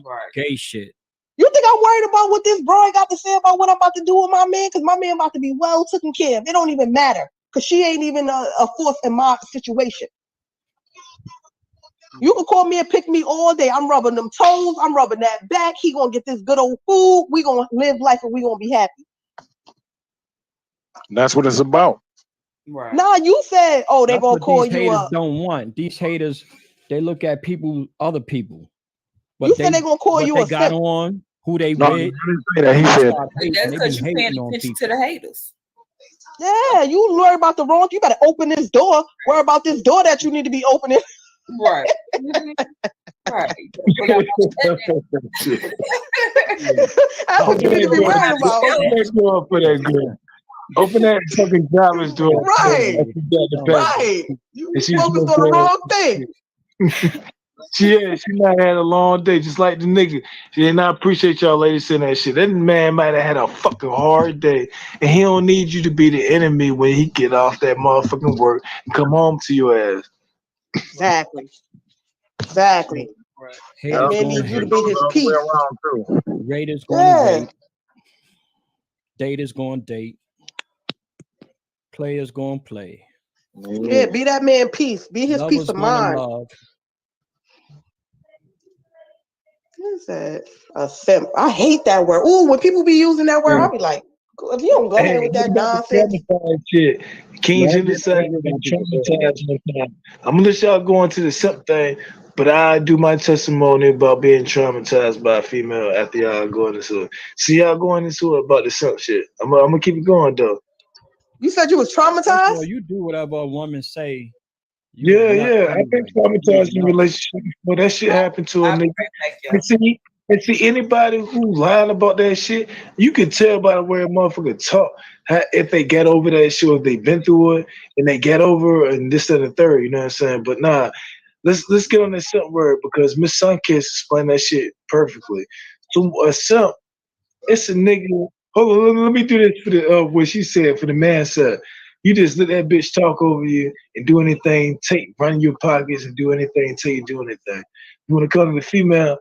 Right. Gay shit. You think I'm worried about what this bro got to say about what I'm about to do with my man? Because my man about to be well taken care of. It don't even matter because she ain't even a force in my situation. You can call me and pick me all day. I'm rubbing them toes. I'm rubbing that back. He gonna get this good old food. We gonna live life and we gonna be happy. That's what it's about. Right. Nah, you said, oh, they That's gonna what call these you haters up. don't want. These haters, they look at other people. But You said they gonna call you they a got simp. on, who they No, with. he didn't say that. He said That's because you paying attention to the haters. Yeah, you worry about the wrong. You better open this door. Worry about this door that you need to be opening. Right. Right. That's what you need to be worried about. Open that door for that girl. Open that fucking driver's door. Right. Right. You focused on the wrong thing. She might have had a long day, just like the nigga. And I appreciate y'all ladies saying that shit. That man might have had a fucking hard day, and he don't need you to be the enemy when he get off that motherfucking work and come home to your ass. Exactly. That man needs you to be his peace. Raiders going to rate. Daters going to date. Players going to play. Yeah, be that man peace. Be his peace of mind. Love. What is that? A simp. I hate that word. Ooh, when people be using that word, I'll be like, if you don't go there with that nonsense. Shit. King's Genocide traumatized. I'm gonna let y'all go into the simp thing, but I do my testimony about being traumatized by a female after y'all going into it. See y'all going into it about the simp shit. I'm gonna keep it going though. You said you was traumatized? Well, you do whatever a woman say. Yeah. I've been traumatized in a relationship before. That shit happened to a nigga. And see, anybody who lying about that shit, you can tell by the way a motherfucker talk if they get over that shit, or if they've been through it and they get over it and this and the third, you know what I'm saying? But nah, let's get on this simp word because Miss Sunkiss explained that shit perfectly. So a simp, it's a nigga. Hold on, let me do this for the what she said for the man side. You just let that bitch talk over you and do anything, run your pockets and do anything until you do anything. You want to come to the female,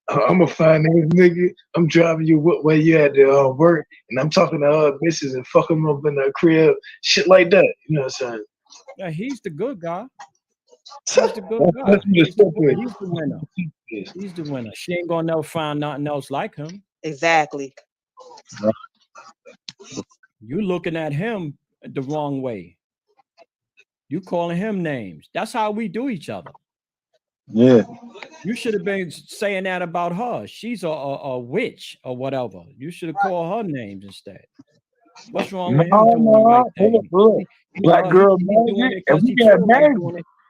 I'm going to find that nigga, I'm driving you where you at to work, and I'm talking to other bitches and fucking them up in the crib, shit like that. You know what I'm saying? Yeah, he's the good guy. He's the good guy. He's the winner. He's the winner. She ain't going to never find nothing else like him. Exactly. You looking at him the wrong way. You calling him names. That's how we do each other. Yeah. You should have been saying that about her. She's a witch or whatever. You should have called her names instead. What's wrong with him doing the right thing? Black girl,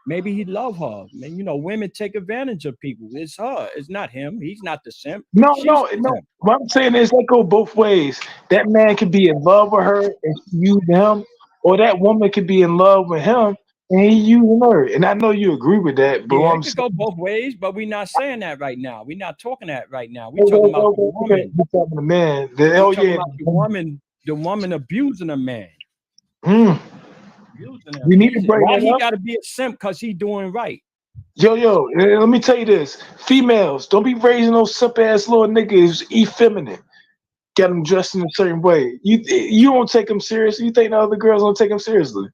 maybe he love her. Man, you know, women take advantage of people. It's her. It's not him. He's not the simp. No. What I'm saying is they go both ways. That man could be in love with her and she using him, or that woman could be in love with him and he using her. And I know you agree with that, but it could go both ways, but we're not saying that right now. We're not talking that right now. We're talking about the woman. We're talking the man. The woman abusing a man. We need to bring Why that he up? got to be a simp? Because he doing right. Yo, let me tell you this. Females, don't be raising those simp ass little niggas effeminate. Get them dressed in a certain way. You don't take them seriously. You think the other girls don't take them seriously?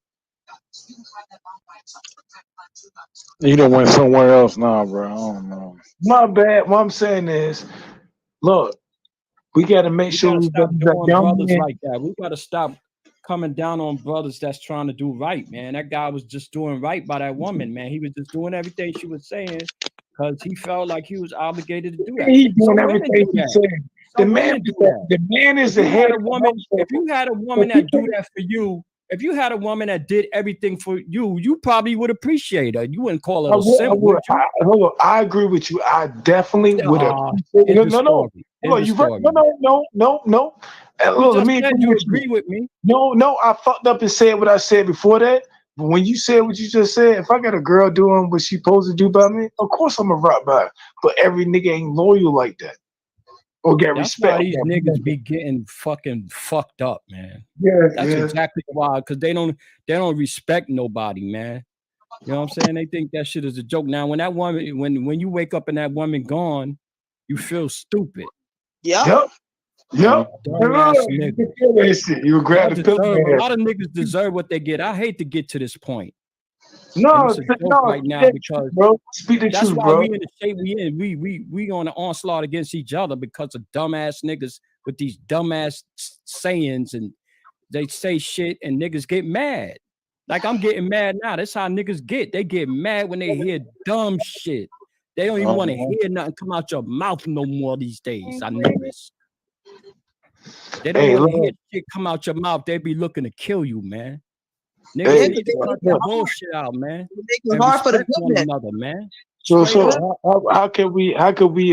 You done went somewhere else now, bro. I don't know. My bad. What I'm saying is, look, we got to make sure we stop got doing young brothers men. like that. We got to stop coming down on brothers that's trying to do right, man. That guy was just doing right by that woman, man. He was just doing everything she was saying because he felt like he was obligated to do that. He's doing Some everything women do he that. said. Some women do that. The man is If the you head had a of the woman, household. if you had a woman that do that for you, if you had a woman that did everything for you, you probably would appreciate her. You wouldn't call her a simp, would you? Hold on, I agree with you. I definitely would have. No. Look, let me agree with me. No, I fucked up and said what I said before that. But when you said what you just said, if I got a girl doing what she supposed to do by me, of course I'm a rock by her. But every nigga ain't loyal like that. Or get That's respect. why these niggas be getting fucking fucked up, man. That's Yeah. exactly why, because they don't respect nobody, man. You know what I'm saying? They think that shit is a joke. Now, when that woman, when you wake up and that woman gone, you feel stupid. Yep. Dumbass nigga. You grab the pillow. A lot of niggas deserve what they get. I hate to get to this point. No, it's a joke right now because bro. Speak the that's truth, why bro. we in the shape we in. We on the onslaught against each other because of dumbass niggas with these dumbass sayings, and they say shit and niggas get mad. Like I'm getting mad now. That's how niggas get. They get mad when they hear dumb shit. They don't even want to hear nothing come out your mouth no more these days. I notice. They don't want to hear shit come out your mouth. They be looking to kill you, man. Niggas need to cut that bullshit out, man. It's hard for the one another, man. So Straight up. how can we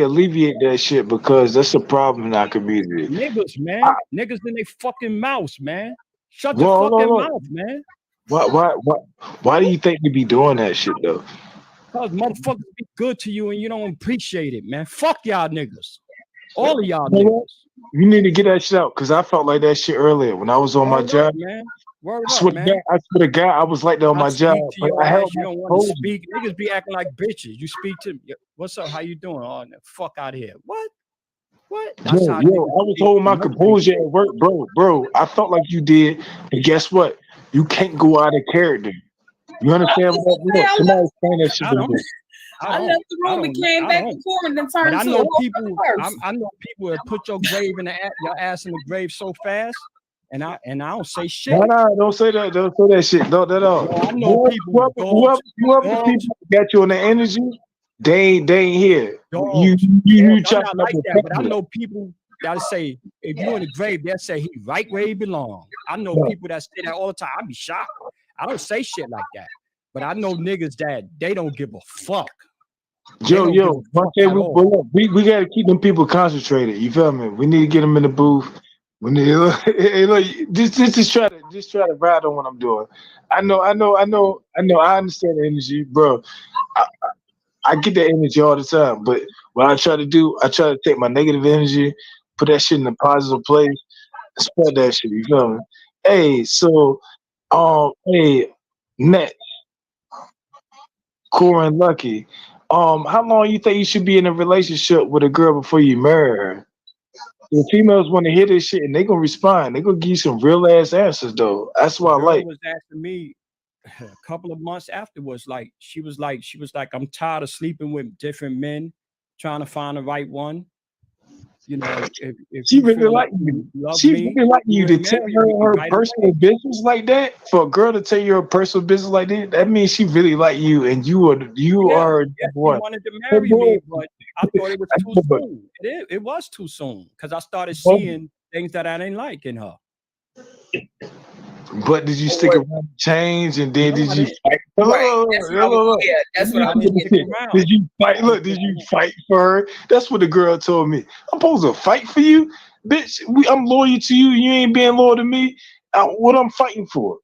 alleviate that shit, because that's a problem in our community. Niggas, man. Niggas in they fucking mouths, man. Shut the Well, fucking no. mouth, man. Why do you think we be doing that shit though? Cause motherfuckers be good to you and you don't appreciate it, man. Fuck y'all niggas. All of y'all You know what? niggas. You need to get that shit out, because I felt like that shit earlier when I was on my Word job. up, man. Word I up, swear to man. God, I was like that on I my speak job. to But your I ass. held You my don't want to composure. speak. Niggas be acting like bitches. You speak to what's up? How you doing? Oh, fuck out of here. What? That's how Yo, niggas I was speak holding to my most composure people. at work, bro. I felt like you did, but guess what? You can't go out of character. You understand what I mean? Somebody explain that shit I to don't. me. I left the room and came back and forth and then But turned I to a know whole people. other person. I know people that put your grave in your ass in the grave so fast, and I don't say shit. No, don't say that. Don't say that shit. Don't at all. No, I know people. Whoever the people that got you on the energy, they ain't here. You I'm try not to like that, but I it. know people that say if you in the grave, they'll say he right where he belong. I know people that say that all the time. I be shocked. I don't say shit like that, but I know niggas that they don't give a fuck. Yo, one thing we gotta keep them people concentrated. You feel me? We need to get them in the booth. We need just try to ride on what I'm doing. I know. I understand the energy, bro. I get that energy all the time, but what I try to do, I try to take my negative energy, put that shit in a positive place, and spread that shit. You feel me? Hey, so next, Cora and Lucky. How long you think you should be in a relationship with a girl before you marry her? The females want to hear this shit and they gonna respond. They gonna give you some real ass answers though. That's what I like. Was asking me a couple of months afterwards, like she was like, I'm tired of sleeping with different men, trying to find the right one. You know, if She you really feel like like you. you love She me, really like you to then tell marry her me her right personal away. business like that. For a girl to tell you her personal business like that, that means she really like you, and you are She what? wanted to marry me, but I thought it was too soon. It was too soon because I started seeing things that I didn't like in her. But did you stick around and change, and then did you fight? That's what I was getting. Did you fight? Look, did you fight for her? That's what the girl told me. I'm supposed to fight for you, bitch. I'm loyal to you. You ain't being loyal to me. What I'm fighting for?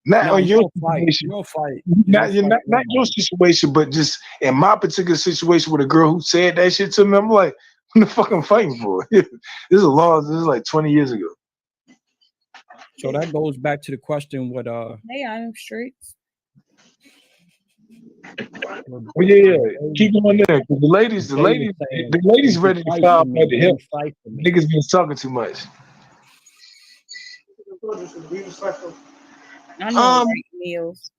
Not on your situation. You don't fight. Not your situation, but just in my particular situation with a girl who said that shit to me. I'm like, what the fuck I'm fighting for? This is like 20 years ago. So that goes back to the question: what? Hey, I am streets. Well, yeah, keep going there. Cause the ladies ready to file at the hip. Niggas been talking too much. I know meals.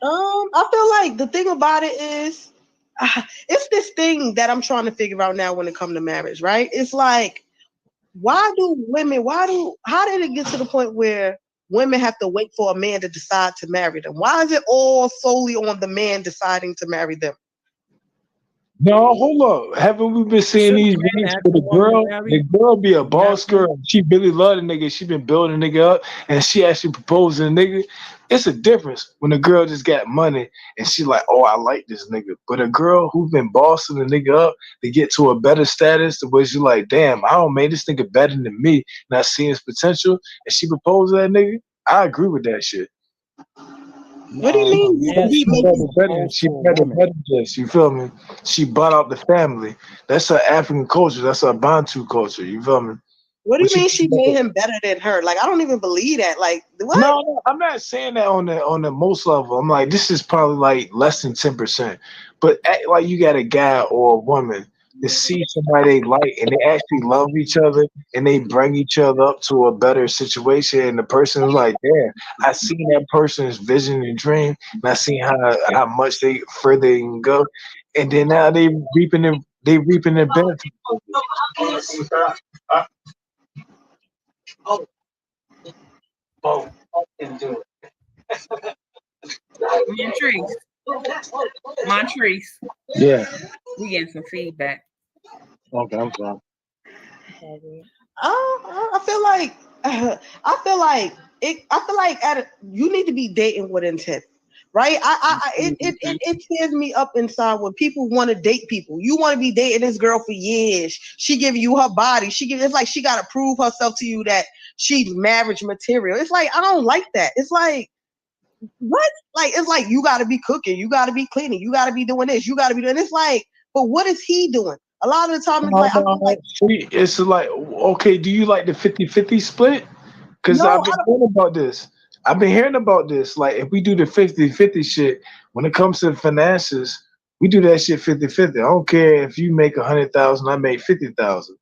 I feel like the thing about it is, it's this thing that I'm trying to figure out now when it comes to marriage, right? It's like, how did it get to the point where women have to wait for a man to decide to marry them? Why is it all solely on the man deciding to marry them? No, hold up. Haven't we been seeing these videos for the girl be a boss girl? She really love the nigga. She been building the nigga up, and she actually proposing the nigga. It's a difference when the girl just got money and she like, oh, I like this nigga. But a girl who been bossing the nigga up to get to a better status, the way she like, damn, I don't make this nigga better than me, and I see his potential, and she proposed that nigga. I agree with that shit. What do you mean? She better this. You feel me? She bought out the family. That's her African culture. That's her Bantu culture. You feel me? What do you mean she made him better than her? Like, I don't even believe that. Like, what? No, I'm not saying that on the most level. I'm like, this is probably like less than 10%. But like, you got a guy or a woman to see somebody they like and they actually love each other and they bring each other up to a better situation, and the person is like, damn, I seen that person's vision and dream, and I seen how much they further they can go, and then now they reaping their benefits. Montrese. Yeah. We getting some feedback. Okay, I'm sorry. I feel like you need to be dating with intent, right? It tears me up inside when people want to date people. You want to be dating this girl for years. She give you her body. It's like she got to prove herself to you that she's marriage material. It's like, I don't like that. It's like, what? Like, it's like, you got to be cooking. You got to be cleaning. You got to be doing this. You got to be doing. It's like, but what is he doing? A lot of the time, it's like, I feel like, it's like, okay, do you like the 50-50 split? Because No, I've been hearing about this. Like, if we do the 50-50 shit, when it comes to finances, we do that shit 50-50. I don't care if you make 100,000, I make 50,000.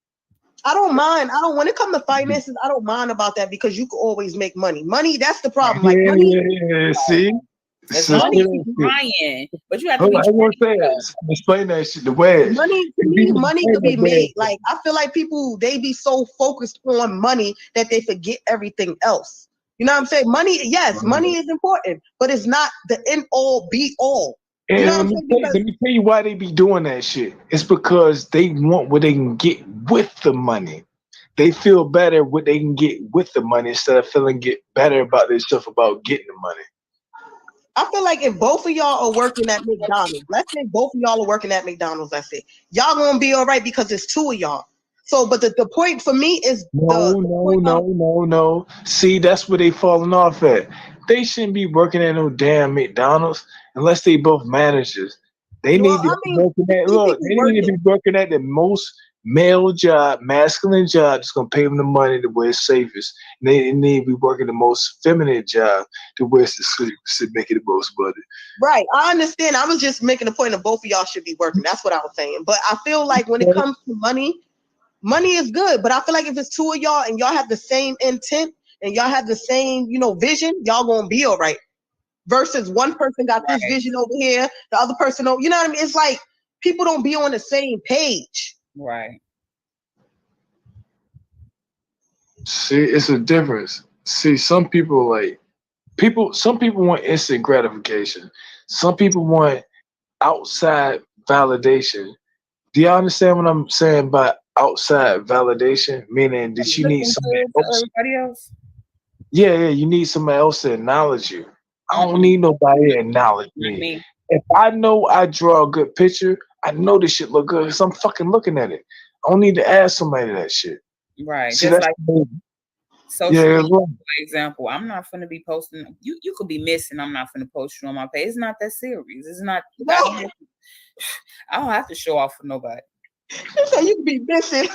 I don't mind. When it comes to finances, I don't mind about that because you can always make money. Money, that's the problem. Like, See? It's money is trying, but you have to explain that shit. The way money could be made. Like, I feel like people, they be so focused on money that they forget everything else. You know what I'm saying? Money, yes, money is important, but it's not the end all be all. And you know what I'm saying? let me tell you why they be doing that shit. It's because they want what they can get with the money. They feel better what they can get with the money instead of feeling better about themselves about getting the money. I feel like if both of y'all are working at McDonald's, let's say both of y'all are working at McDonald's, let's say, y'all gonna be all right because it's two of y'all. So, but the point for me is no. See, that's where they falling off at. They shouldn't be working at no damn McDonald's unless they both managers. They need to be working at the most male job, masculine job that's gonna pay them the money to where it's safest. And they need to be working the most feminine job to where it's making the most money. Right, I understand. I was just making a point that both of y'all should be working. That's what I was saying. But I feel like when it comes to money is good. But I feel like if it's two of y'all and y'all have the same intent and y'all have the same, vision, y'all gonna be all right. Versus one person got this vision over here, the other person, you know what I mean? It's like people don't be on the same page. Right. See, it's a difference. See, some people want instant gratification. Some people want outside validation. Do y'all understand what I'm saying by outside validation? Meaning that you need somebody else. Yeah, you need somebody else to acknowledge you. I don't need nobody to acknowledge me. If I know I draw a good picture, I know this shit look good because I'm fucking looking at it. I don't need to ask somebody that shit. Right. See, just like social media, for example, I'm not going to be posting. You could be missing. I'm not going to post you on my page. It's not that serious. It's not. I don't have to show off for nobody. You say you could be missing.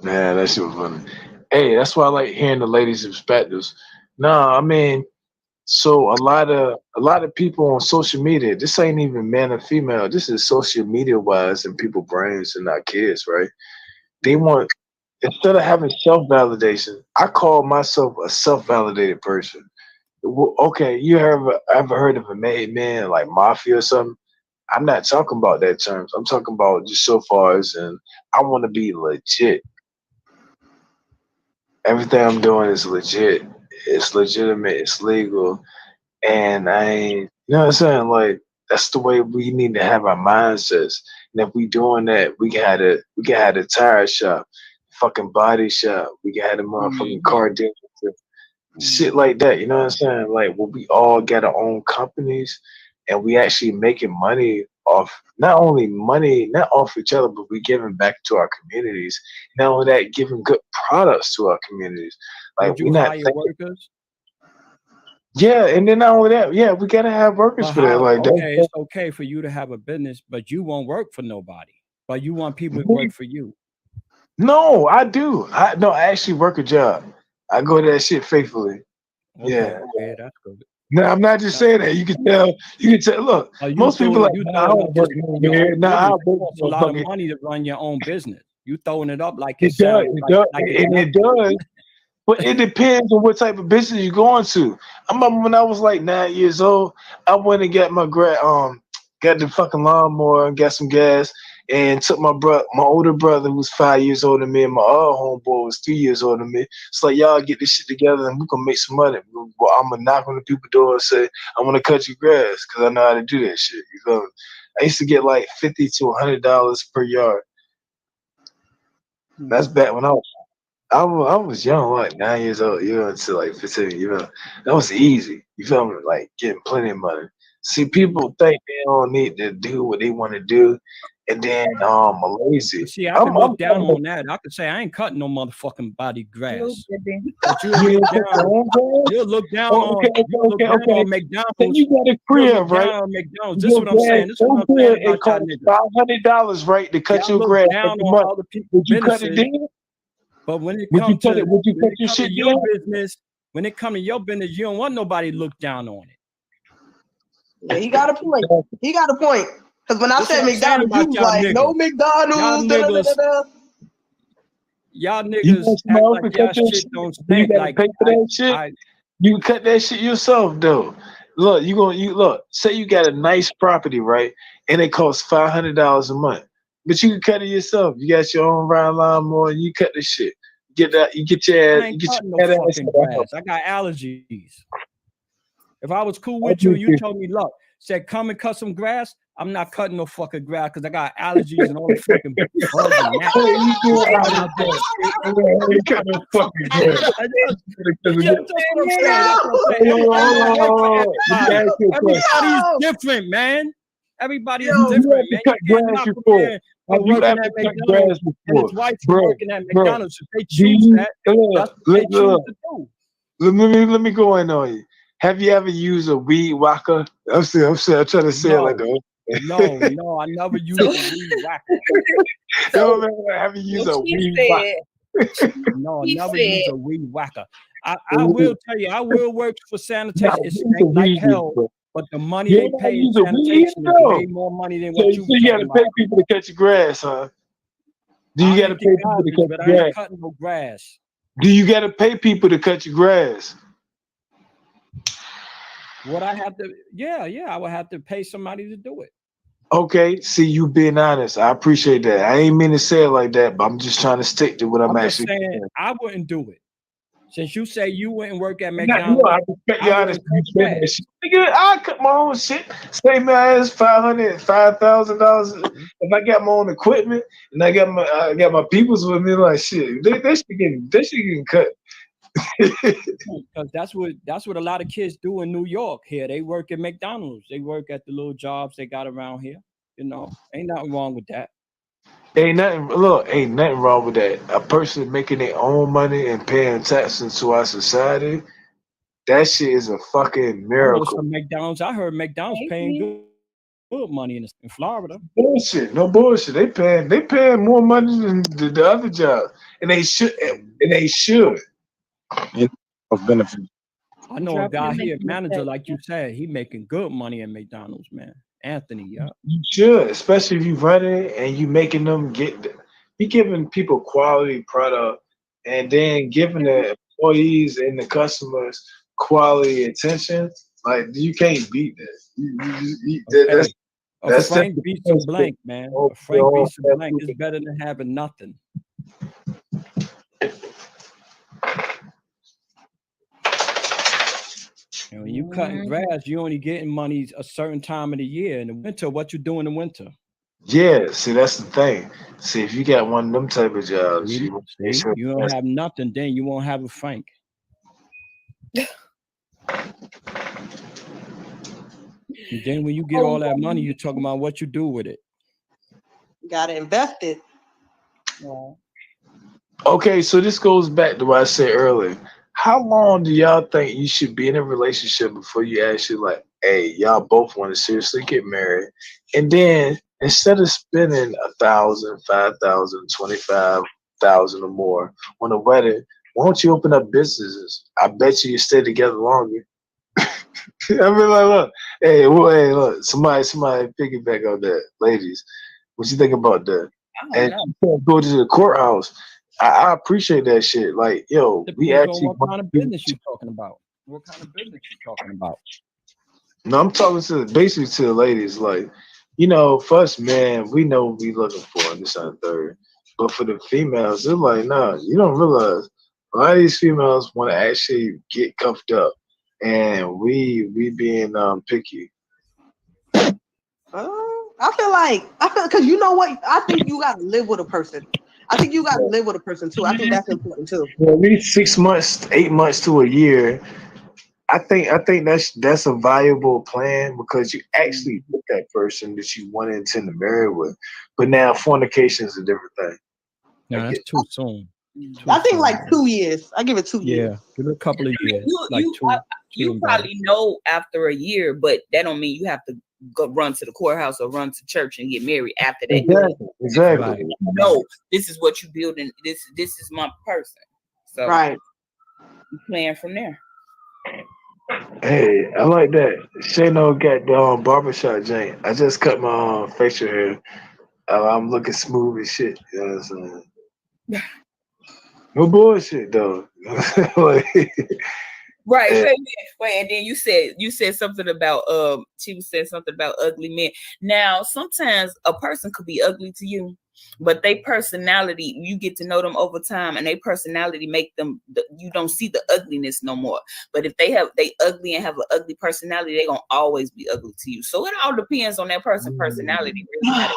Man, that shit was funny. Hey, that's why I like hearing the ladies' perspectives. No, I mean, so a lot of people on social media, this ain't even man or female. This is social media wise in people's brains and not kids, right? They want, instead of having self-validation, I call myself a self-validated person. Okay, you ever heard of a made man like mafia or something? I'm not talking about that terms. I'm talking about just so far as, and I want to be legit. Everything I'm doing is legit. It's legitimate. It's legal. And you know what I'm saying? Like, that's the way we need to have our mindsets. And if we doing that, we can have a tire shop, fucking body shop. We can have a motherfucking car dealership, shit like that. You know what I'm saying? Like, we all got our own companies, and we actually making money off not off each other, but we giving back to our communities. Not only that, giving good products to our communities. Like, we not workers. Yeah, and then not only that, yeah, we gotta have workers for that. Like, okay, it's okay for you to have a business, but you won't work for nobody. But you want people to work for you. No, I do. I actually work a job. I go to that shit faithfully. Okay, yeah, that's good. No, I'm not just saying that. You can tell. Look, most people like, I don't work here. I work a lot of money to run your own business. You throwing it up like it does. It does. But it depends on what type of business you're going to. I remember when I was like 9 years old, I went and got got the fucking lawnmower and got some gas and took my older brother who was 5 years older than me and my other homeboy was 3 years older than me. It's like, y'all get this shit together and we're gonna make some money. Well, I'm gonna knock on the people's door and say, I want to cut your grass because I know how to do that shit. You feel me? I used to get like $50 to $100 per yard. That's back when I was I was young, like 9 years old, until like 15, that was easy. You feel me? Like getting plenty of money. See, people think they don't need to do what they want to do, and then lazy. See, I can look down on that. I could say I ain't cutting no motherfucking body grass. But you'll look down on McDonald's. Then you got a crib, right? McDonald's. This is what I'm saying. This is what I'm saying about y'all niggas. $500, right, to cut your grass. Would you cut it then? But when it comes to your business, when it comes to your business, you don't want nobody to look down on it. Yeah, he got a point. He got a point. Because when I said McDonald's, you was like, niggas. no McDonald's. Y'all niggas act like y'all shit don't stink. Like, pay for that shit. You can cut that shit yourself, though. Look, look. Say you got a nice property, right, and it costs $500 a month. But you can cut it yourself. You got your own ride lawnmower, and you cut the shit. Get that. You get your ass. I ain't cutting no fucking grass. I got allergies. If I was cool with you, you told me, look, said come and cut some grass. I'm not cutting no fucking grass because I got allergies and all the fucking bugs and Everybody's different, man. Everybody is different, man. Working at McDonald's and his wife working at McDonald's. If they choose that, that's what they choose to do. Let me go in on you. Have you ever used a weed whacker? I'm trying to say it like that. No, I never used a weed whacker. Have you used a weed whacker? No, I never used a weed whacker. I will tell you, I will work for sanitation. It's like hell. But the money they pay in sanitation is way more money than what you got to pay people to cut your grass, huh? Do you got to pay people to cut your grass? I ain't cutting no grass. Do you got to pay people to cut your grass? What I have to, I would have to pay somebody to do it. Okay, see, you being honest. I appreciate that. I ain't mean to say it like that, but I'm just trying to stick to what I'm actually saying. I wouldn't do it. Since you say you wouldn't work at McDonald's, I respect your honesty. I cut my own shit. Save my ass $5,000. If I got my own equipment and I got my peoples with me, like shit, they should get cut. Because that's what a lot of kids do in New York. Here, they work at McDonald's. They work at the little jobs they got around here. Ain't nothing wrong with that. Ain't nothing wrong with that. A person making their own money and paying taxes to our society, that shit is a fucking miracle. I heard McDonald's paying good money in Florida. Bullshit, no bullshit. They paying more money than the other jobs, and they should. Of benefit. I know a guy here, manager, like you said, he making good money at McDonald's, man. Anthony, yeah. You should, especially if you run it and you making them you giving people quality product and then giving the employees and the customers quality attention. Like you can't beat that. That's Frank beats a blank, man. Frank beats a blank is better than having nothing. And when you cutting grass, you only getting money a certain time of the year. In the winter, what you do in the winter? Yeah, see, that's the thing. See, if you got one of them type of jobs, you don't have nothing, then you won't have a Frank. And then when you get all that money, you're talking about what you do with it. You gotta invest it. Yeah. Okay, so this goes back to what I said earlier. How long do y'all think you should be in a relationship before you actually like, hey, y'all both want to seriously get married? And then instead of spending $1,000, $5,000, $25,000 or more on a wedding, why don't you open up businesses? I bet you stay together longer. I mean, like, look, look, somebody piggyback on that, ladies. What you think about that? And go to the courthouse. I appreciate that shit. Like, yo, we actually. What kind of business you talking about? What kind of business you talking about? No, I'm talking basically to the ladies. Like, for us men, we know what we looking for in this and third. But for the females, they're like, nah, you don't realize a lot of these females want to actually get cuffed up, and we being picky. I feel because you know what? I think you gotta live with a person. I think you gotta live with a person too. I think that's important too. Well, at least 6 months, 8 months to a year. I think that's a viable plan because you actually with that person that you want to intend to marry with. But now fornication is a different thing. No, that's too soon. I think like 2 years. I give it 2 years. Yeah, give it a couple of years. You probably know after a year, but that don't mean you have to go run to the courthouse or run to church and get married after that. Exactly. No, this is what you build, and this is my person. So right, you plan from there. Hey, I like that. Shano got the barbershop joint. I just cut my facial hair. I'm looking smooth as shit. You know what I'm saying? No bullshit though. Right, wait, and then you said something about she was saying something about ugly men. Now, sometimes a person could be ugly to you, but they personality, you get to know them over time, and their personality make them you don't see the ugliness no more. But if they ugly and have an ugly personality, they're gonna always be ugly to you. So it all depends on that person's personality. Really.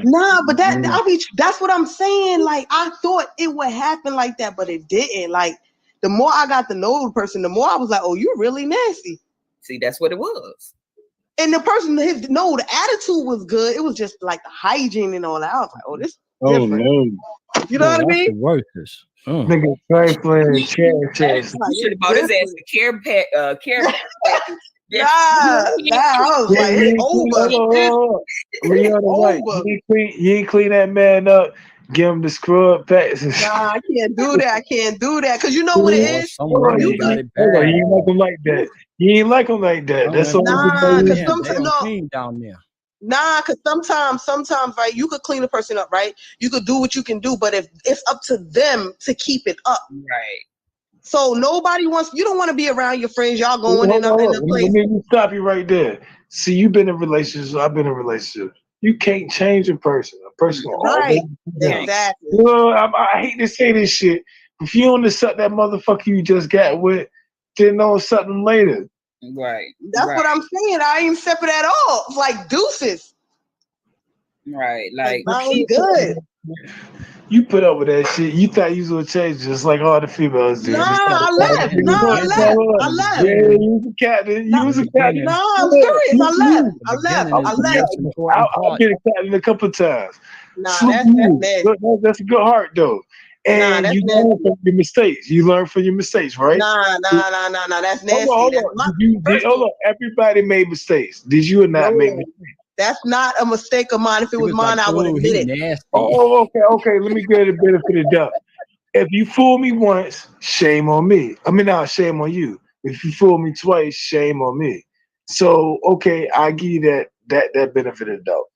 Nah, but that's what I'm saying. Like I thought it would happen like that, but it didn't. Like the more I got to know the person, the more I was like, "Oh, you're really nasty." See, that's what it was. And the person, the attitude was good. It was just like the hygiene and all that. I was like, "Oh, this is different." No. You know what I mean? Workers. Nigga, trifling, chair. You should have bought his ass a care pack. Nah, I was like, it's over. You ain't clean that man up. Give him the scrub packs. Nah, I can't do that. Cause you know what it is. You ain't like him like that. You ain't like him like that. That's all. Down there. Nah, cause sometimes, right? You could clean a person up, right? You could do what you can do, but if it's up to them to keep it up, right? So nobody wants. You don't want to be around your friends. Y'all going in the place. Let me stop you right there. See, you've been in relationships. I've been in relationships. You can't change a person. A person right? Exactly. You know, I hate to say this shit. If you don't accept that motherfucker you just got with, then know something later. Right. That's what I'm saying. I ain't separate at all. It's like deuces. Right. Like good. You put up with that shit. You thought you was gonna change just like all the females did. I left. I left. Yeah, you was a captain. You was a captain. No, I'm serious. I left. I've been a captain a couple of times. Nah, that's a good heart though. And you learn from your mistakes. You learn from your mistakes, right? Nah. That's nasty. Hold on. Everybody made mistakes. Did you or not make mistakes? That's not a mistake of mine. If it was mine, I would admit it. Oh, okay. Let me get a benefit of the doubt. If you fool me once, shame on me. Shame on you. If you fool me twice, shame on me. So, okay, I give you that benefit of the doubt.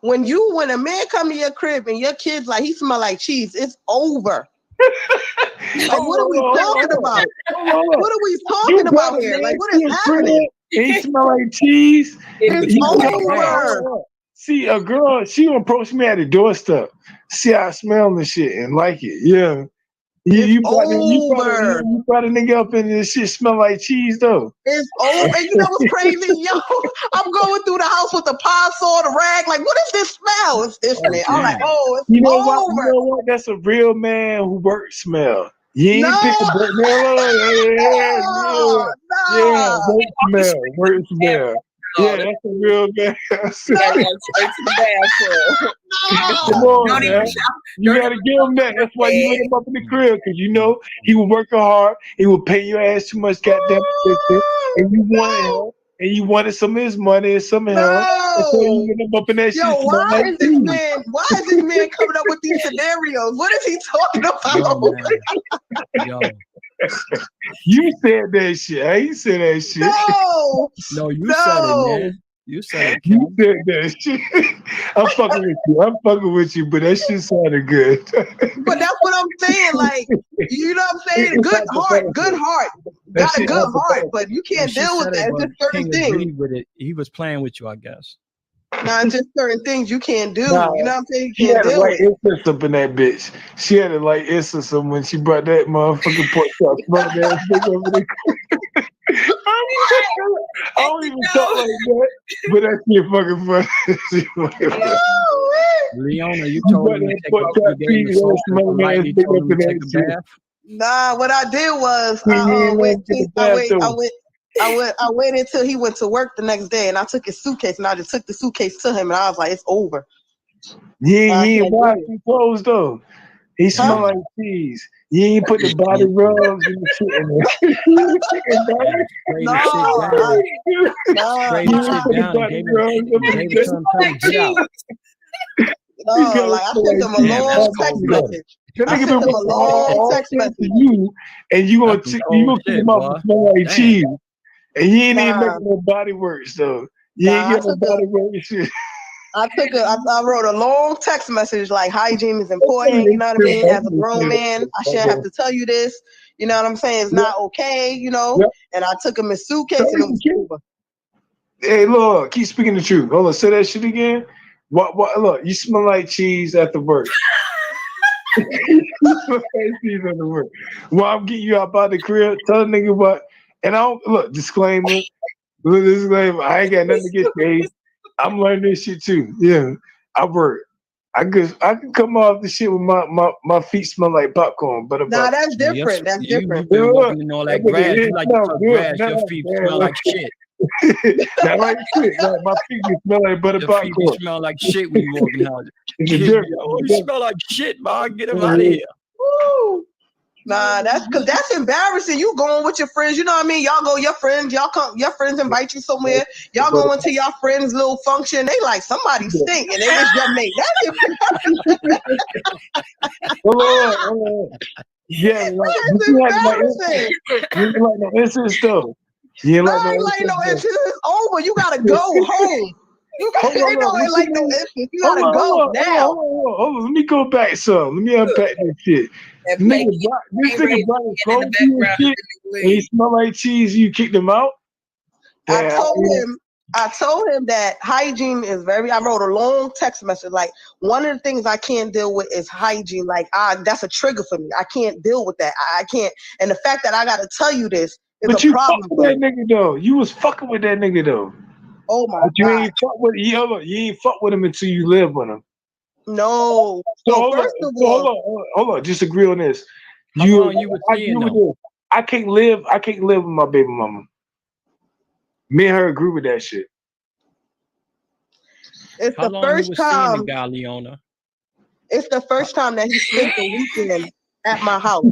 When a man come to your crib and your kid's like, he smell like cheese, it's over. Like, what are we talking about? What are we talking about here? Like, what is happening? He smell like cheese. It's over. See, a girl, she approached me at the doorstep. See how I smell and shit and like it. Yeah. You brought a nigga up and this shit smell like cheese though. It's over. And you know what's crazy? Yo, I'm going through the house with the Pine-Sol, the rag. Like, what is this smell? It's different. I'm like, it's you know over. What? You know what? That's a real man who work smell. You ain't pick a bird. Work smell. Yeah, that's a real man. Come on, man. You gotta give him that. That's why you let him up in the crib, because you know he was working hard. He was paying your ass too much goddamn attention, and you wanted some of his money and some of him. And so you get him up in that shit. Why is this man coming up with these scenarios? What is he talking about? You said that shit. I ain't said that shit. No, you said it, man. You said it. You said that shit. I'm fucking with you, but that shit sounded good. But that's what I'm saying. Like, you know what I'm saying? Good heart. Got a good heart, but you can't deal with that. It's just certain things. With it. He was playing with you, I guess. Nah, just certain things you can't do. You know what I'm saying? She had a light incense up in that bitch. She had a light incense up when she brought that motherfucking pork chop. I don't even talk like that, but that shit fucking funny. Leona, you told him to take off your game and soak him politely, told him to take a bath. Nah, what I did was I waited until he went to work the next day, and I took his suitcase, and I just took the suitcase to him, and I was like, "It's over." He ain't washed his clothes though. He smell like cheese. You ain't put the body rubs and the shit in there. Like I sent him a long text message. I sent him a long text message to you, and you gonna kick him off and smell like cheese, and you ain't even making no body works though. You ain't getting no body work shit. I wrote a long text message like hygiene is important, you know what I mean? As a grown man, I shouldn't have to tell you this. You know what I'm saying? It's not okay, you know? And I took him his suitcase and it was over. Hey, look, keep speaking the truth. Hold on, say that shit again. What look, you smell like cheese after work. You smell like cheese after work. Well, I'm getting you out by the crib, tell the nigga what, and I don't look, disclaimer, I ain't got nothing to get paid. I'm learning this shit too. Yeah, I work. I can come off the shit with my feet smell like popcorn. But that's different. That's different. You've been walking in all that grass. You like to cut grass. Your feet smell like shit. Not like shit. Like my feet smell like butter popcorn. Your feet smell like shit when you walking out. You smell like shit, man. Get him out of here. Woo. Nah, that's because that's embarrassing. You going with your friends, you know what I mean? Y'all go, your friends invite you somewhere. Y'all go into your friends' little function. They like somebody stink, and they just your mate. That's yeah, like, embarrassing. You ain't like no instance though. You ain't like no instance. It's over. You gotta go home. You gotta go now. Hold on. Let me go back some. Let me unpack this shit. This nigga brought his clothes to you and shit, and he smell like cheese. You kicked him out. I told him that hygiene is I wrote a long text message. Like, one of the things I can't deal with is hygiene. Like, that's a trigger for me. I can't deal with that. I can't. And the fact that I got to tell you this is a problem. But you fucking with that nigga though. You was fucking with that nigga though. Oh my God. You ain't fuck with him until you live with him. No. So hold on. Just agree on this. I can't live with my baby mama. Me and her agree with that shit. It's the first time. Leona? It's the first time that he spent the weekend at my house.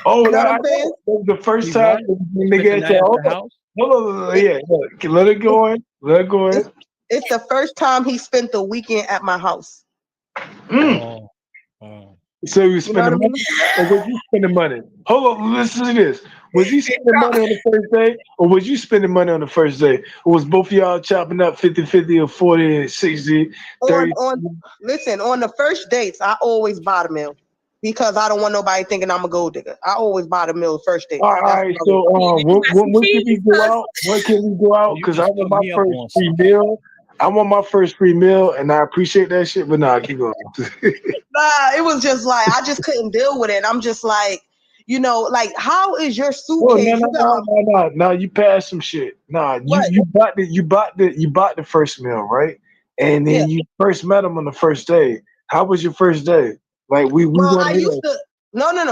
Oh, you know what I'm saying? The first time the nigga at your house. Yeah. Let it go in. It's the first time he spent the weekend at my house. So you spending money, or was you spending money? Hold on, listen to this. Was he spending money on the first day, or was you spending money on the first day? Or was both of y'all chopping up 50-50 or 40-60, 30? Listen, on the first dates, I always buy the meal because I don't want nobody thinking I'm a gold digger. I always buy the meal first date. All right, so when can we go out? When can we go out? Because I want my first free meal. I want my first free meal, and I appreciate that shit. But nah, keep going. It was just like I just couldn't deal with it. And I'm just like, you know, like how is your suitcase? No, you passed some shit. Nah, you bought the first meal, right? And then you first met him on the first day. How was your first day? Like we No.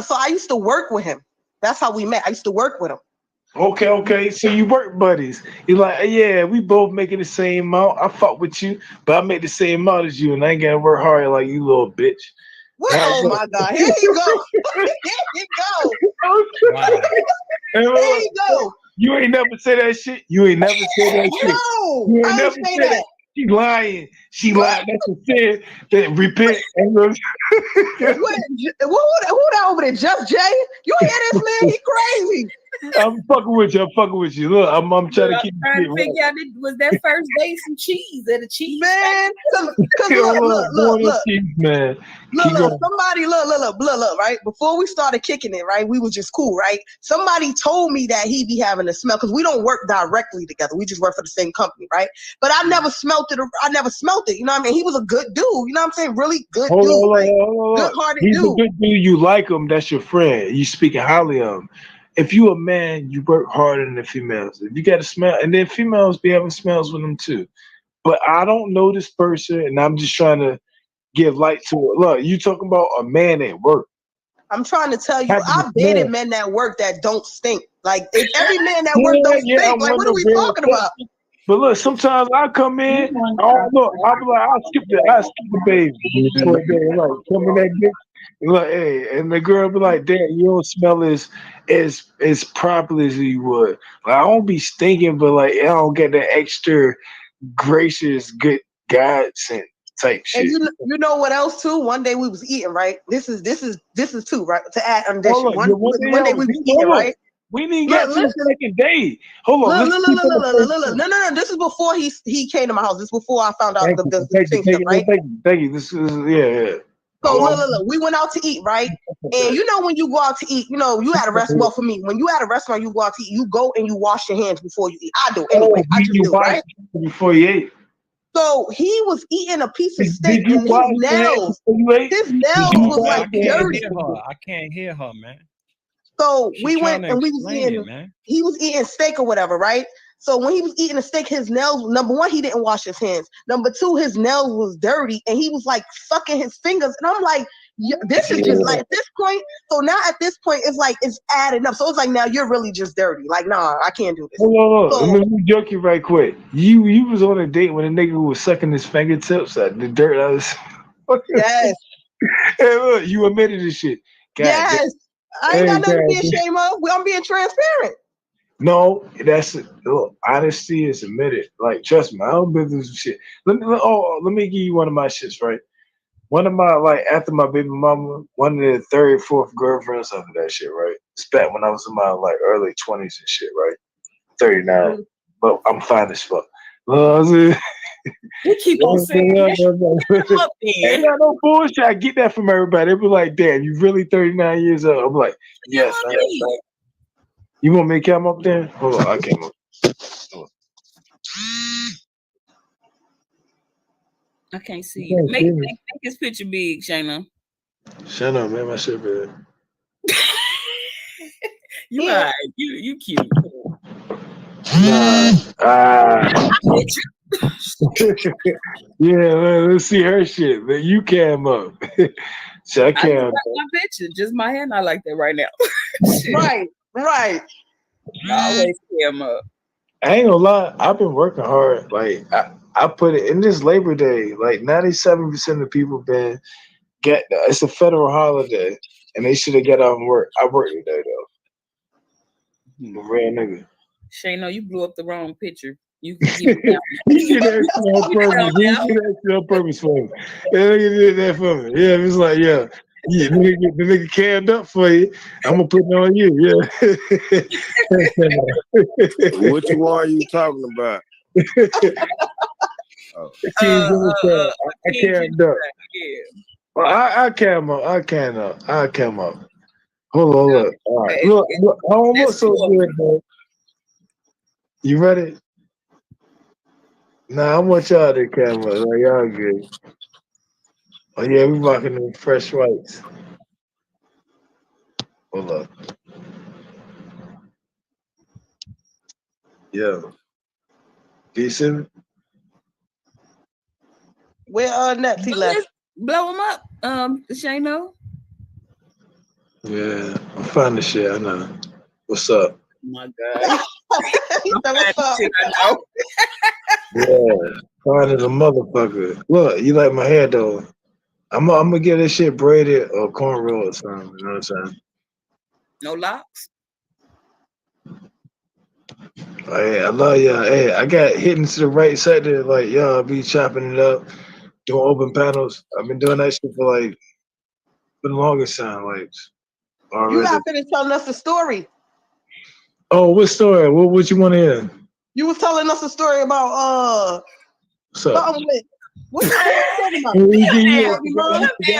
So I used to work with him. That's how we met. I used to work with him. Okay. So you work buddies. You're like, yeah, we both making the same amount. I fuck with you, but I make the same amount as you, and I ain't gonna work hard like you, little bitch. Oh my God! Here you go. Wow. Here you go. You ain't never say that shit. You ain't never say that shit. No, you ain't I never say said that. She lying. She lied. That's what said. That repent. Who that over there? Just Jay? You hear this man? He crazy. I'm fucking with you. Look, I'm trying to keep trying to figure out was that first day some cheese at a cheese man. Look, man. Somebody look, right? Before we started kicking it, right? We was just cool, right? Somebody told me that he be having a smell because we don't work directly together. We just work for the same company, right? But I never smelt it. You know what I mean? He was a good dude. You know what I'm saying? Really good dude. Good-hearted dude. He's a good dude. You like him. That's your friend. You speaking highly of him. If you a man, you work harder than the females. If you got a smell, and then females be having smells with them too. but I don't know this person, and I'm just trying to give light to it. Look, you talking about a man at work. I'm trying to tell you, Happy I've to dated know. men that work that don't stink. Like, if every man that work don't Yeah, stink, I like, what wanna are we be talking about? But look, sometimes I come in, oh look, I'll be like, I'll skip the baby for a day. Like, come in that bitch, like, hey, and the girl be like, damn, you don't smell as properly as you would. Like, I don't be stinking, but like, I don't get that extra gracious, good God scent type And shit. you know what else too? One day we was eating, right? This is too, right? To add Hold addition. on, One day we was eating, right? we didn't even Look, get to the listen. second day. Hold on, Look, let's look, keep look, on look, the look, first look, look. one. No. This is before he came to my house. This is before I found out Thank the you, stink stuff, right? thank you. This is yeah. So look. We went out to eat, right? And you know when you go out to eat, you know you at a restaurant. Well, for me, when you at a restaurant, you go out to eat. You go and you wash your hands before you eat. I do anyway. I just do, right? Before you ate. So he was eating a piece of steak, Did you and wash your hands before you ate? his nails was like dirty. I can't hear her, man. So She we trying went to and we was explain eating. it, man. He was eating steak or whatever, right? So when he was eating the steak, his nails. Number one, he didn't wash his hands. Number two, his nails was dirty, and he was like sucking his fingers. And I'm like, this is just like at this point. So now at this point, it's like it's adding up. So it's like now you're really just dirty. Like, nah, I can't do this. Hold on. So, Let me joke you right quick. You was on a date when a nigga was sucking his fingertips at the dirt. I was. Yes. Hey, look, you admitted this shit. God, yes. I ain't got nothing to be ashamed of. I'm being transparent. No, that's look, honesty is admitted. Like, trust me, I don't business with shit. Let me give you one of my shits, right? One of my after my baby mama, one of the third, fourth girlfriends after that shit, right? It's back when I was in my early 20s and shit, right? 39. But I'm fine as fuck. You keep on saying that. Ain't got no bullshit. I get that from everybody. They be like, damn, you really 39 years old. I'm like, yes, I am. You want me to come up there? Hold on, I came up. I can't see you. Make his picture big, Shayna. Shut up, man. My shit bad. You alright. You cute. Yeah, let's see her shit. Man, you came up. So I I can't. like my picture. Just my hair not like that right now. Right. I always cam up. I ain't gonna lie. I've been working hard. Like I put it in this Labor Day. Like 97% of people been get. It's a federal holiday, and they should have got out and work. I worked today though. Real nigga. Shayno, you blew up the wrong picture. You can keep it down. He did that shit on purpose. He did that shit on purpose for me. Yeah, he did that for me. Yeah, it's like, yeah, the nigga cammed up for you. I'm gonna put it on you. Yeah. Which one are you talking about? I cammed up. Well, I cam up. I cam up. Hold on, look. All right. Look, I don't look so good, man. You ready? Nah, I want y'all to cam up. Like, y'all good. Oh yeah, we rocking them fresh whites. Hold up. Yeah. Decent. Where Nets he left? Blow him up, Shayno. Yeah, I'm finding shit. I know. What's up? Oh my God. What's up? I know. Yeah, fine as a motherfucker. Look, you like my hair though. I'm gonna get this shit braided or cornrow or something. You know what I'm saying? No locks. Hey, I love y'all. Hey, I got hitting to the right sector. Like y'all be chopping it up, doing open panels. I've been doing that shit for the longest time. Like already. You gotta finish telling us the story. Oh, what story? What you want to hear? You was telling us a story about What's up? something with what you talking about? You forgot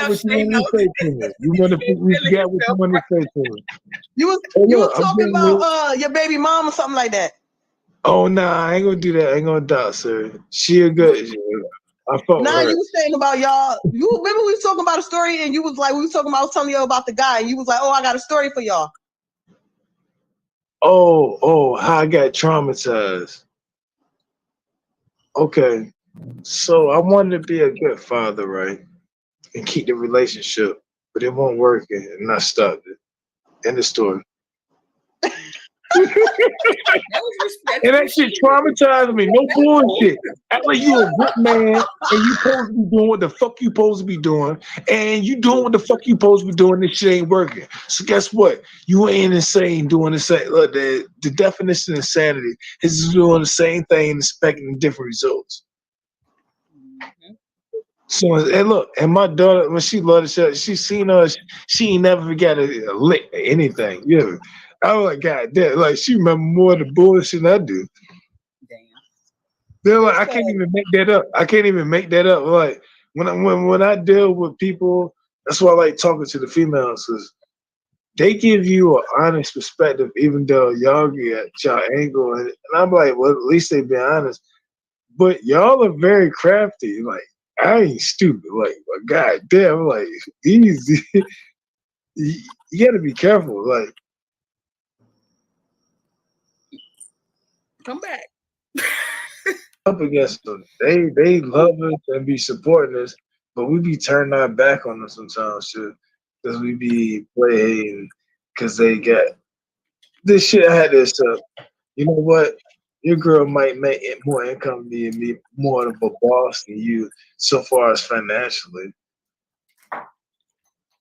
what you want to say to me. You was talking about your baby mom or something like that. Oh nah, I ain't gonna do that. I ain't gonna doubt, sir. She a good. I fought with her. You was saying about y'all. You remember we was talking about a story and you was like, we was talking about, I was telling you about the guy and you was like, oh, I got a story for y'all. Oh, how I got traumatized. Okay. So I wanted to be a good father, right? And keep the relationship, but it won't work, and I stopped it. End of story. And that shit traumatized me. No bullshit. Act like you a good man and you supposed to be doing what the fuck you supposed to be doing, and you doing what the fuck you supposed to be doing. This shit ain't working. So guess what? You ain't insane doing the same. Look, the definition of insanity is doing the same thing and expecting different results. So and look, and my daughter, when she loved the show, she seen us. She ain't never forgot a lick or anything. You know, I was like, God damn, like she remember more of the bullshit than I do. Damn. They're like, I can't even make that up. I can't even make that up. Like when I deal with people, that's why I like talking to the females, because they give you an honest perspective, even though y'all get y'all angle, and I'm like, well, at least they be honest. But y'all are very crafty. Like I ain't stupid. Like God damn, like these, you got to be careful. Like. Come back. Up against them. They love us and be supporting us, but we be turning our back on them sometimes too, because we be playing because they got this shit. I had this. You know what? Your girl might make more income than me, more of a boss than you, so far as financially.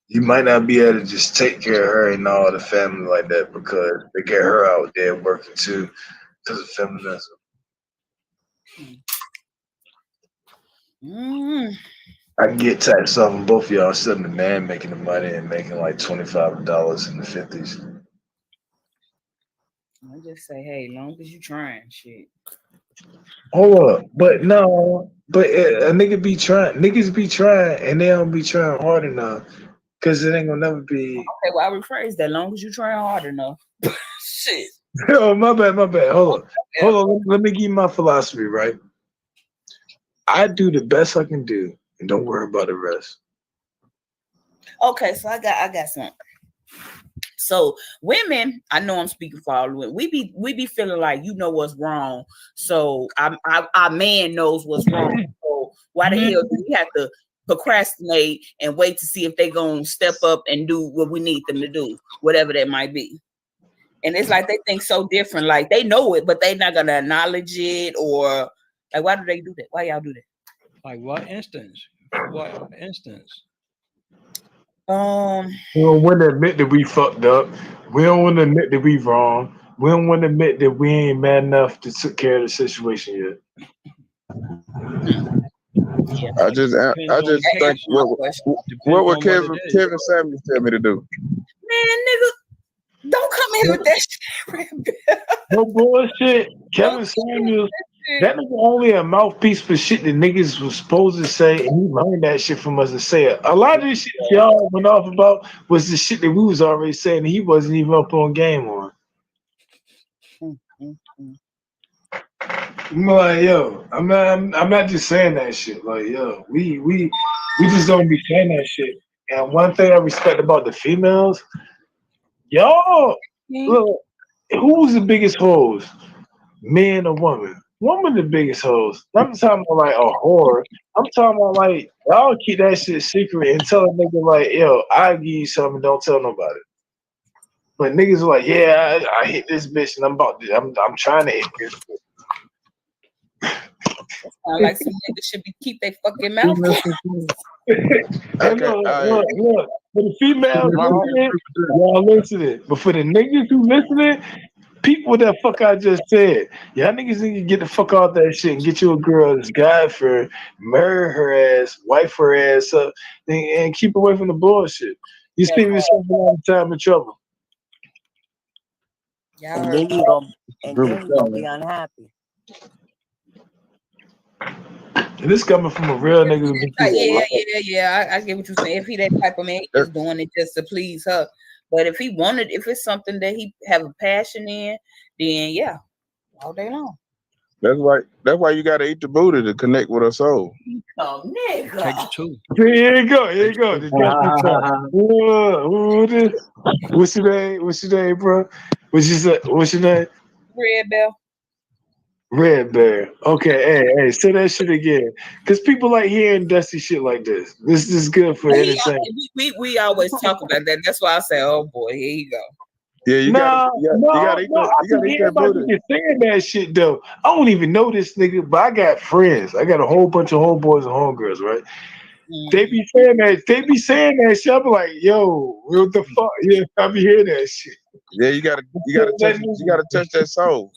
You might not be able to just take care of her and all the family like that because they get her out there working too because of feminism. I can get taxed off on both of y'all instead of the man making the money and making like $25 in the 50s. I just say, hey, long as you trying, shit. Hold up, but no, but a nigga be trying. Niggas be trying, and they don't be trying hard enough, cause it ain't gonna never be. Okay, well I rephrase that. Long as you trying hard enough. Shit. Oh, my bad. Hold on. Let me give you my philosophy, right? I do the best I can do, and don't worry about the rest. Okay, so I got something. So women, I know I'm speaking for all women. We be feeling like you know what's wrong. So our man knows what's wrong. So why the hell do we have to procrastinate and wait to see if they gonna step up and do what we need them to do, whatever that might be? And it's like they think so different. Like they know it, but they not gonna acknowledge it, or like why do they do that? Why y'all do that? Like what instance? What instance? We don't want to admit that we fucked up. We don't want to admit that we wrong. We don't want to admit that we ain't mad enough to take care of the situation yet. Yeah. I just think what would Kevin Samuels tell me to do? Man, nigga, don't come in with that shit. No bullshit. Kevin Samuels, that nigga only a mouthpiece for shit that niggas was supposed to say, and he learned that shit from us to say it. A lot of this shit y'all went off about was the shit that we was already saying, and he wasn't even up on game on. I'm like, yo, I'm not just saying that shit. Like, yo, we just don't be saying that shit. And one thing I respect about the females, y'all, look, who's the biggest hoes? Man or woman? Woman the biggest hoes. I'm talking about like a whore. I'm talking about like y'all keep that shit secret and tell a nigga like, yo, I give you something, don't tell nobody. But niggas are like, yeah, I hit this bitch and I'm trying to hit this bitch. Like some niggas should be keep their fucking mouth closed. Look, for the females listening, y'all listening. But for the niggas who listening, peep what that fuck I just said. Y'all niggas need to get the fuck out that shit and get you a girl that's God for marry her ass, wife her ass up, and keep away from the bullshit. You see yourself a lot of time in trouble. And then you gonna be unhappy. And this coming from a real nigga. Yeah. I get what you're saying. If he that type of man, he's doing it just to please her. But if it's something that he have a passion in, then yeah, all day long. That's why you gotta eat the booty to connect with her soul. Oh, nigga. Takes two. Here you go. What's your name? What's your name, bro? What's your name? Red Bell. Red Bear. Okay, hey, say that shit again. Because people like hearing dusty shit like this. This is good for entertainment. We always talk about that. That's why I say, oh boy, here you go. Yeah, you gotta eat that booty. Saying that shit though. I don't even know this nigga, but I got friends. I got a whole bunch of homeboys and homegirls, right? They be saying that. They be saying that shit. I be like, yo, what the fuck? Yeah, I be hearing that shit. Yeah, you gotta touch that soul.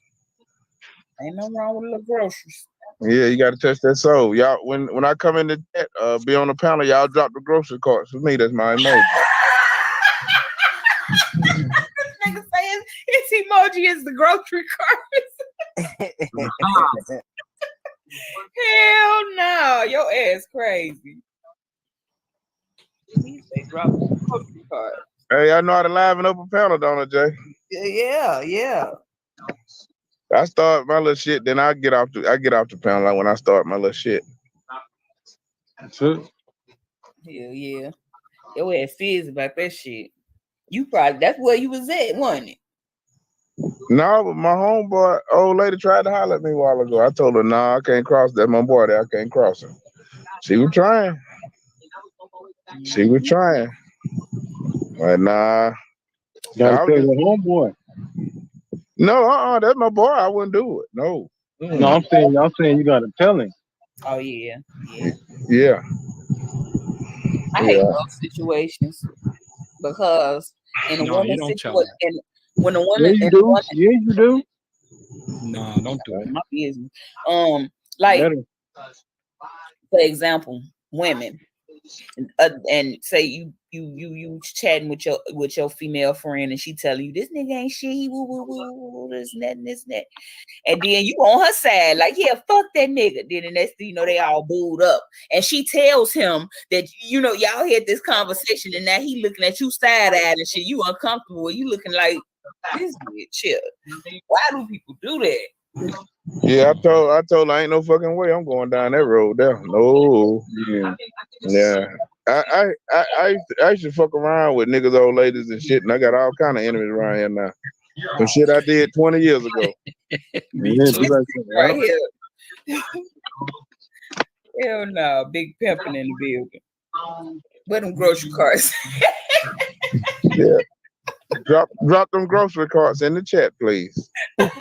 Ain't nothing wrong with the groceries. Yeah, you gotta touch that soul. Y'all, when I come in the chat, be on the panel, y'all drop the grocery carts for me. That's my emoji. Nigga saying his emoji is the grocery cart. Hell no, your ass crazy. They drop the grocery cart. Hey, I know how to liven up a panel, don't I, Jay? Yeah. I start my little shit, then I get off the panel like when I start my little shit. That's it. Hell yeah. Your ass fizz about that shit. You probably that's where you was at, wasn't it? No, but my homeboy, old lady tried to holler at me a while ago. I told her, nah, I can't cross that. My boy there, I can't cross him. She was trying. But nah. Gotta tell your homeboy. No, that's my boy. I wouldn't do it. No. No, I'm saying you gotta tell him. Oh yeah. Yeah. I hate those situations because in a woman's situation, when a woman, you do. No, don't do it. My business. Like for example, women, and say you chatting with your female friend, and she telling you this nigga ain't shit, he woo this and that, and then you on her side like, yeah, fuck that nigga. Then the next thing you know, they all booed up, and she tells him that y'all had this conversation, and now he looking at you side eyed and shit. You uncomfortable. You looking like this bitch. Chill. Why do people do that? Yeah, I told her ain't no fucking way I'm going down that road there. No. Yeah. I used to fuck around with niggas, old ladies and shit, and I got all kind of enemies around here now. Some shit I did 20 years ago. Right here. Hell no, big pimping in the building. Where them grocery carts? Yeah. Drop them grocery carts in the chat, please. What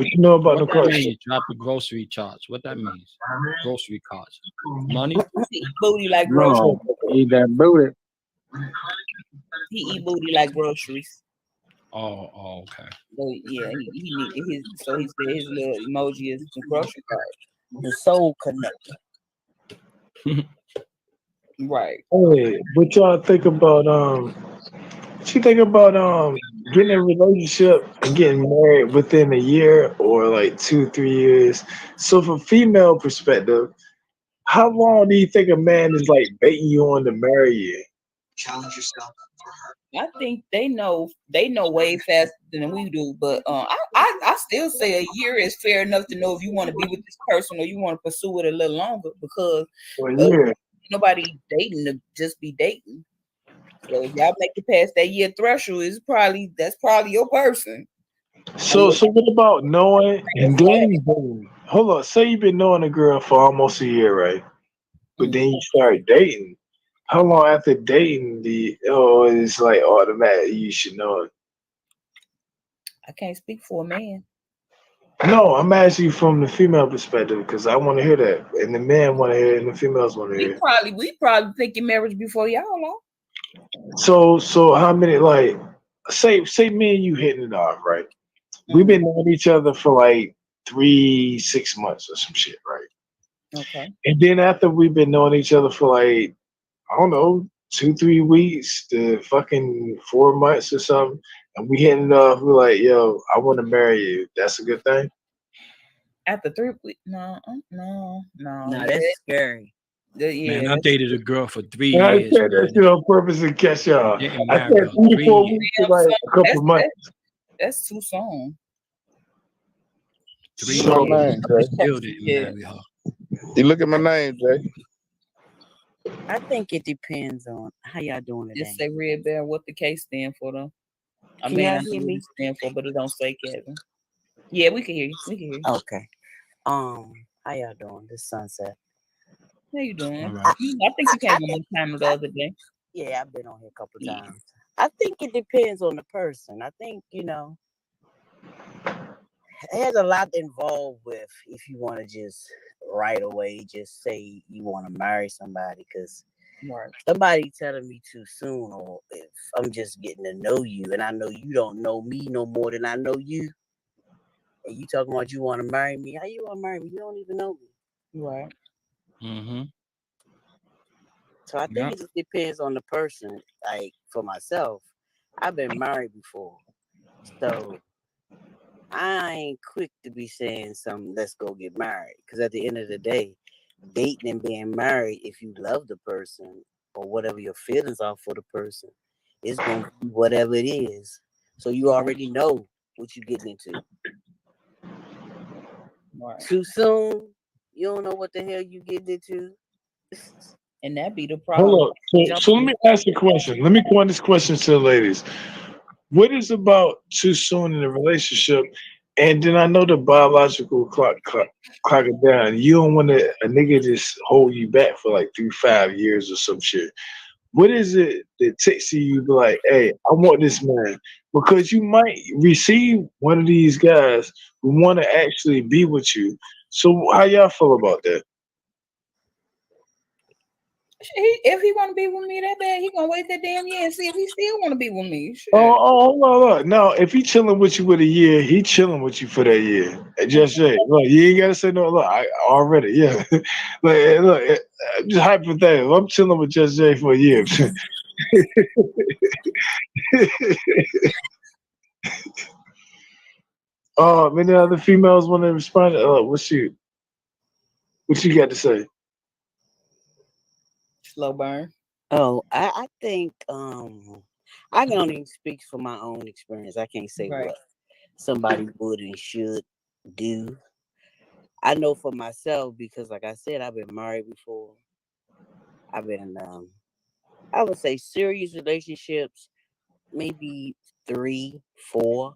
you know about the carts? Drop the grocery charts. What that means? Grocery carts. Money? He eat booty like groceries. Eat that booty. He eat booty like groceries. Oh, okay. So yeah, he need his. So he said his little emoji is the grocery cart. The soul connector. Right. Hey, what y'all think about what you think about getting in a relationship and getting married within a year or like 2-3 years? So from female perspective, how long do you think a man is like baiting you on to marry you? Challenge yourself for her. I think they know way faster than we do, but I still say a year is fair enough to know if you want to be with this person or you want to pursue it a little longer, because nobody dating to just be dating. So if y'all make it past that year threshold, that's probably your person. So what about knowing and then hold on, say you've been knowing a girl for almost a year, right? But then you start dating. How long after dating it's like automatic you should know it? I can't speak for a man. No, I'm asking you from the female perspective because I want to hear that, and the men want to hear it, and the females want to hear it. We probably thinking marriage before y'all are. So how many, like, say me and you hitting it off, right? We've been knowing each other for like 3-6 months or some shit, right? Okay. And then after we've been knowing each other for like, I don't know, 2-3 weeks to fucking 4 months or something, and we hitting it off, we're like, yo, I want to marry you. That's a good thing? After 3 weeks? No. That's scary. Man, I dated a girl for 3 years. I said that shit on purpose to catch y'all. I said 3-4 weeks to like a couple months. That's too soon. 3 years. Still didn't marry her. You look at my name, Jay. I think it depends on how y'all doing today. Just say Red Bear, what the case stand for though. I Can mean, y'all I know hear what me? it stand for, but it don't say Kevin. Yeah, we can hear you. We can hear you. Okay. How y'all doing this sunset? How you doing? All right. I think you came on one time the other day. Yeah, I've been on here a couple times. I think it depends on the person. I think, it has a lot involved with if you want to just right away just say you want to marry somebody, because somebody telling me too soon, or if I'm just getting to know you and I know you don't know me no more than I know you, and you talking about you want to marry me, how you want to marry me? You don't even know me. Right. Mm-hmm. So I think it just depends on the person. Like for myself, I've been married before, so I ain't quick to be saying something, let's go get married. Because at the end of the day, dating and being married, if you love the person or whatever your feelings are for the person, it's going to be whatever it is. So you already know what you're getting into. Right. Too soon, you don't know what the hell you getting into. And that be the problem. Hold on. So let me ask you a question. Let me go on this question to the ladies. What is about too soon in a relationship? And then I know the biological clock it down. You don't want a nigga just hold you back for like 3-5 years or some shit. What is it that takes you to be like, hey, I want this man? Because you might receive one of these guys who want to actually be with you. So how y'all feel about that? If he want to be with me that bad, he gonna wait that damn year and see if he still want to be with me. Shit. Oh, no. If he chilling with you with a year, he chilling with you for that year. Just say, look, you ain't gotta say no. Look, I already, yeah. look, just hypothetical. I'm chilling with Just Jay for a year. Many other females want to respond. What you got to say? Slow burn. Oh, I think I can only speak for my own experience. I can't say what somebody would and should do. I know for myself because, like I said, I've been married before. I've been I would say serious relationships, maybe 3, 4.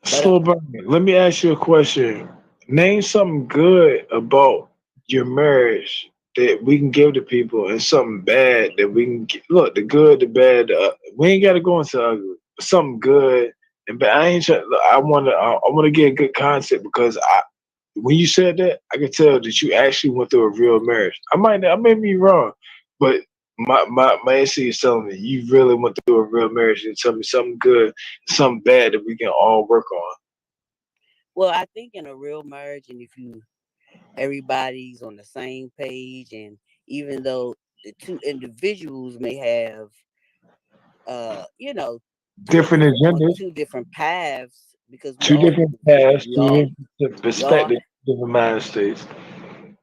Slow burn. Let me ask you a question. Name something good about your marriage that we can give to people, and something bad that we can look. The good, the bad. We ain't got to go into ugly. Something good and bad. I ain't. I want to get a good concept because when you said that, I could tell that you actually went through a real marriage. I may be wrong, but my AC is telling me you really went through a real marriage, and tell me something good, something bad that we can all work on. Well, I think in a real marriage, and if everybody's on the same page, and even though the two individuals may have different agendas, 2 different paths, because two different paths, two different perspectives, different mind states.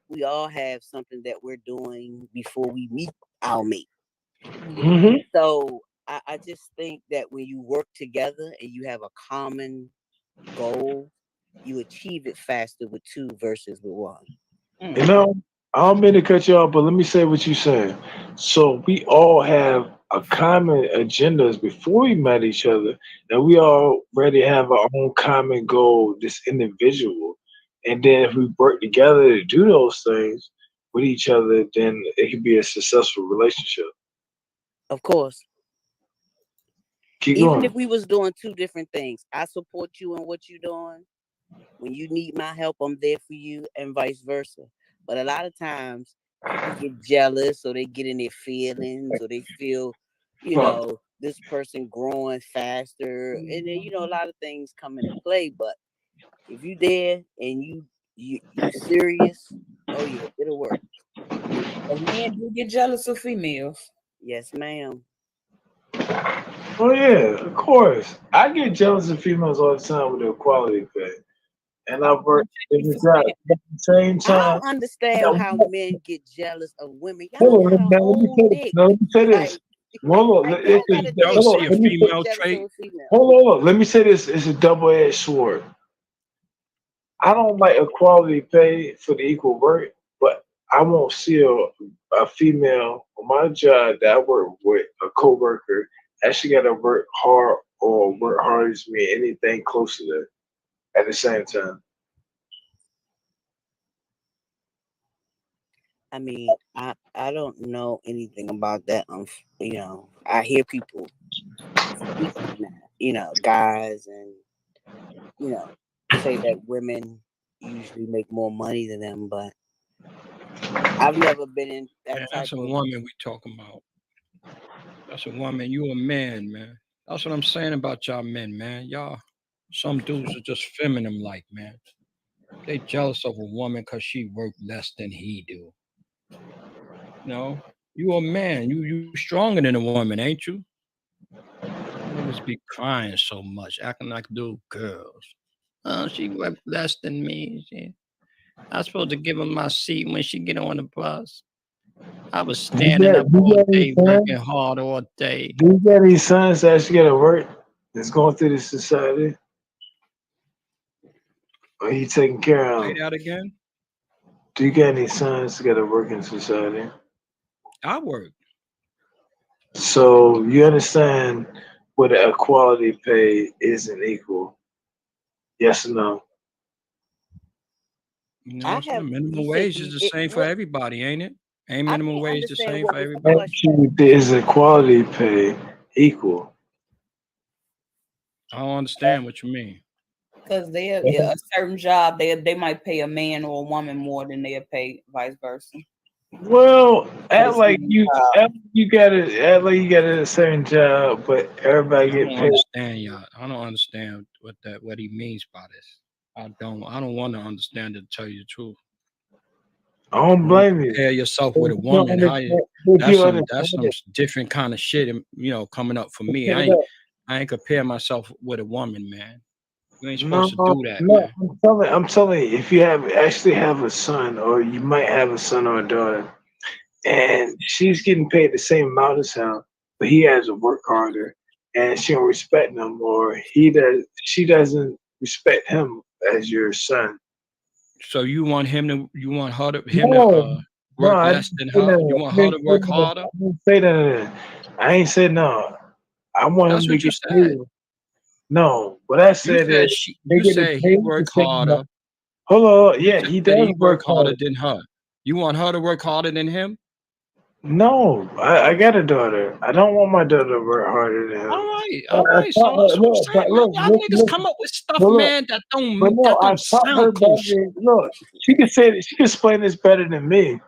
We all have something that we're doing before we meet our mate. Mm-hmm. So I just think that when you work together and you have a common goal, you achieve it faster with 2 versus with 1. You know, I don't mean to cut you off, but let me say what you're saying. So we all have a common agendas before we met each other, and we already have our own common goal, this individual. And then if we work together to do those things with each other, then it can be a successful relationship. Of course. Keep Even going. if we was doing 2 different things, I support you in what you're doing. When you need my help, I'm there for you, and vice versa. But a lot of times people get jealous, or they get in their feelings, or they feel, this person growing faster. And then, a lot of things come into play. But if you there and you serious, oh yeah, it'll work. Men do get jealous of females. Yes, ma'am. Oh yeah, of course. I get jealous of females all the time with their quality pay. And I've worked different jobs at the same time. I don't understand how men get jealous of women. Hold on, let me say this. Hold on, let me say this. It's a double-edged sword. I don't like equality pay for the equal work, but I won't see a female on my job that I work with, a coworker, actually got to work hard or work hard as me, anything close to that at the same time. I mean, I don't know anything about that. You know, I hear people speak on that. You know, guys, and you know, say that women usually make more money than them, but I've never been in that Man, type that's a of. woman we talking about. That's a woman. You a man, man. That's what I'm saying about y'all men, man. Y'all, some dudes are just feminine like, man. They jealous of a woman because she work less than he do. No, you a man. You stronger than a woman, ain't you? Niggas be crying so much, acting like little girls. Oh, she work less than me. I'm supposed to give her my seat when she get on the bus. I was standing up all day, working hard all day. Do you got any sons that actually got to work that's going through this society? Or you taking care of Say them? that again. Do you got any sons that got to work in society? I work. So you understand what equality pay isn't equal? Yes or no? No, it's not. Minimum wage is the same for everybody, ain't it? Ain't minimum wage the same for everybody? Is equality pay equal? I don't understand what you mean. Because a certain job, they might pay a man or a woman more than they'll pay vice versa. Well, act like you got it. Act like you got a certain job, but everybody I get don't paid. understand, y'all. I don't understand what he means by this. I don't want to understand it, to tell you the truth. I don't blame you. Compare yourself with a woman. That's some different kind of shit, you know, coming up for me. I ain't compare myself with a woman, man. You ain't supposed to do that, man. I'm telling you, if you actually have a son, or you might have a son or a daughter, and she's getting paid the same amount as him, but he has to work harder, and she don't respect him, or she doesn't respect him as your son. So you want her to work less than her? You want her to work harder? I didn't say that. I ain't said no. I want him to get paid. No, what I said is you said he work harder. Hold on, yeah, he does work harder than her. You want her to work harder than him? No, I got a daughter. I don't want my daughter to work harder than him. All right. So that's what I'm saying. Y'all niggas come up with stuff, man, that don't sound cool. Look, she can say that. She can explain this better than me.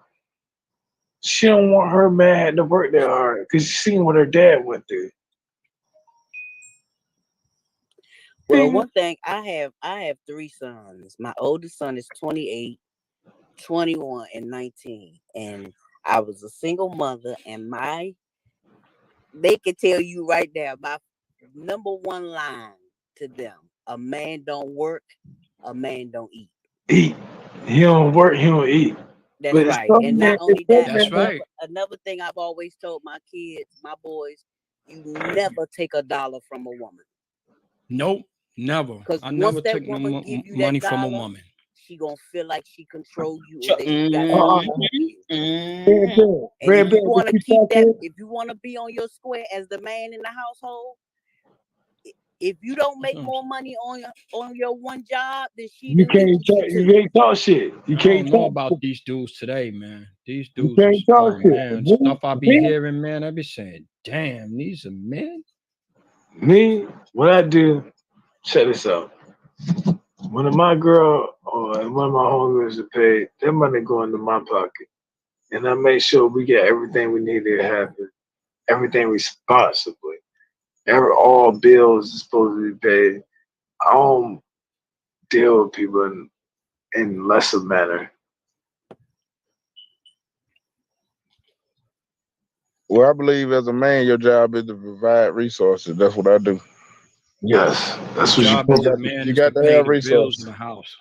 She don't want her man to work that hard because she's seen what her dad went through. Well, one thing, I have 3 sons. My oldest son is 28, 21, and 19. And I was a single mother, and they can tell you right there, my number one line to them: a man don't work, a man don't eat. Eat. He don't work, he don't eat. That's right. And not only that, that's right. Another thing I've always told my kids, my boys, you never take $1 from a woman. Nope, never. I never took money from a woman. She gonna feel like she control you. If you want to keep that, if you want to be on your square as the man in the household, if you don't make more money on your one job, then you can't talk shit. You can't know about these dudes today, man. These dudes can't talk shit. Man, stuff I be hearing, man. I be saying, damn, these are men. Me, what I do, check this out. One of my girl or one of my homegirls are paid, that money go into my pocket. And I make sure we get everything we need to happen, everything responsibly. All bills are supposed to be paid. I don't deal with people in lesser manner. Well, I believe as a man, your job is to provide resources. That's what I do. Yes, that's what you got to have resources in the house.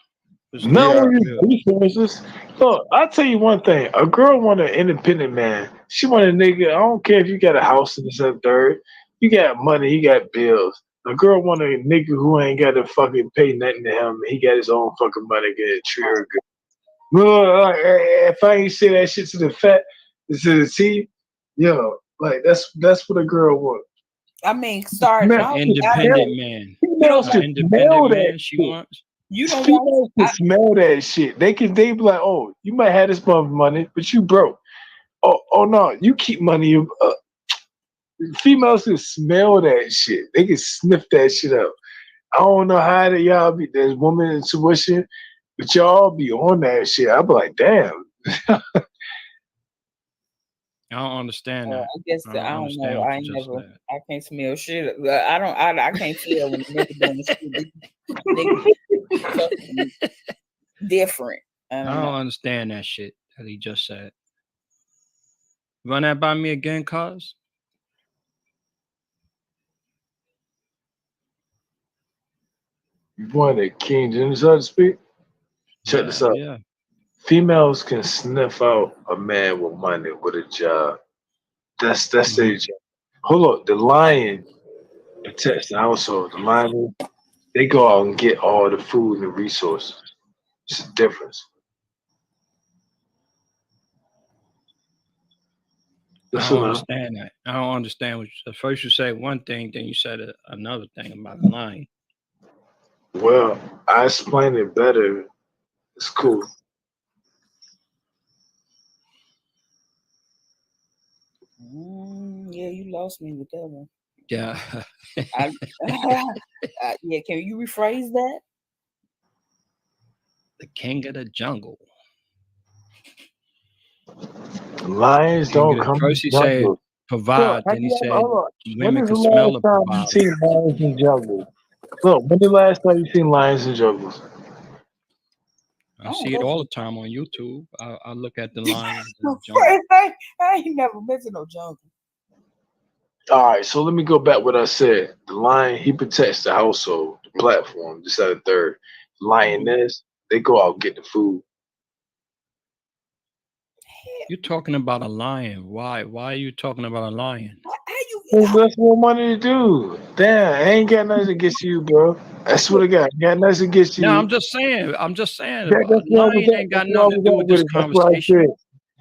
No resources. Look, I'll tell you one thing. A girl want an independent man. She want a nigga. I don't care if you got a house in the 7th. You got money, you got bills. A girl want a nigga who ain't got to fucking pay nothing to him. He got his own fucking money, get treat her good. If I ain't say that shit to the fat, This is T. Yo, like that's what a girl wants. I mean, sorry, Man, Independent man. females An can independent smell man that she shit. wants. you don't Females want. can smell that shit. They be like, oh, you might have this much money, but you broke. Oh no, you keep money. Females can smell that shit. They can sniff that shit up. I don't know how that y'all be. There's woman intuition, but y'all be on that shit. I be like, damn. I don't understand that. I guess I don't understand know. what I you ain't just never. said. I can't smell shit. I can't tell when the nigga doing shit. Nigga different. I I don't don't know. understand that shit that he just said. Run that by me again, cuz. You wanted King James to speak? Check this out. Yeah. Females can sniff out a man with money with a job. That's their job. Hold up, the lion protects the household. The lion, they go out and get all the food and the resources. It's a difference. I That's don't what understand that. I don't understand what you said. First you say one thing, then you said another thing about the lying. Well, I explained it better. It's cool. Yeah, you lost me with that one. Yeah. Yeah, can you rephrase that? The king of the jungle. Lions don't come First he in said jungle. provide, Look, then he said when women is the can smell last the time you provider. seen lions in jungle? Look, when the last time you seen lions in jungle? I see it all the time on YouTube. I look at the lions in the jungle. I ain't never been to no jungle. All right, so let me go back what I said. The lion, he protects the household, the platform, this, that, and third. Lioness, they go out and get the food. You're talking about a lion. Why are you talking about a lion? That's what money to do. Damn, I ain't got nothing against you, bro. That's what I got. Got nothing against you. No, I'm just saying. That's Lion ain't got nothing to do with this conversation.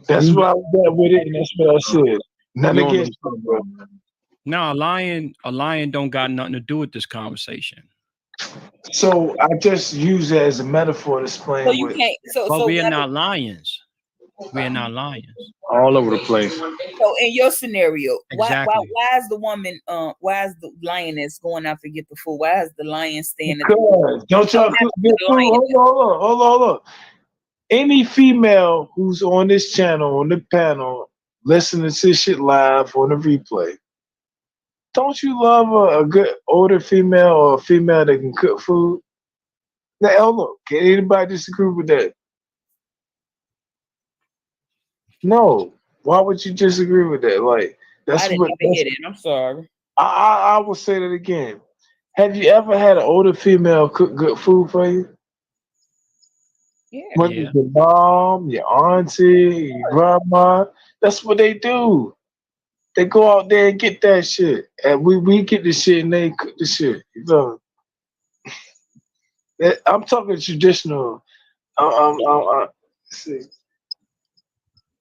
That's why I was at with it, and that's what I said. Nothing You against you, bro. No, a lion don't got nothing to do with this conversation. So I just use it as a metaphor to explain. So you can't. But we are not lions. We are not lions. All over the place. So in your scenario, Exactly. why is the woman? Why is the lioness going out to get the food? Why is the lion staying? Because don't y'all get food? Hold on. Any female who's on this channel, on the panel, listening to shit live on the replay, don't you love a good older female or a female that can cook food? Now, hold on. Can anybody disagree with that? No. Why would you disagree with that? Like, that's I didn't what. even hear it. I'm sorry. I will say that again. Have you ever had an older female cook good food for you? Yeah. Whether it's your mom, your auntie, your grandma, that's what they do. They go out there and get that shit, and we get the shit and they cook the shit. You know, I'm talking traditional. See.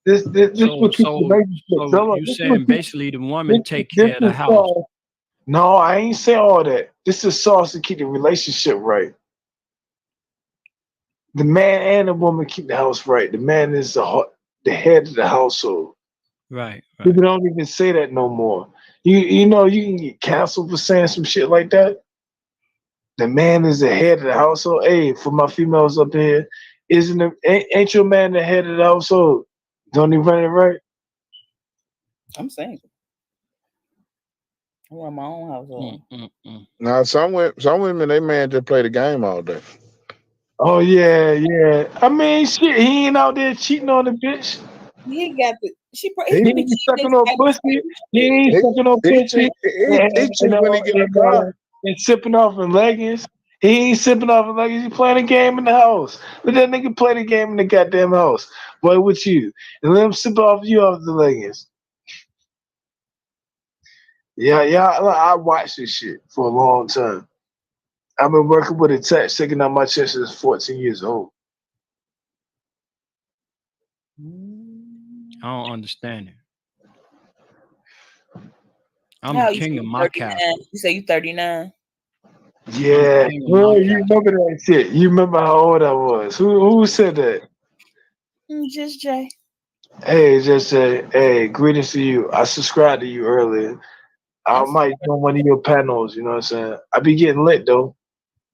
This what keeps the relationship. So you saying basically the woman take care of the house. Sauce. No, I ain't say all that. This is sauce to keep the relationship right. The man and the woman keep the house right. The man is the head of the household. Right. People don't even say that no more. You know you can get canceled for saying some shit like that. The man is the head of the household. Hey, for my females up here, ain't your man the head of the household? Don't he run it right? I'm single. I run my own household. Now some women, they man just play the game all day. Oh yeah. I mean, shit, he ain't out there cheating on the bitch. He got the. He ain't sucking no pussy. He ain't sucking no pussy. And sipping off in leggings. He ain't sipping off in leggings. He playing a game in the house. Let that nigga play the game in the goddamn house. Boy, with you. And let him sip off you off the leggings. Yeah. I watched this shit for a long time. I've been working with a tech, sticking out my chest since 14 years old. I don't understand it. I'm How the you king say of you my 39? castle. You say you 39? Yeah, king of my bro, you castle. remember that shit. You remember how old I was. Who said that? Just Jay. Hey, just say, hey, greetings to you. I subscribed to you earlier. I might do one of your panels, you know what I'm saying? I be getting lit though.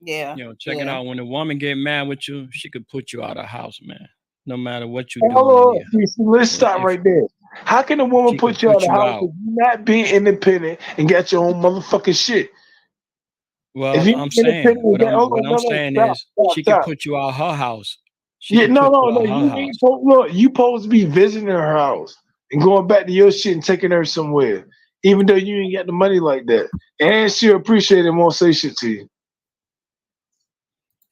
Yeah. Yo, check it out. When a woman get mad with you, she could put you out of house, man. No matter what you Hey, doing in hold here. on. See, let's stop right there. How can a woman She could put you out of put the you house out. if you not being independent and got your own motherfucking shit? Well, If you I'm saying independent, what I'm saying is she could put you out her house. She Yeah, could no, put you no, out her you house. ain't look. You supposed to be visiting her house and going back to your shit and taking her somewhere, even though you ain't got the money like that. And she'll appreciate it and won't say shit to you.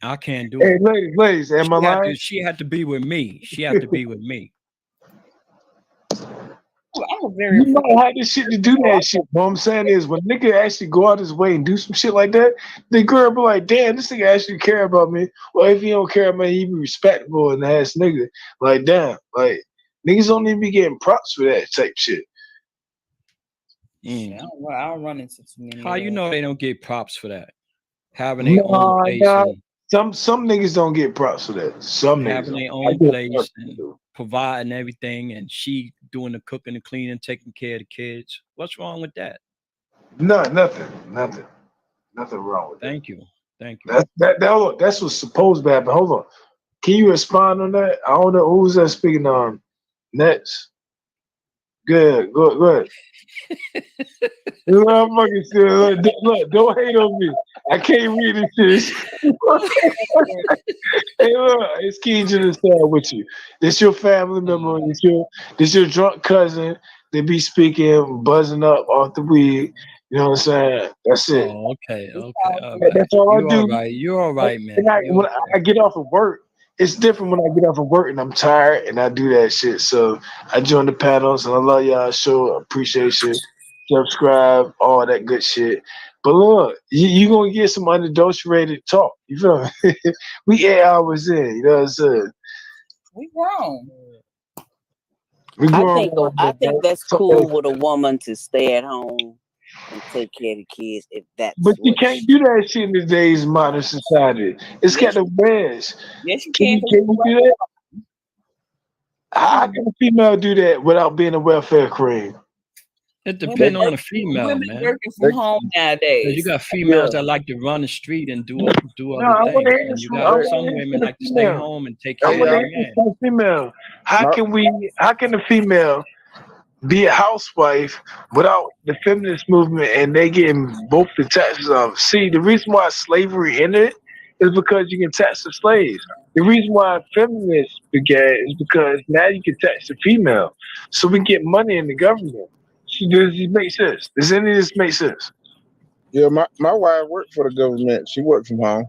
I can't do Hey, it. ladies, am I lying? She had to be with me. She had to be with me. I'm a very You might have this shit to do that shit. What I'm saying is, when nigga actually go out his way and do some shit like that, the girl be like, damn, this nigga actually care about me. Well, if he don't care about me, he be respectable and ass nigga. Like, damn, like, niggas don't even be getting props for that type shit. I don't run into too many. How you know they don't get props for that? Having their own place and some niggas don't get props for that. Some niggas having their don't. own place and providing everything, and she doing the cooking, the cleaning, taking care of the kids. What's wrong with that? No, nothing wrong with that. Thank you. That's what's supposed to happen. Hold on, can you respond on that? I don't know who's that speaking on next. Good, go ahead. Look, don't hate on me. I can't read this shit. Hey, look, it's Keej to the side with you. This your family member. This your drunk cousin. They be speaking, buzzing up off the weed. You know what I'm saying? That's it. Oh, okay. All right. That's all I do. You're all right, man. And when I get off of work, it's different when I get off of work and I'm tired and I do that shit. So I join the panels and I love y'all. Show appreciation, subscribe, all that good shit. But look, you gonna get some unadulterated talk. You feel me? We 8 hours in. You know what I'm saying? We grown. I think that's cool with a woman to stay at home and take care of the kids if that's. But you can't do that shit in today's modern society. It's got the wedge. Yes, you can. Can you do that? How can a female do that without being a welfare queen? It depends on the female, women man. working from home nowadays. You got females that like to run the street and do other things, and you got some women like to stay home and take care of their man. Female. How can the female be a housewife without the feminist movement and they getting both the taxes off? See, the reason why slavery ended is because you can tax the slaves. The reason why feminists began is because now you can tax the female. So we get money in the government. Does it make sense? Does any of this make sense? Yeah, my wife worked for the government. She worked from home.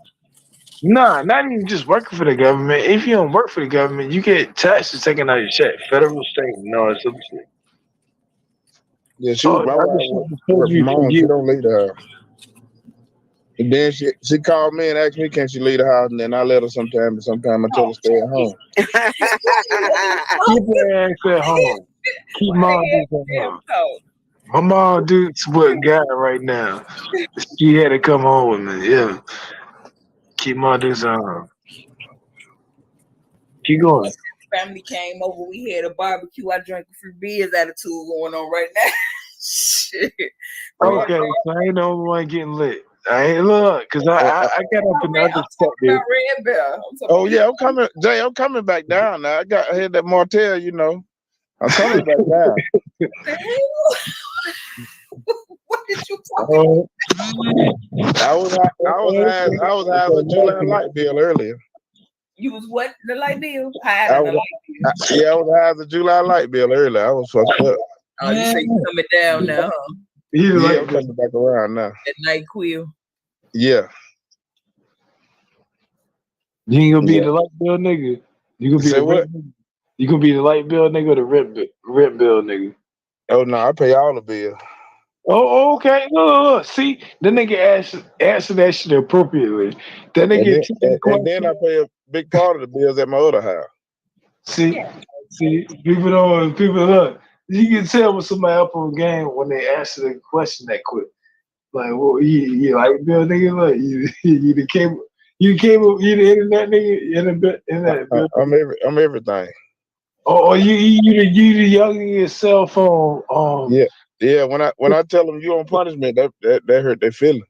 Nah, not even just working for the government. If you don't work for the government, you get taxes taken out of your check. Federal, state, no, it's some shit. Yeah, my wife worked from home. She don't leave the house. And then she called me and asked me, can she leave the house? And then I let her sometime, and sometimes I tell her to stay at home. Keep your ass at home. Keep mom at home. My mom dude's what guy right now. She had to come home with me. Yeah. Keep my dudes at home. Keep going. Family came over. We had a barbecue. I drank a few beers. Attitude going on right now. Shit. Okay, so I ain't the only one getting lit. I ain't look, cause I got up in the other step, dude. Red Bear. Oh yeah, I'm coming, Jay. I'm coming back down now. I had that Martell, you know. I'm coming back down. What did you talk about? I was high as a July light bill earlier. You was what? The light bill? I was high as a July light bill earlier. I was fucked up. Oh, you say you coming down now, huh? Yeah, I'm coming back around now. At night quill. Yeah. You ain't gonna be the light bill nigga. You gonna be Say what? You gonna be the light bill nigga or the rent bill nigga? Oh no, I pay all the bills. Oh, okay. Look. See, the nigga answer that shit appropriately. That nigga and then I pay a big part of the bills at my other house. See, See, people look. You can tell when somebody up on the game when they answer the question that quick. Like, well, you like Bill nigga, like you the cable, you the internet nigga, internet. I'm everything. Or you the young in your cell phone. Yeah. When I tell them you on punishment, that hurt their feeling.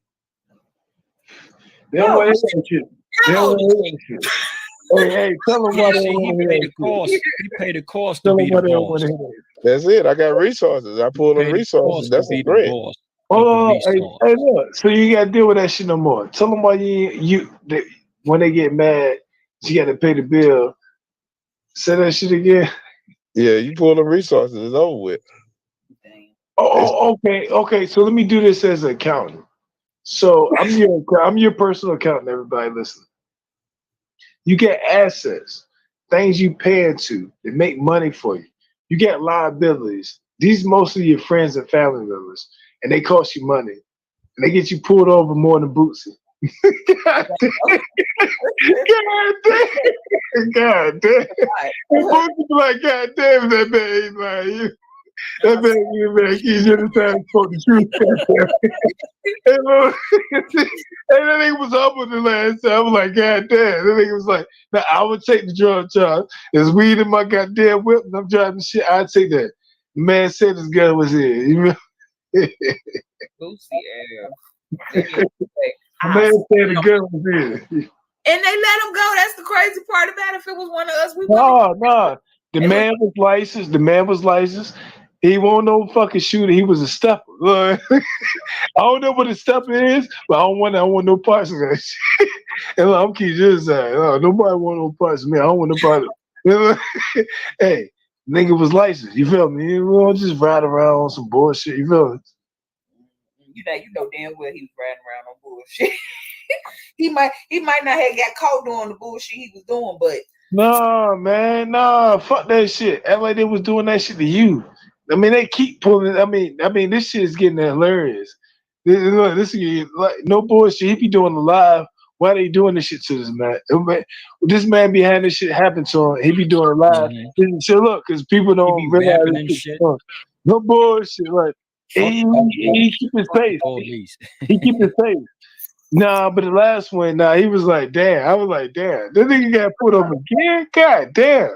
They don't want to hear that shit. They don't want to hear that shit. Hey, tell them why they don't want to hear that shit. He paid the cost Tell to them be why the they don't want boss. to hear that. That's it. I got resources. I pull them resources. That's great. Oh, hey, look. So you gotta deal with that shit no more. Tell them why when they get mad, you got to pay the bill. Say that shit again. Yeah, you pull them resources. It's over with. Oh, okay. So let me do this as an accountant. So I'm your personal accountant. Everybody listening. You get assets, things you pay into that make money for you. You get liabilities. These mostly your friends and family members, and they cost you money, and they get you pulled over more than Bootsy. God damn. Bootsy like, God damn, that man ain't lying. That man, he should have spoke the truth. And that nigga was humble the last time. I was like, God damn. That nigga was like, now I would take the drug charge. There's weed in my goddamn whip and I'm driving shit. I'd take that. The man said his gun was here. You know? Bootsy, the man said the gun was here. And they let him go. That's the crazy part about it. If it was one of us, we No. The man was licensed. He wasn't no fucking shooter. He was a stepper. I don't know what a stepper is, but I don't want no parts of that shit. And I'm keep just saying, nobody want no parts of me. I don't want no part of it. Hey, nigga was licensed. You feel me? You don't just ride around on some bullshit. You feel me? You know damn well he was riding around on bullshit. he might not have got caught doing the bullshit he was doing, but no, man, fuck that shit. Act like they was doing that shit to you. I mean, they keep pulling. I mean, this shit is getting hilarious. This is like no bullshit. He be doing the live. Why they doing this shit to this man? This man behind this shit happened to him. He be doing live. So look, because people don't realize this shit. No bullshit. Like he keep his face. He keep his face. Nah, but the last one, he was like, damn. I was like, damn. This nigga got put up again? God damn.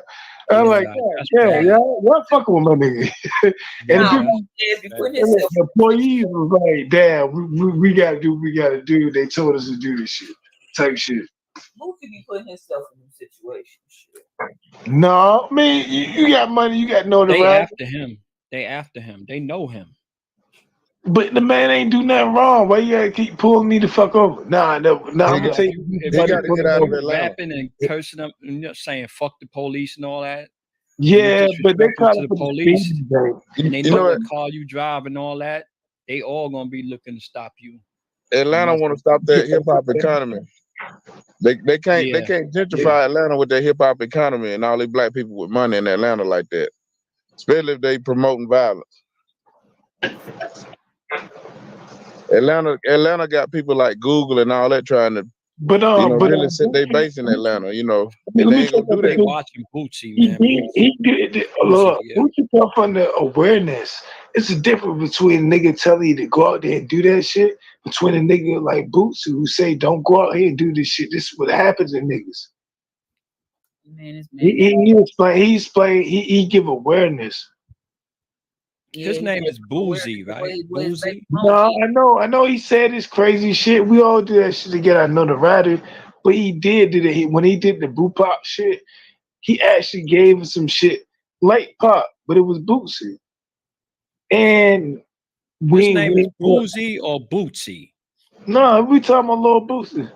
I'm like, y'all fucking with my nigga. And the employees was like, damn, we gotta do what we gotta do. They told us to do this shit. Type shit. Who could be putting himself in this situation? No, I mean, you got money, you got notoriety. They after him. They know him. But the man ain't do nothing wrong. Why you gotta keep pulling me the fuck over? Nah, I'm gonna take you. They gotta get out of Atlanta. Rapping and cursing them, saying fuck the police and all that. Yeah, but they call to the police. And they know what car you drive and all that. They all gonna be looking to stop you. Atlanta want to stop that hip hop economy. They can't gentrify Atlanta with their hip hop economy and all these black people with money in Atlanta like that. Especially if they promoting violence. Atlanta got people like Google and all that trying to really set their base in Atlanta, And they ain't gonna do that. Watching Bootsy, man. He did. Look, Bootsy come from the awareness. It's a difference between a nigga telling you to go out there and do that shit, between a nigga like Bootsy who say don't go out here and do this shit. This is what happens to niggas. Man, he give awareness. His name is Boozy, right? Boozy. No, I know. He said this crazy shit. We all do that shit to get our notoriety, but he did it. When he did the Boo Pop shit, he actually gave us some shit like Pop, but it was Bootsy. And his name is Boozy or Bootsy? No, we talking about Lil Bootsy.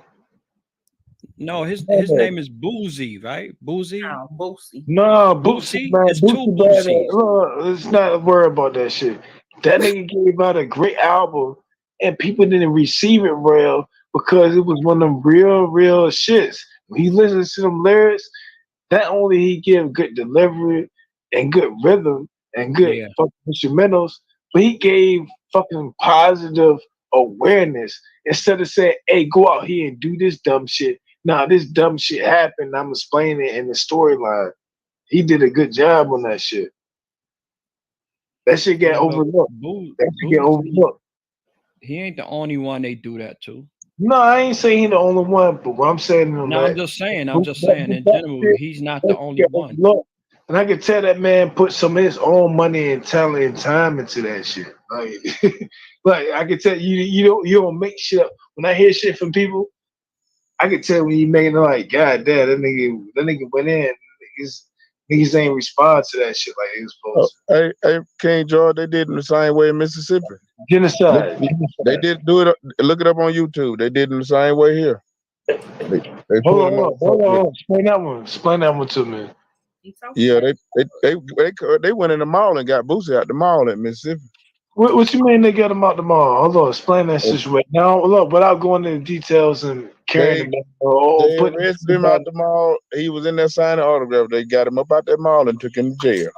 No, his name is Boozy, right? Boozy? No, Bootsy. No, Bootsy. It's two Bootsies. Let's not worry about that shit. That nigga gave out a great album and people didn't receive it well because it was one of them real shits. When he listens to them lyrics, not only he give good delivery and good rhythm and good fucking instrumentals, but he gave fucking positive awareness instead of saying, hey, go out here and do this dumb shit. Nah, this dumb shit happened. I'm explaining it in the storyline. He did a good job on that shit. That shit get overlooked. That shit get overlooked. He ain't the only one they do that to. No, I ain't saying he the only one, but what I'm saying, no, I'm just saying in general, he's not the only one. And I can tell that man put some of his own money and talent and time into that shit. Like I can tell you don't make shit up. When I hear shit from people, I can tell when you making it like, God damn, that nigga went in. Niggas ain't respond to that shit like they was supposed to. Hey, King George, they did it the same way in Mississippi. Genocide. They did do it. Look it up on YouTube. They did it the same way here. They hold on. Explain that one to me. Yeah, they went in the mall and got Boosie out the mall in Mississippi. What you mean they got him out the mall? Hold on, explain that situation. Now, look, without going into details and carrying they arrested him out the mall. He was in there signing autograph. They got him up out that mall and took him to jail.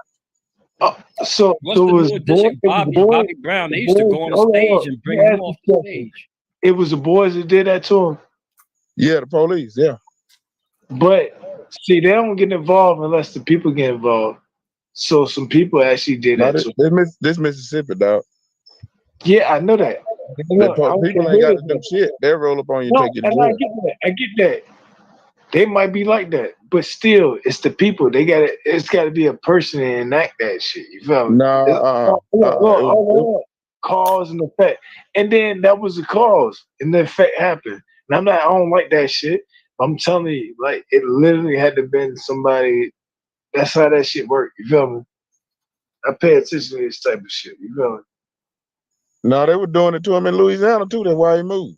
So what's the new addition? Bobby Brown. They used to go on the stage and bring him off the stage. It was the boys that did that to him? Yeah, the police, yeah. But see, they don't get involved unless the people get involved. So some people actually did that. This Mississippi, dog. Yeah, I know that. People ain't got to do shit. They roll up on you, take you to jail. I get that. They might be like that, but still, it's the people. It's got to be a person to enact that shit. You feel me? Cause and effect, and then that was the cause, and the effect happened. And I don't like that shit. I'm telling you, like it literally had to been somebody. That's how that shit worked. You feel me? I pay attention to this type of shit. You feel me? No, they were doing it to him in Louisiana too. That's why he moved.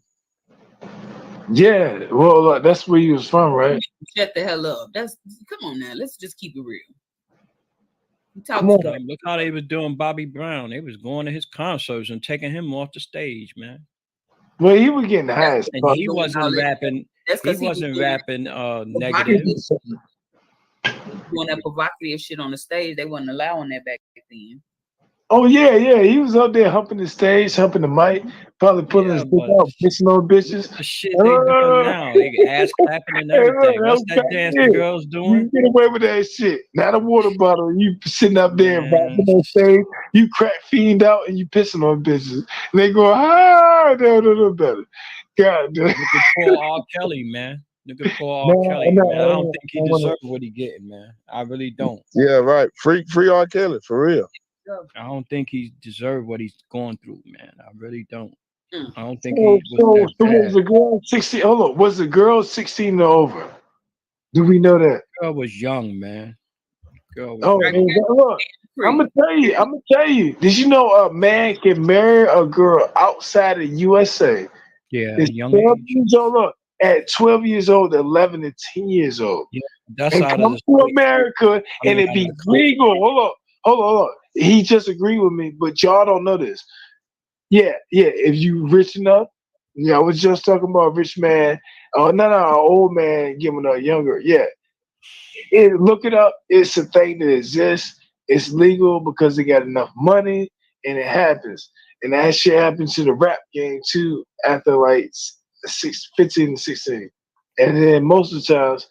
Yeah, well, look, that's where he was from, right? Shut the hell up. Come on now. Let's just keep it real. Look how they was doing Bobby Brown. They was going to his concerts and taking him off the stage, man. Well, he was getting high. And he wasn't rapping. He wasn't rapping negative. Doing that provocative shit on the stage, they wasn't allowing that back then. Oh yeah. He was up there humping the stage, humping the mic, probably pulling his dick out, pissing on bitches. The shit they doing now, they ass clapping and everything. What's that dance the girls doing? You get away with that shit. Not a water bottle. You sitting up there and rapping on stage. You crack fiend out and you pissing on bitches. And they go, no better. God damn. Look at poor R. Kelly, man. Look at poor R. Kelly, man. I don't think he deserves what he getting, man. I really don't. Yeah, right. Free R. Kelly, for real. I don't think he deserved what he's going through, man. I really don't. I don't think was the girl 16? Hold on, was the girl 16 or over? Do we know that? Girl was young, man. Girl was look, I'm gonna tell you. Did you know a man can marry a girl outside of USA? Yeah, it's young 12 years old. Look, at 12 years old, 11 and 10 years old. Yeah, that's and out come of to America and it be legal. Hold on. He just agreed with me, but y'all don't know this. Yeah. If you rich enough, I was just talking about a rich man. An old man giving a younger. Yeah. Look it up. It's a thing that exists. It's legal because they got enough money, and it happens. And that shit happens to the rap game too after like 15 to 16. And then most of the times,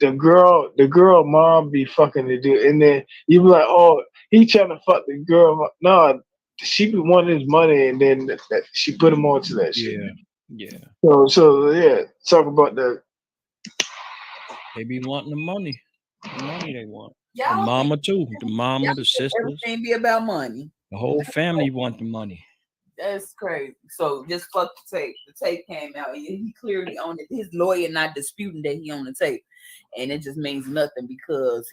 the girl mom be fucking the dude, and then you be like, oh, he trying to fuck the girl. No, she be wanting his money, and then she put him onto that shit. Yeah. So yeah, talk about that. They be wanting the money. The money they want. The mama too. The mama, the sisters. Everything be about money. The whole family want the money. That's crazy. So just fuck the tape. The tape came out. He clearly owned it. His lawyer not disputing that he owned the tape. And it just means nothing because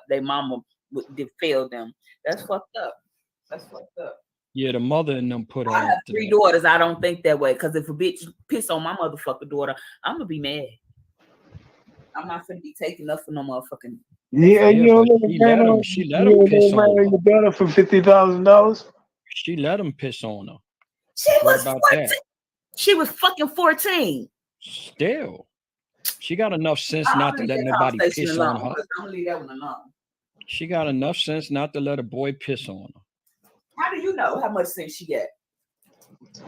their mama failed them. That's fucked up. Yeah, the mother and them put on. I have 3 daughters. I don't think that way. Because if a bitch piss on my motherfucking daughter, I'm going to be mad. I'm not finna be taking up for no motherfucking. Yeah, she let him piss on her. Your daughter for $50,000. She let him piss on her. What about 14? That? She was fucking 14. Still, she got enough sense not to let nobody piss on her. I'm gonna leave that one alone. She got enough sense not to let a boy piss on her. How do you know how much sense she got?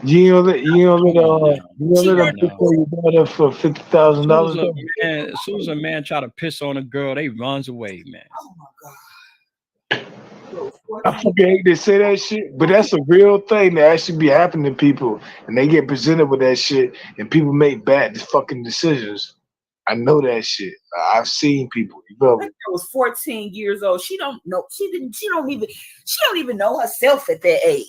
You don't let them pick your daughter for $50,000. As soon as a man try to piss on a girl, they runs away, man. Oh my God. I fucking hate to say that shit, but that's a real thing that actually be happening to people, and they get presented with that shit, and people make bad fucking decisions. I know that shit. I've seen people. You know, I was 14 years old. She don't know. She don't even know herself at that age.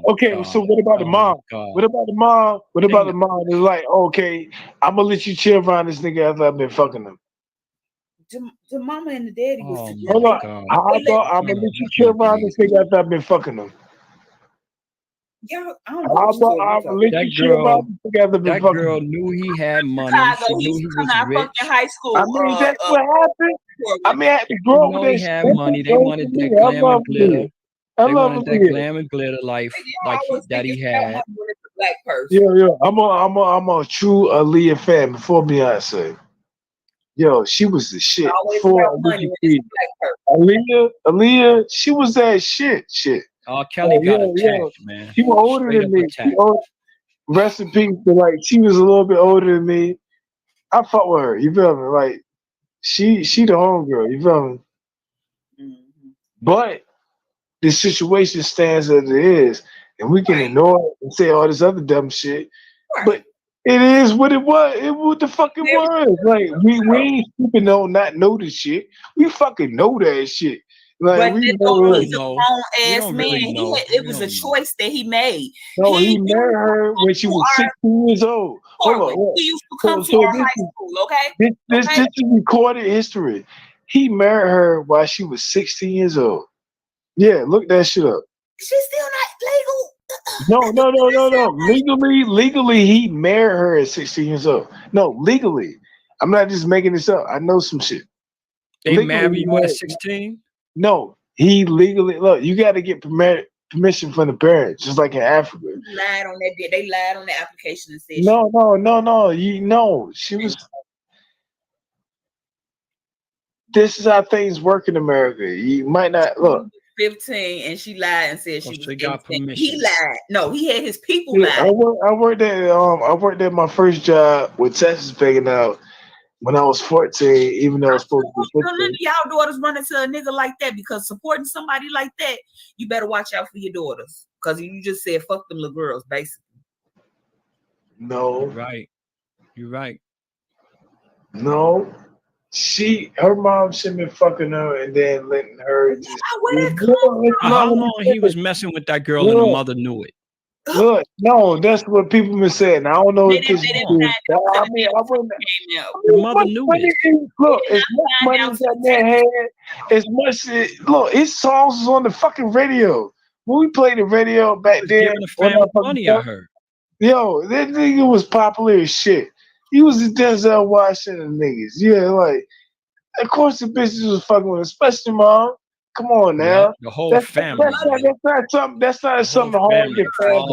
Okay, so what about the mom? What about the mom? What about the mom? It's like, okay, I'm gonna let you chill around this nigga after I've been fucking him. The mama and the daddy was together. Hold on. How about I'm gonna let you chill around this nigga after I've been fucking him? Yeah, I don't know. How about I'm gonna let you chill around this nigga after I've been fucking him? That girl knew he had money. She knew he was rich. High school. I mean, that's what happened. I mean, I had to grow up with that he had money. They wanted that glam and glitter. They wanted that glam and glitter life that he had. Black person. Yeah. I'm a true Aaliyah fan before Beyonce. Yo, she was the shit. Aaliyah, she was that shit. Oh, Kelly got attacked, man. She was older than me. Rest in peace, but like she was a little bit older than me. I fuck with her. You feel me? Like she the homegirl. You feel me? Mm-hmm. But the situation stands as it is, and we can ignore it and say all this other dumb shit. Right. But it is what it was. It what the fuck it was. Like we ain't stupid not know this shit. We fucking know that shit. Like but we know he's a grown ass man. Really it was a choice that he made. No, he married her when she was 16 years old. Hold on. He used to come to our high school, okay? This is recorded history. He married her while she was 16 years old. Yeah, look that shit up. She's still not legal. No. Legally, he married her at 16 years old. No, legally. I'm not just making this up. I know some shit. They married you at 16? No, he legally. Look, you got to get permission from the parents, just like in Africa. Lied on that. They lied on the application and said. No. You know, she was. This is how things work in America. You might not look. 15 and she lied and said she was got permission. He lied. No, he had his people lie. I worked at my first job with Texas Picking Out when I was 14, even though I was supposed to be 15. None of y'all daughters run into a nigga like that, because supporting somebody like that, you better watch out for your daughters. Because you just said fuck them little girls, basically. No. You're right. No. Her mom should have been fucking her and then letting her just. How long he was messing with that girl and the mother knew it? Look, no, that's what people been saying. I don't know if this is true. I mean, the mother knew it. Look, as much money as that man had, as much look, his songs was on the fucking radio. When we played the radio back then, money I heard. Yo, that nigga was popular as shit. He was the Denzel Washington niggas. Yeah, like, of course the bitches was fucking with, especially mom. Come on now. Yeah, the whole family. That's not something hard to get I'm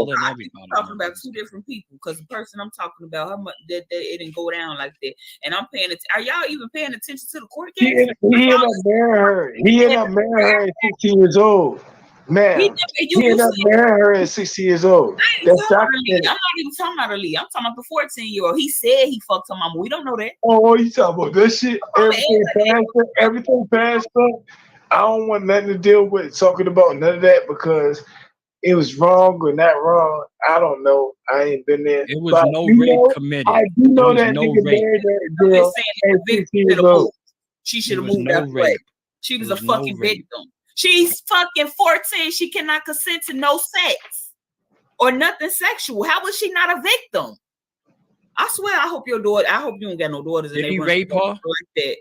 talking about two different people, because the person I'm talking about, how much that it didn't go down like that. And I'm paying it. Are y'all even paying attention to the court case? He ended up marrying her at 16 years old. Man, he ended up marrying her at 16 years old. I'm not even talking about Aaliyah. I'm talking about the 14-year-old. He said he fucked her mama. We don't know that. Oh, you talking about that shit? Everything past her. I don't want nothing to deal with talking about none of that, because it was wrong or not wrong. I don't know. I ain't been there. It was no rape committed. I do know that nigga married that girl at 16 years old. She should have moved that way. She was a fucking victim. She's fucking 14. She cannot consent to no sex or nothing sexual. How was she not a victim? I swear, I hope you don't got no daughters. Did he rape her? Like that.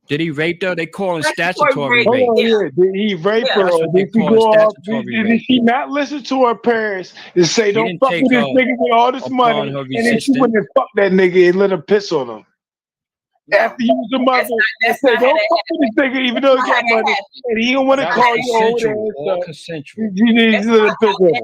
Did he rape her? They call him statutory rape. Did he rape her? Did she not listen to her parents and say, don't fuck with this nigga with all this money? And then she went and fuck that nigga and let him piss on him. After you was a mother, and say, don't fuck with this nigga even though he got money. And he don't want to call you old ass. Consensual. You need to let him piss on him.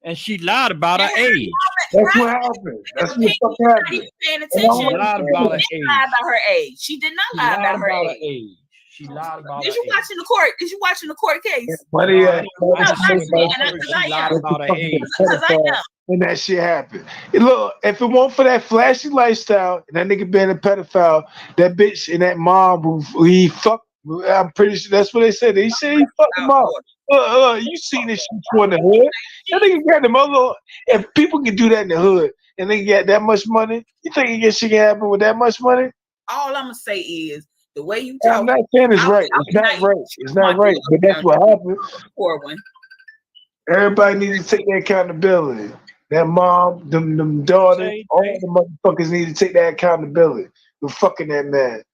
And she lied about her age. That's what happened. That's what fucking happened. She lied about her age. She did not lie about her age. She lied about Is her you age. watching the court? Is you watching the court case? Money, I lied about her age. Because I know. and that shit happened. And look, if it weren't for that flashy lifestyle and that nigga being a pedophile, that bitch and that mom who he fucked, I'm pretty sure that's what they said. They said he fucked him up. You seen this shit before in the hood. That nigga got the mother. If people can do that in the hood and they get that much money, you think it shit can happen with that much money? All I'm gonna say is the way you talk. I'm not saying it's right. It's not right. It's not right. But that's what happened. Poor one. Everybody needs to take their accountability. That mom, them daughters, all the motherfuckers need to take that accountability. For fucking that man.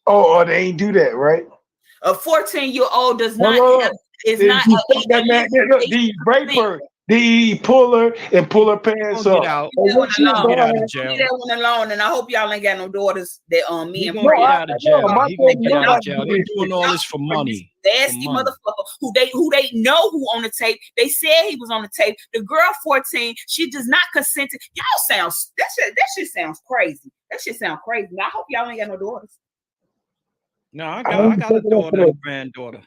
Oh, they ain't do that, right? A 14-year-old does not have, is not that man. Look, the rape her. He pull her and pull her pants Get off. out. Leave Get out of jail. that one alone, and I hope y'all ain't got no daughters that me and He gonna get out of jail. He gonna get out of jail. They They doing all this for money. Nasty motherfucker who they know who on the tape. They said he was on the tape. The girl 14, she does not consent to. Y'all sounds that shit sounds crazy. That shit sounds crazy. Now, I hope y'all ain't got no daughters. No, I got a daughter and a granddaughter.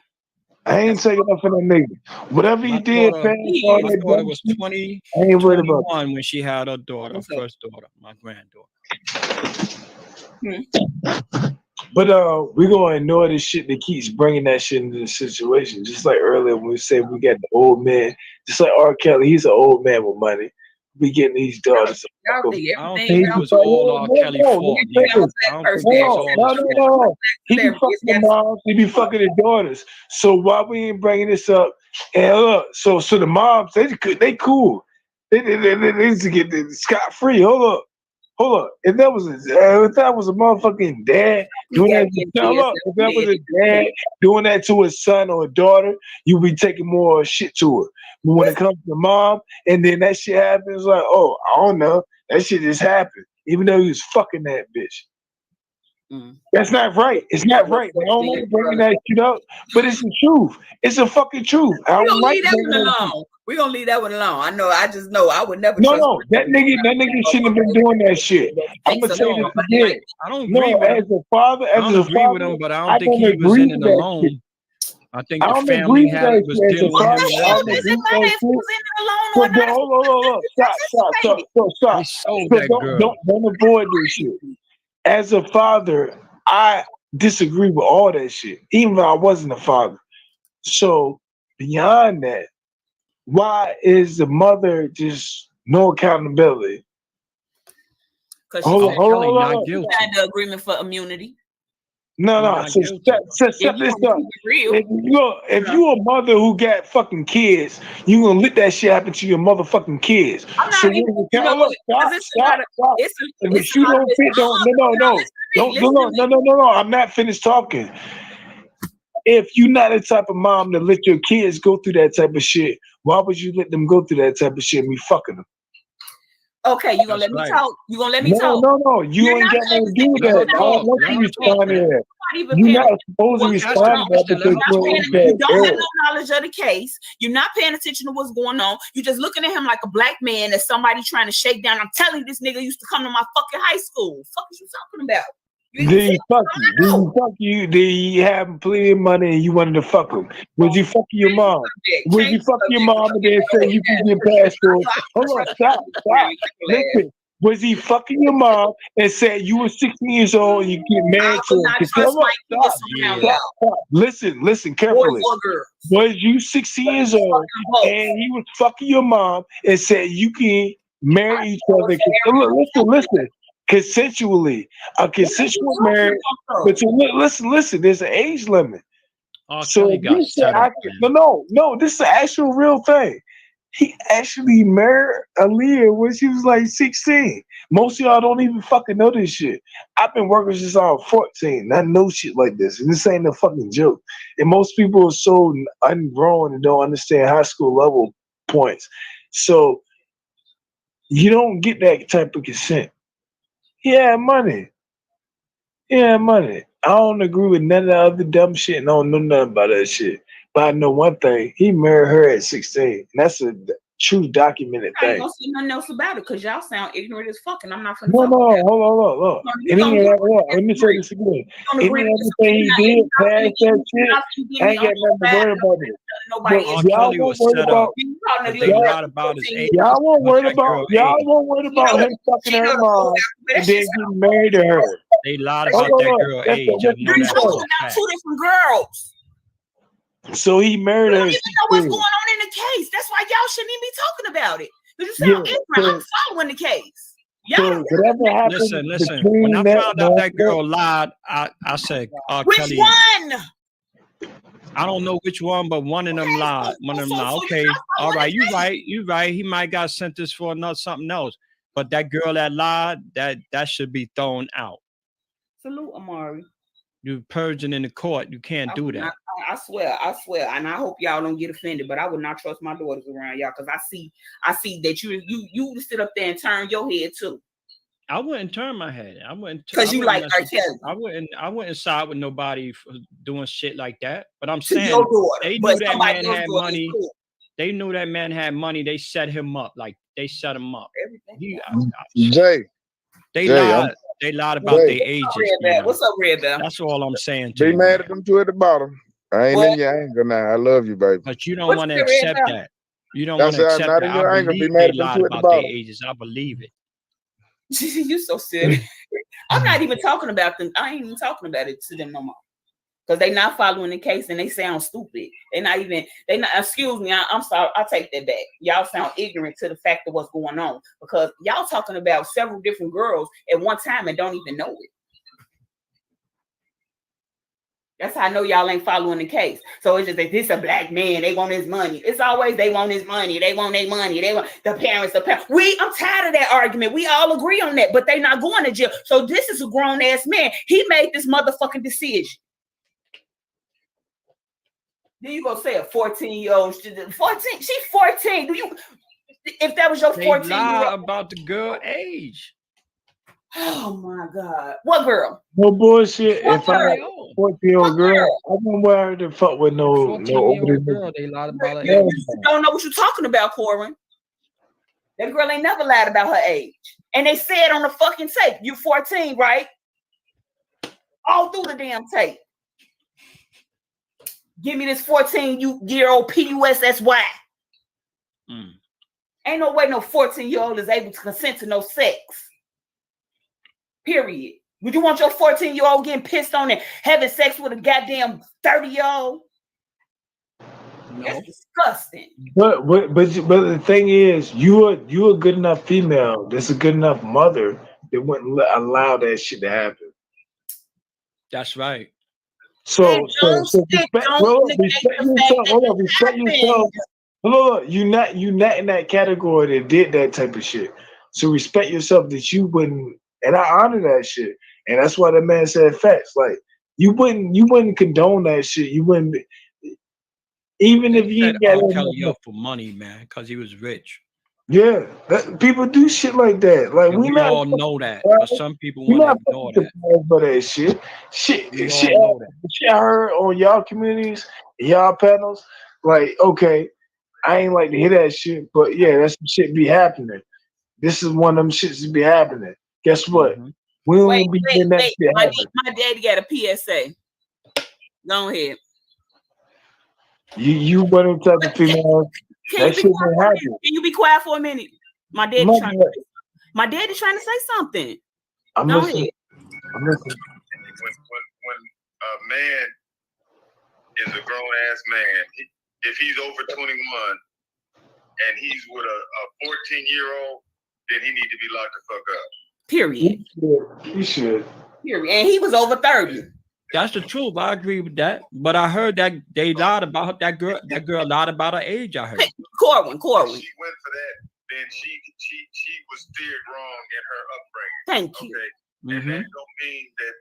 I ain't taking up for that nigga. Whatever he did, My daughter was 20, I ain't worried about 21 when she had her daughter, her first daughter, my granddaughter. But we're gonna ignore this shit that keeps bringing that shit into the situation. Just like earlier when we said we got the old man, just like R. Kelly, he's an old man with money. We getting these daughters. Y'all think I don't think it was all R. Kelly fault. No. He be fucking the moms, he be fucking the daughters. So why we ain't bringing this up? And look, so the moms, they cool. They need to get scot free. Hold up. If that was a motherfucking dad doing that, if that was a dad doing that to his son or a daughter, you'd be taking more shit to it. But when it comes to mom, and then that shit happens, like, oh, I don't know, that shit just happened, even though he was fucking that bitch. That's not right. It's not right. I don't like bringing that shit up, but it's the truth. It's a fucking truth. I don't like that one alone. We're gonna leave that one alone. I just know I would never No, that nigga shouldn't have been doing that shit. I'm gonna say this again. I don't agree with him. As a father, I don't agree with him, but I don't think he was in it alone. I think the family was dealing with him. Stop. Don't avoid this shit. As a father, I disagree with all that shit, even though I wasn't a father. So beyond that, why is the mother just no accountability? Because hold she had the agreement for immunity. No. So set this up. If you a mother who got fucking kids, you gonna let that shit happen to your motherfucking kids. So if you don't fit, no. I'm not finished talking. If you're not the type of mom to let your kids go through that type of shit, why would you let them go through that type of shit and be fucking them? Okay, you gonna let me talk? You gonna let me talk? No. You ain't got nothing to do with that. I don't want you to respond to that. You're not supposed to respond to that because you don't have no knowledge of the case. You're not paying attention to what's going on. You're just looking at him like a black man as somebody trying to shake down. I'm telling you, this nigga used to come to my fucking high school. Fuck is you talking about? Did he fuck you? Did he have plenty of money and you wanted to fuck him? Was you fucking your mom? Was you fucking your mom and then say you can get passport? Hold on, stop. Listen. Was he fucking your mom and said you were 16 years old and you get married to him? Stop. Listen carefully. Was you 16 years old and he was fucking your mom and said you can marry each other? Listen. Consensually, a consensual marriage. But listen, there's an age limit. So you said no, this is an actual real thing. He actually married Aaliyah when she was like 16. Most of y'all don't even fucking know this shit. I've been working since I was 14. I know shit like this, and this ain't a fucking joke. And most people are so ungrown and don't understand high school level points. So you don't get that type of consent. He had money. I don't agree with none of the other dumb shit, and I don't know nothing about that shit. But I know one thing: he married her at 16, and true documented I ain't thing. gonna say nothing else about it because y'all sound ignorant as fuck, and I'm not finna No, talk no, about it. hold on. Let me say this again. Any everything he did past that shit, I ain't got nothing to worry about it. Nobody But is y'all Kelly won't was worry set about up. But they lied about his age. y'all won't worry that about girl y'all age. won't worry about him fucking her mom and then getting married to her. They lied about that girl age. I know I'm that talking for a about fact. two different girls. So he married We her. don't even know what's going on in the case. That's why y'all shouldn't even be talking about it. Because you sound ignorant. I'm following the case. So whatever happened Listen. between When I that found out that girl lied, I said, which Kelly. one? I don't know which one, but one of them lied. One of them lied. Okay, all right, you right. He might got sentenced for something else. But that girl that lied, that should be thrown out. Salute, Amari. You're purging in the court. You can't do that. I swear, and I hope y'all don't get offended, but I would not trust my daughters around y'all because I see that you sit up there and turn your head too. I wouldn't turn my head. I wouldn't because you like R. Kelly. I wouldn't side with nobody for doing shit like that. But I'm To saying your daughter, they but knew that somebody man else's had daughter is money. cool. They knew that man had money. They set him up. Like they set him up. Jay. They Jay, lied. They lied about Jay. their ages. What's up, Red Bell? That's all I'm saying to Be you. mad at them two at the bottom. I ain't What? in your anger now. I love you, baby. But you don't want to accept that. You don't I want to said, I'm accept not that. in your I anger. Be believe mad they at them lied two at the about their bottom. ages. I believe it. You so silly. I'm not even talking about them. I ain't even talking about it to them no more. Because they not following the case and they sound stupid. Excuse me, I'm sorry, I'll take that back. Y'all sound ignorant to the fact of what's going on. Because y'all talking about several different girls at one time and don't even know it. That's how I know y'all ain't following the case. So it's just that this a black man, they want his money. It's always they want his money, they want their money, they want the parents. I'm tired of that argument. We all agree on that, but they not going to jail. So this is a grown-ass man. He made this motherfucking decision. Then you gonna say a 14-year-old? 14? She's 14. If that was your 14-year-old? Lie about the girl age. Oh my God! What girl? No bullshit. What If I had a 14-year-old girl, I wouldn't wear her to fuck with no 14-year-old girl. They lied about her You age. don't know what you're talking about, Corin. That girl ain't never lied about her age. And they said on the fucking tape, you 14, right? All through the damn tape. Give me this 14-year-old PUSSY. Ain't no way no 14-year-old is able to consent to no sex. Period. Would you want your 14-year-old getting pissed on and having sex with a goddamn 30-year-old? No. That's disgusting. But the thing is, you're a good enough female. That's a good enough mother that wouldn't allow that shit to happen. That's right. So respect yourself. Hold on, respect yourself. Look, you not in that category that did that type of shit. So respect yourself that you wouldn't, and I honor that shit. And that's why the man said facts. Like you wouldn't condone that shit. You wouldn't, even if you got R. Kelly up for money, man, because he was rich. Yeah, people do shit like that. Like and we all know that, but some people want to ignore that. But that shit know that. Shit I heard on y'all communities, y'all panels. Like, okay, I ain't like to hear that shit, but yeah, that's some shit be happening. This is one of them shits that be happening. Guess what? We don't be in that shit happen. My daddy got a PSA. Go ahead. You one of them type of female. That shit don't happen. Can you be quiet for a minute? My daddy's trying to say something. I'm Go listening. ahead. I'm listening. When a man is a grown ass man, if he's over 21 and he's with a 14-year-old, then he need to be locked the fuck up. Period. He should. Period. And he was over 30. That's the truth. I agree with that. But I heard that they lied about that girl. That girl lied about her age. I heard. Corwin. She went for that. Then she was steered wrong in her upbringing. Thank you. Okay. And that don't mean that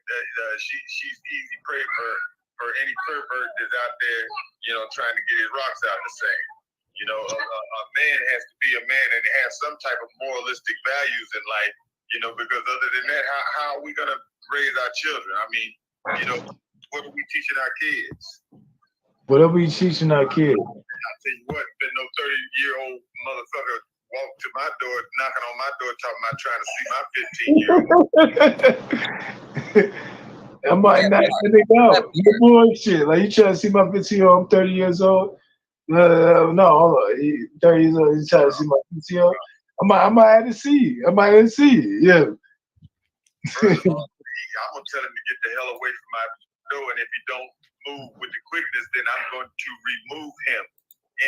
she's easy prey for any pervert that's out there, trying to get his rocks out the same. A man has to be a man and have some type of moralistic values in life. Because other than that, how are we gonna raise our children? I mean, what are we teaching our kids? Whatever you teaching our kids. I tell you what, been no 30-year-old motherfucker walk to my door, knocking on my door, talking about trying to see my 15-year-old. I might not let it go. No bullshit. Like you trying to see my 15-year-old? I'm 30 years old. No, hold on. 30 years old. You trying to see my 15-year-old? I might have to see. Yeah. First of all, I'm gonna tell him to get the hell away from my door, and if he don't move with the quickness, then I'm going to remove him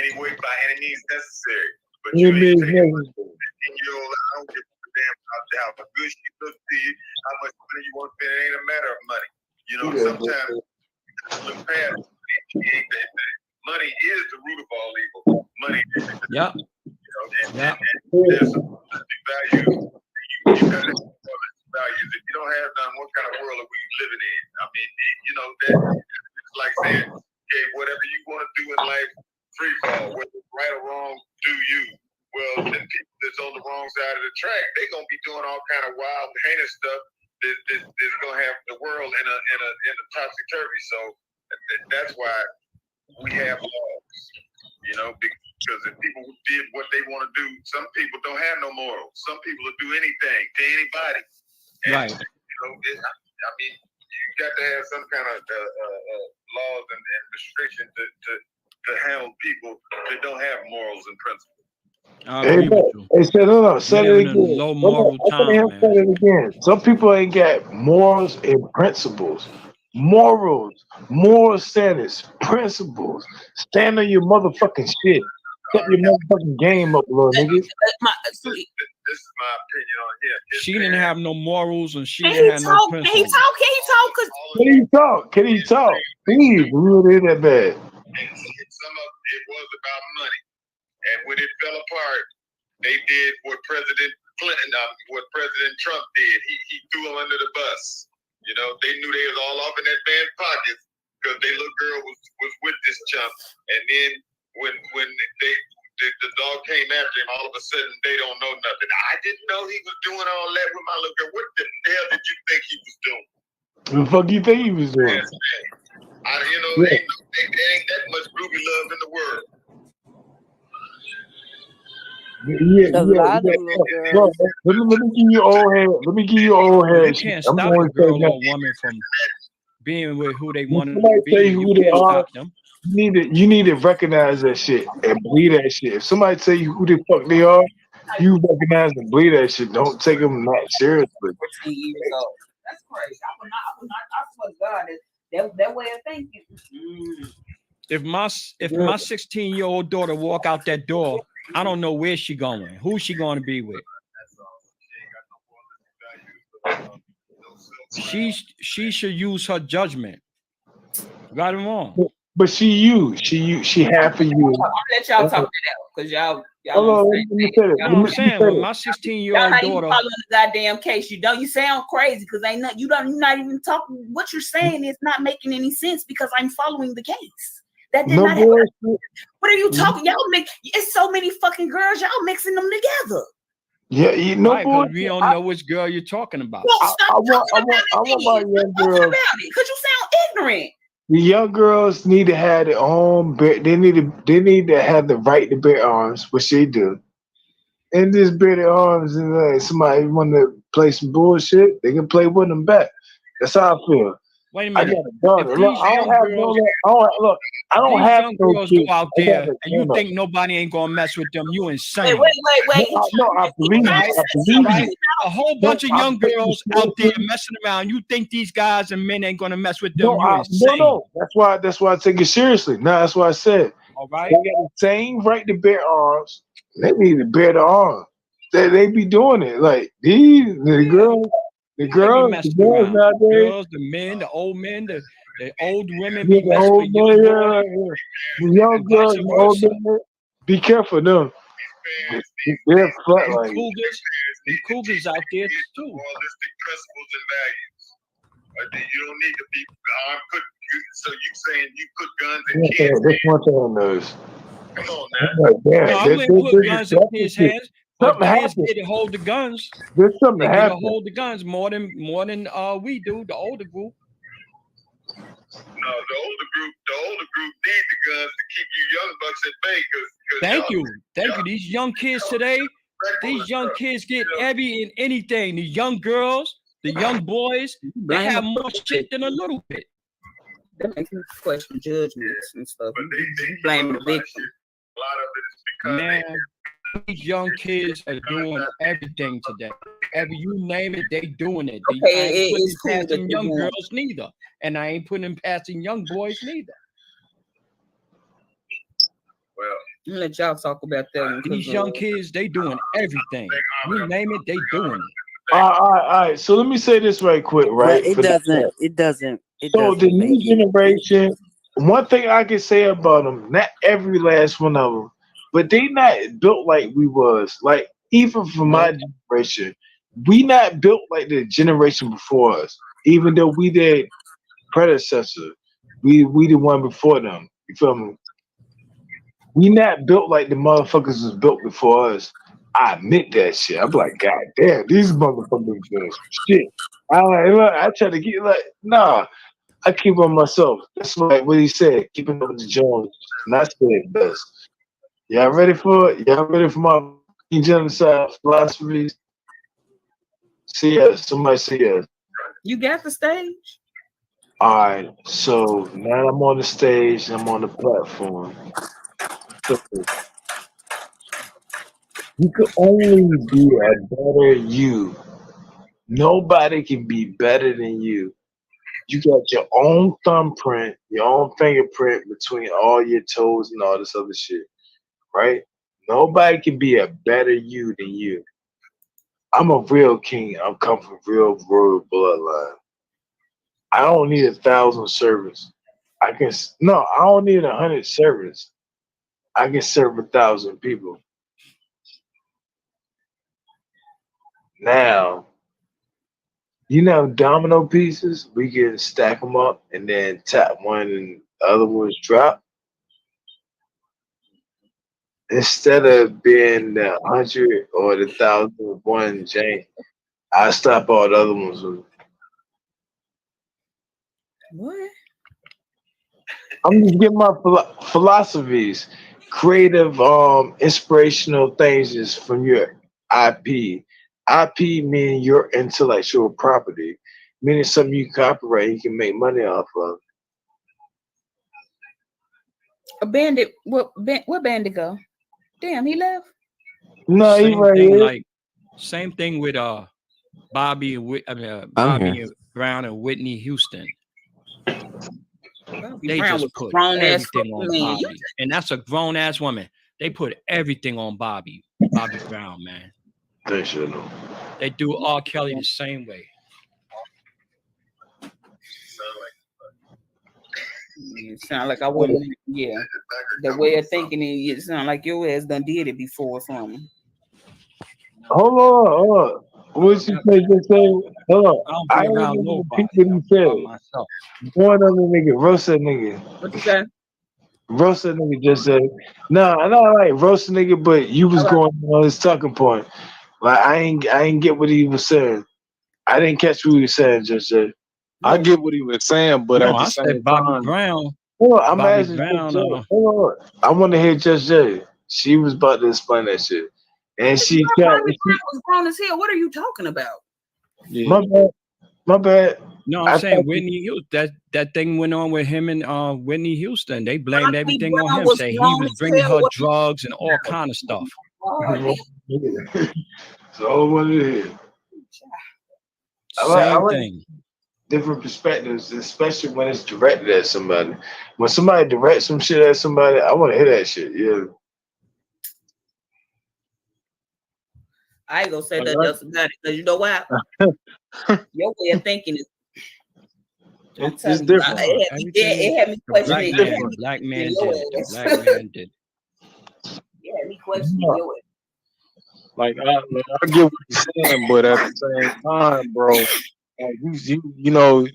anyway by any means necessary. But you ain't taking my 15-year-old. I don't give a damn about how good she looks to you, how much money you want to spend. It ain't a matter of money. You know, sometimes you look past money is the root of all evil. Money. Yep. You know, and there's some value. You got to have values. If you don't have none, what kind of world are we living in? I mean, you know, that it's like saying, okay, whatever you want to do in life, free fall, whether it's right or wrong, do you. Well, the people that's on the wrong side of the track, they're gonna be doing all kind of wild, heinous stuff that's gonna have the world in a topsy turvy. So that's why we have laws, you know, because if people did what they want to do, some people don't have no morals. Some people will do anything to anybody. And, right. You know, I mean, you got to have some kind of laws and restrictions to handle people that don't have morals and principles. Hey, say no. Say it again. Low moral time, man. Say it again. Some people ain't got morals and principles. Morals, moral standards, principles. Stand on your motherfucking shit. Step your motherfucking game up, little niggas. This is my opinion on him. She didn't have no morals and she didn't have no principles. Can he talk? Can he talk? Please, we really that bad. Some of it was about money. And when it fell apart, they did what President Clinton, what President Trump did. He threw them under the bus. You know, they knew they was all off in that man's pockets because their little girl was with this chump. And then when the dog came after him, all of a sudden they don't know nothing. I didn't know he was doing all that with my little girl. What the hell did you think he was doing? What the fuck you think he was doing? Yes, ain't that much groovy love in the world. Let me give you old head. You can't stop a girl or a woman from being with who they want to be. You can't stop them. You need to recognize that shit and believe that shit. If somebody tell you who the fuck they are, you recognize and believe that shit. Don't take them that seriously. That's crazy. I swear to God, that way of thinking. If my 16-year-old daughter walk out that door, I don't know where she going. Who she going to be with? She should use her judgment. Right or wrong. But she half of you. I'm gonna let y'all talk to that because y'all. I'm saying, when my 16-year-old daughter following the goddamn case, you sound crazy because you're not even talking. What you're saying is not making any sense because I'm following the case. That did not happen. What are you talking? Y'all it's so many fucking girls. Y'all mixing them together. Yeah, you know, right, because we don't know which girl you're talking about. I want my young girls. Because you sound ignorant. The young girls need to have their own. They need to have the right to bear arms, which they do, and just bear their arms. And somebody want to play some bullshit, they can play with them back. That's how I feel. Wait a minute. I don't have no girls go out there and you think nobody ain't gonna mess with them. You insane. Wait. No, I believe you. A whole bunch of young girls out there messing around. You think these guys and men ain't gonna mess with them? You insane. No. That's why I take it seriously. No, that's what I said. All right. They got the same right to bear arms. They need to bear the arms. They be doing it. Like the girls nowadays. Girls, the men, the old men, the old women be messing with the young girls, the old men. Be careful, them. They're flat like cougars out there too. Holistic principles and values. You don't need to be armed. So you saying you put guns in kids' hands? One time those. Come on now. No, I wouldn't put guns in kids' hands. Something kids get to hold the guns. There's something they happen. Hold the guns more than we do. The older group. No, the older group need the guns to keep you young bucks at bay. Thank you. These young kids today, these young kids get every and anything. The young girls, the young boys, they have more shit than a little bit. That makes me question judgments and stuff. You blame the victim. A lot of it is because Man, these young kids are doing everything today. You name it, they doing it. Okay, I ain't putting it's cool past that them you're young doing it. girls neither, and I ain't putting them past them young boys neither. well, Let y'all talk about that one. These young kids, they doing everything. You name it, they doing it. All right. So let me say this right quick, right? But it doesn't So the new make it. generation, one thing I can say about them, not every last one of them, but they not built like we was. Like even for my generation, we not built like the generation before us. Even though we their predecessor, we the one before them. You feel me? We not built like the motherfuckers was built before us. I admit that shit. I'm like, God damn, these motherfuckers doing some shit. I try to get like, nah. I keep on myself. That's like what he said. Keeping up with the Jones. And I said best. Y'all ready for it? Y'all ready for my genocide philosophies? Say yes. Somebody say yes. You got the stage? All right. So now I'm on the stage. I'm on the platform. So, you can only be a better you. Nobody can be better than you. You got your own thumbprint, your own fingerprint between all your toes and all this other shit, right? Nobody can be a better you than you. I'm a real king. I'm come from real royal bloodline. I don't need 1,000 servants. I don't need 100 servants. I can serve 1,000 people. Now, you know, domino pieces, we can stack them up and then tap one and the other ones drop. Instead of being the 100 or the 1,001 Jane, I stop all the other ones. What? I'm just getting my philosophies, creative, inspirational things just from your IP. IP meaning your intellectual property, meaning something you copyright, you can make money off of. A bandit? What bandit go? Damn, he left. No, he Same right thing, here. like same thing with Bobby Brown and Whitney Houston. They Brown just was put grown ass everything on man. Bobby, and that's a grown ass woman. They put everything on Bobby Brown, man. They should know. They do R. Kelly the same way. It sound like I wouldn't. Yeah, the way of thinking it sound like your ass done did it before or something. Hold on. What you say? Just say. Hold on. I I don't be don't around even nobody. repeat what he said. Myself. One other nigga, roast that nigga. What you say? Roast that nigga just said. No, I know I like roast the nigga, but you was going on his talking point. Like I ain't get what he was saying. I didn't catch what he was saying. Just said. I get what he was saying, but No, at the I same said Bobby time, Brown. Hold on, I'm Bobby asking Brown. Just Jay. Hold on. I want to hear Just Jay. She was about to explain that shit, and she got. Bobby Brown was grown as hell. What are you talking about? Yeah. My bad. No, I'm saying Whitney Houston. That thing went on with him and Whitney Houston. They blamed everything on him, saying he was bringing her drugs and all kind of stuff. So what it is. Same I like thing. different perspectives, especially when it's directed at somebody. When somebody directs some shit at somebody, I want to hear that shit. Yeah. I ain't gonna say nothing else about it because you know why? Your way of thinking is. It's different. It had me questioning. Black man did. Yeah, me questioning your way. like I get what he's saying, but at the same time, bro, like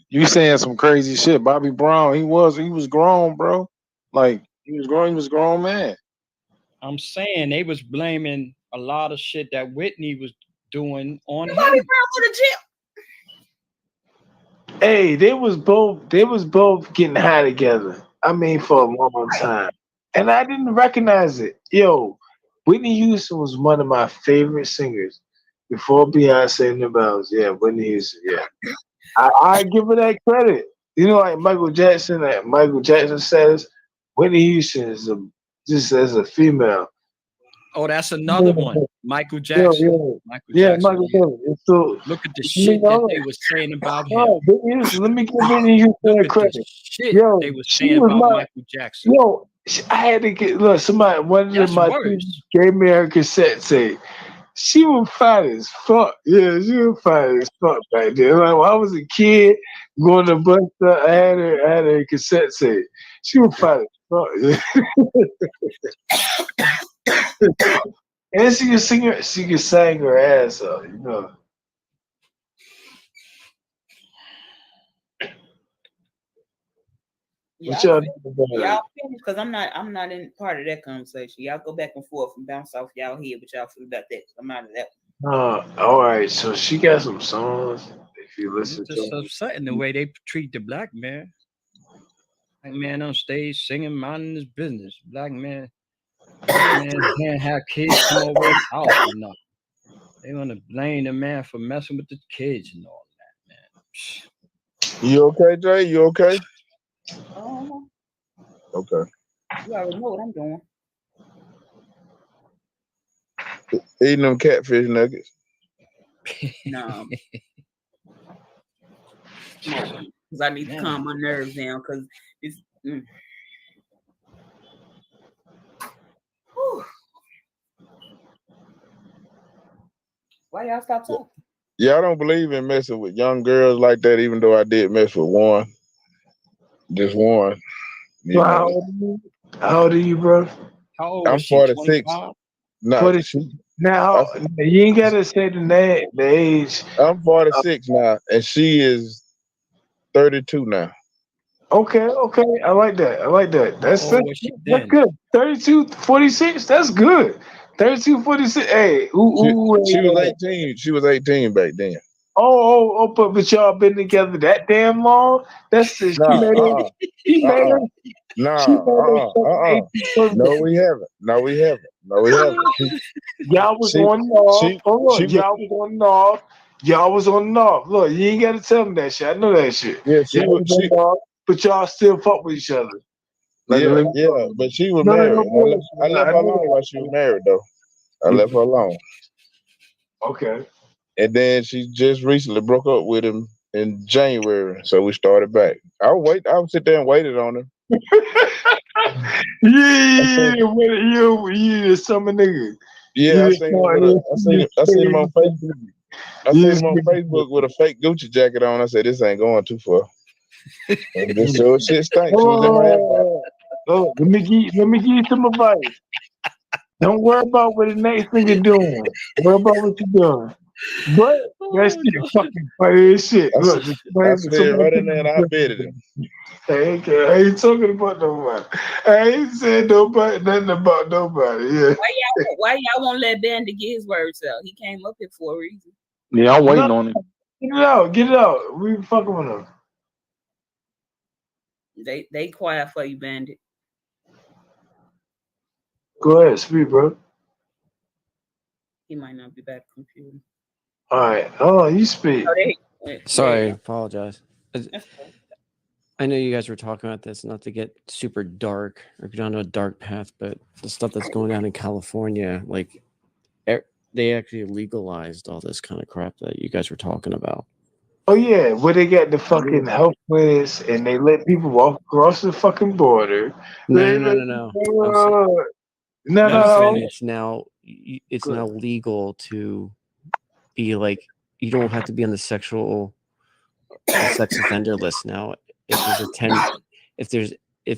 you saying some crazy shit. Bobby Brown, he was grown, bro. Like he was grown man. I'm saying they was blaming a lot of shit that Whitney was doing on him. Bobby Brown to the gym. Hey, they was both getting high together. I mean, for a long time, and I didn't recognize it. Yo, Whitney Houston was one of my favorite singers before Beyonce and the Bells. Yeah, Whitney Houston. Yeah, I give her that credit. You know, like Michael Jackson. Like Michael Jackson says, Whitney Houston is just as a female. Oh, that's another one. Michael Jackson. Michael Jackson. Michael Jackson. So look at the shit that they was saying about him. Let me give Whitney Houston credit. Shit they was saying about Michael Jackson. Yo, I had to get somebody. One of my gave me her cassette tape. She was fine as fuck. Yeah, she was fine as fuck back then. Like when I was a kid going to bus stop, I had her cassette tape. She was fine as fuck. Yeah. And she can sing her ass off, you know. Y'all finish, because I'm not in part of that conversation. Y'all go back and forth and bounce off y'all head, but y'all feel about that. I'm out of that. All right. So she got some songs. If you listen to them, upsetting the way they treat the black man. Black man on stage singing, minding his business. Black man can't have kids come over his house or nothing. They want to blame the man for messing with the kids and all that, man. You okay, Jay? You okay? Okay. You already know what I'm doing. Eating them catfish nuggets. No. Because I need to calm my nerves down because it's. Why y'all stop talking? Yeah, I don't believe in messing with young girls like that, even though I did mess with one. Just one. How old are you, bro? How old I'm is she? 46. No, now you ain't gotta say the age. I'm 46 now, and she is 32 now. Okay. I like that. That's good. 32, 46, that's good. 32, 46. Hey, she was 18. She was 18 back then. But y'all been together that damn long? That's the No, we haven't. Y'all was on and off. Y'all was on and off. Look, you ain't gotta tell me that shit. I know that shit. Yeah, but y'all still fuck with each other. But she was married. I left her alone while she was married, though. I left her alone. Okay. And then she just recently broke up with him in January, so we started back. I would sit there and waited on him. You summer nigga. Yeah, I seen him on Facebook. I seen him on Facebook with a fake Gucci jacket on. I said, "This ain't going too far." And this shit stinks. Let me give you some advice. Don't worry about what the next nigga doing. Worry about what you're doing. But that shit fucking funny as shit. Look, I said right in there and I betted him. Hey, I ain't talking about nobody. I ain't said nothing about nobody. Yeah. Why y'all won't let Bandit get his words out? He came up here for a reason. Yeah, I'm waiting on him. Get it out. We fucking with him. They quiet for you, Bandit. Go ahead, speak, bro. He might not be back computer. All right. Oh, you speak. Sorry, apologize. I know you guys were talking about this, not to get super dark or down a dark path, but the stuff that's going on in California, like they actually legalized all this kind of crap that you guys were talking about. Oh yeah, where they got the fucking health quiz and they let people walk across the fucking border. No. It's now legal to be like, you don't have to be on the sex offender list now. If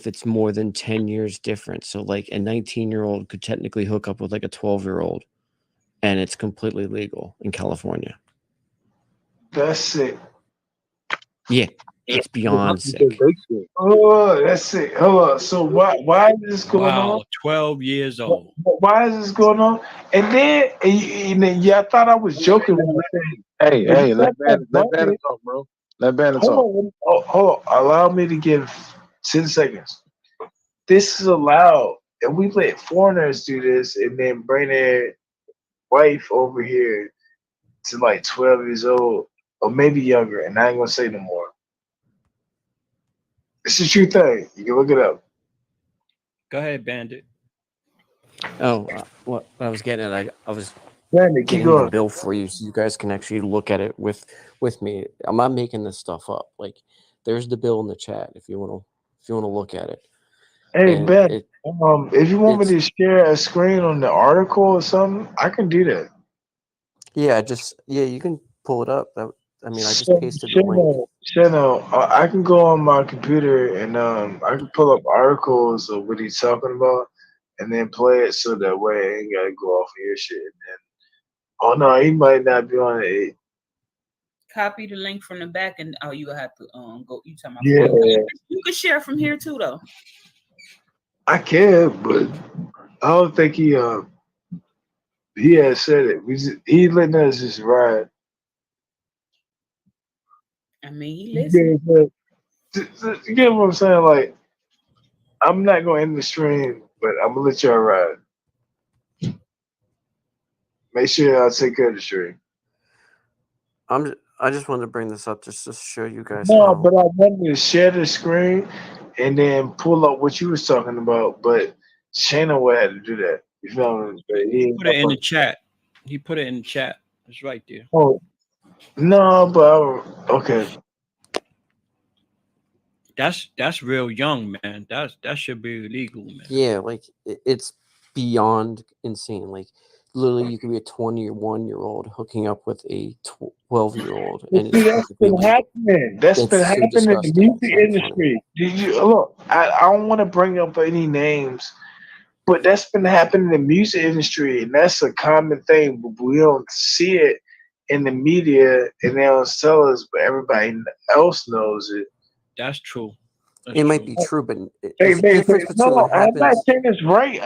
it's more than 10 years different. So like a 19-year-old could technically hook up with like a 12-year-old, and it's completely legal in California. That's sick. Yeah, it's beyond sick. Oh, that's sick. Hold on. So why is this going on? 12 years old. Why is this going on? And then I thought I was joking when I said, hey, let Bandit talk, bro. Let Bandit talk. Hold on. Allow me to give 10 seconds. This is allowed, and we let foreigners do this, and then bring their wife over here to like 12 years old, or maybe younger, and I ain't gonna say no more. It's a true thing. You can look it up. Go ahead, Bandit. Oh, what I was getting at, I was Bandit, keep getting the going. bill for you so you guys can actually look at it with me. I'm not making this stuff up. Like, there's the bill in the chat if you want to look at it. Hey And Ben, it, if you want me to share a screen on the article or something, I can do that. yeah, you can pull it up. I just pasted the link. Channel, I can go on my computer and I can pull up articles of what he's talking about, and then play it so that way I ain't gotta go off of your shit. And then, oh no, he might not be on it. Copy the link from the back, and you have to go. You talking about? Yeah, you can share from here too, though. I can, but I don't think he has said it. He letting us just ride. I mean, he listened. You get what I'm saying? Like, I'm not going to end the stream, but I'm going to let y'all ride. Make sure y'all take care of the stream. I just wanted to bring this up just to show you guys. No, but I wanted to share the screen and then pull up what you was talking about, but Shannon would have to do that. You feel me? He put it in the chat. He put it in the chat. It's right there. Oh, no, but okay. That's real young, man. That should be illegal, man. Yeah, like it's beyond insane. Like literally, you could be a 21-year-old hooking up with a 12-year-old, and that's been happening. That's been happening in the music industry. Look, I don't want to bring up any names, but that's been happening in the music industry, and that's a common thing. But we don't see it in the media, and they don't tell us, but everybody else knows it. That's true. It might be true, but I'm not saying it's right.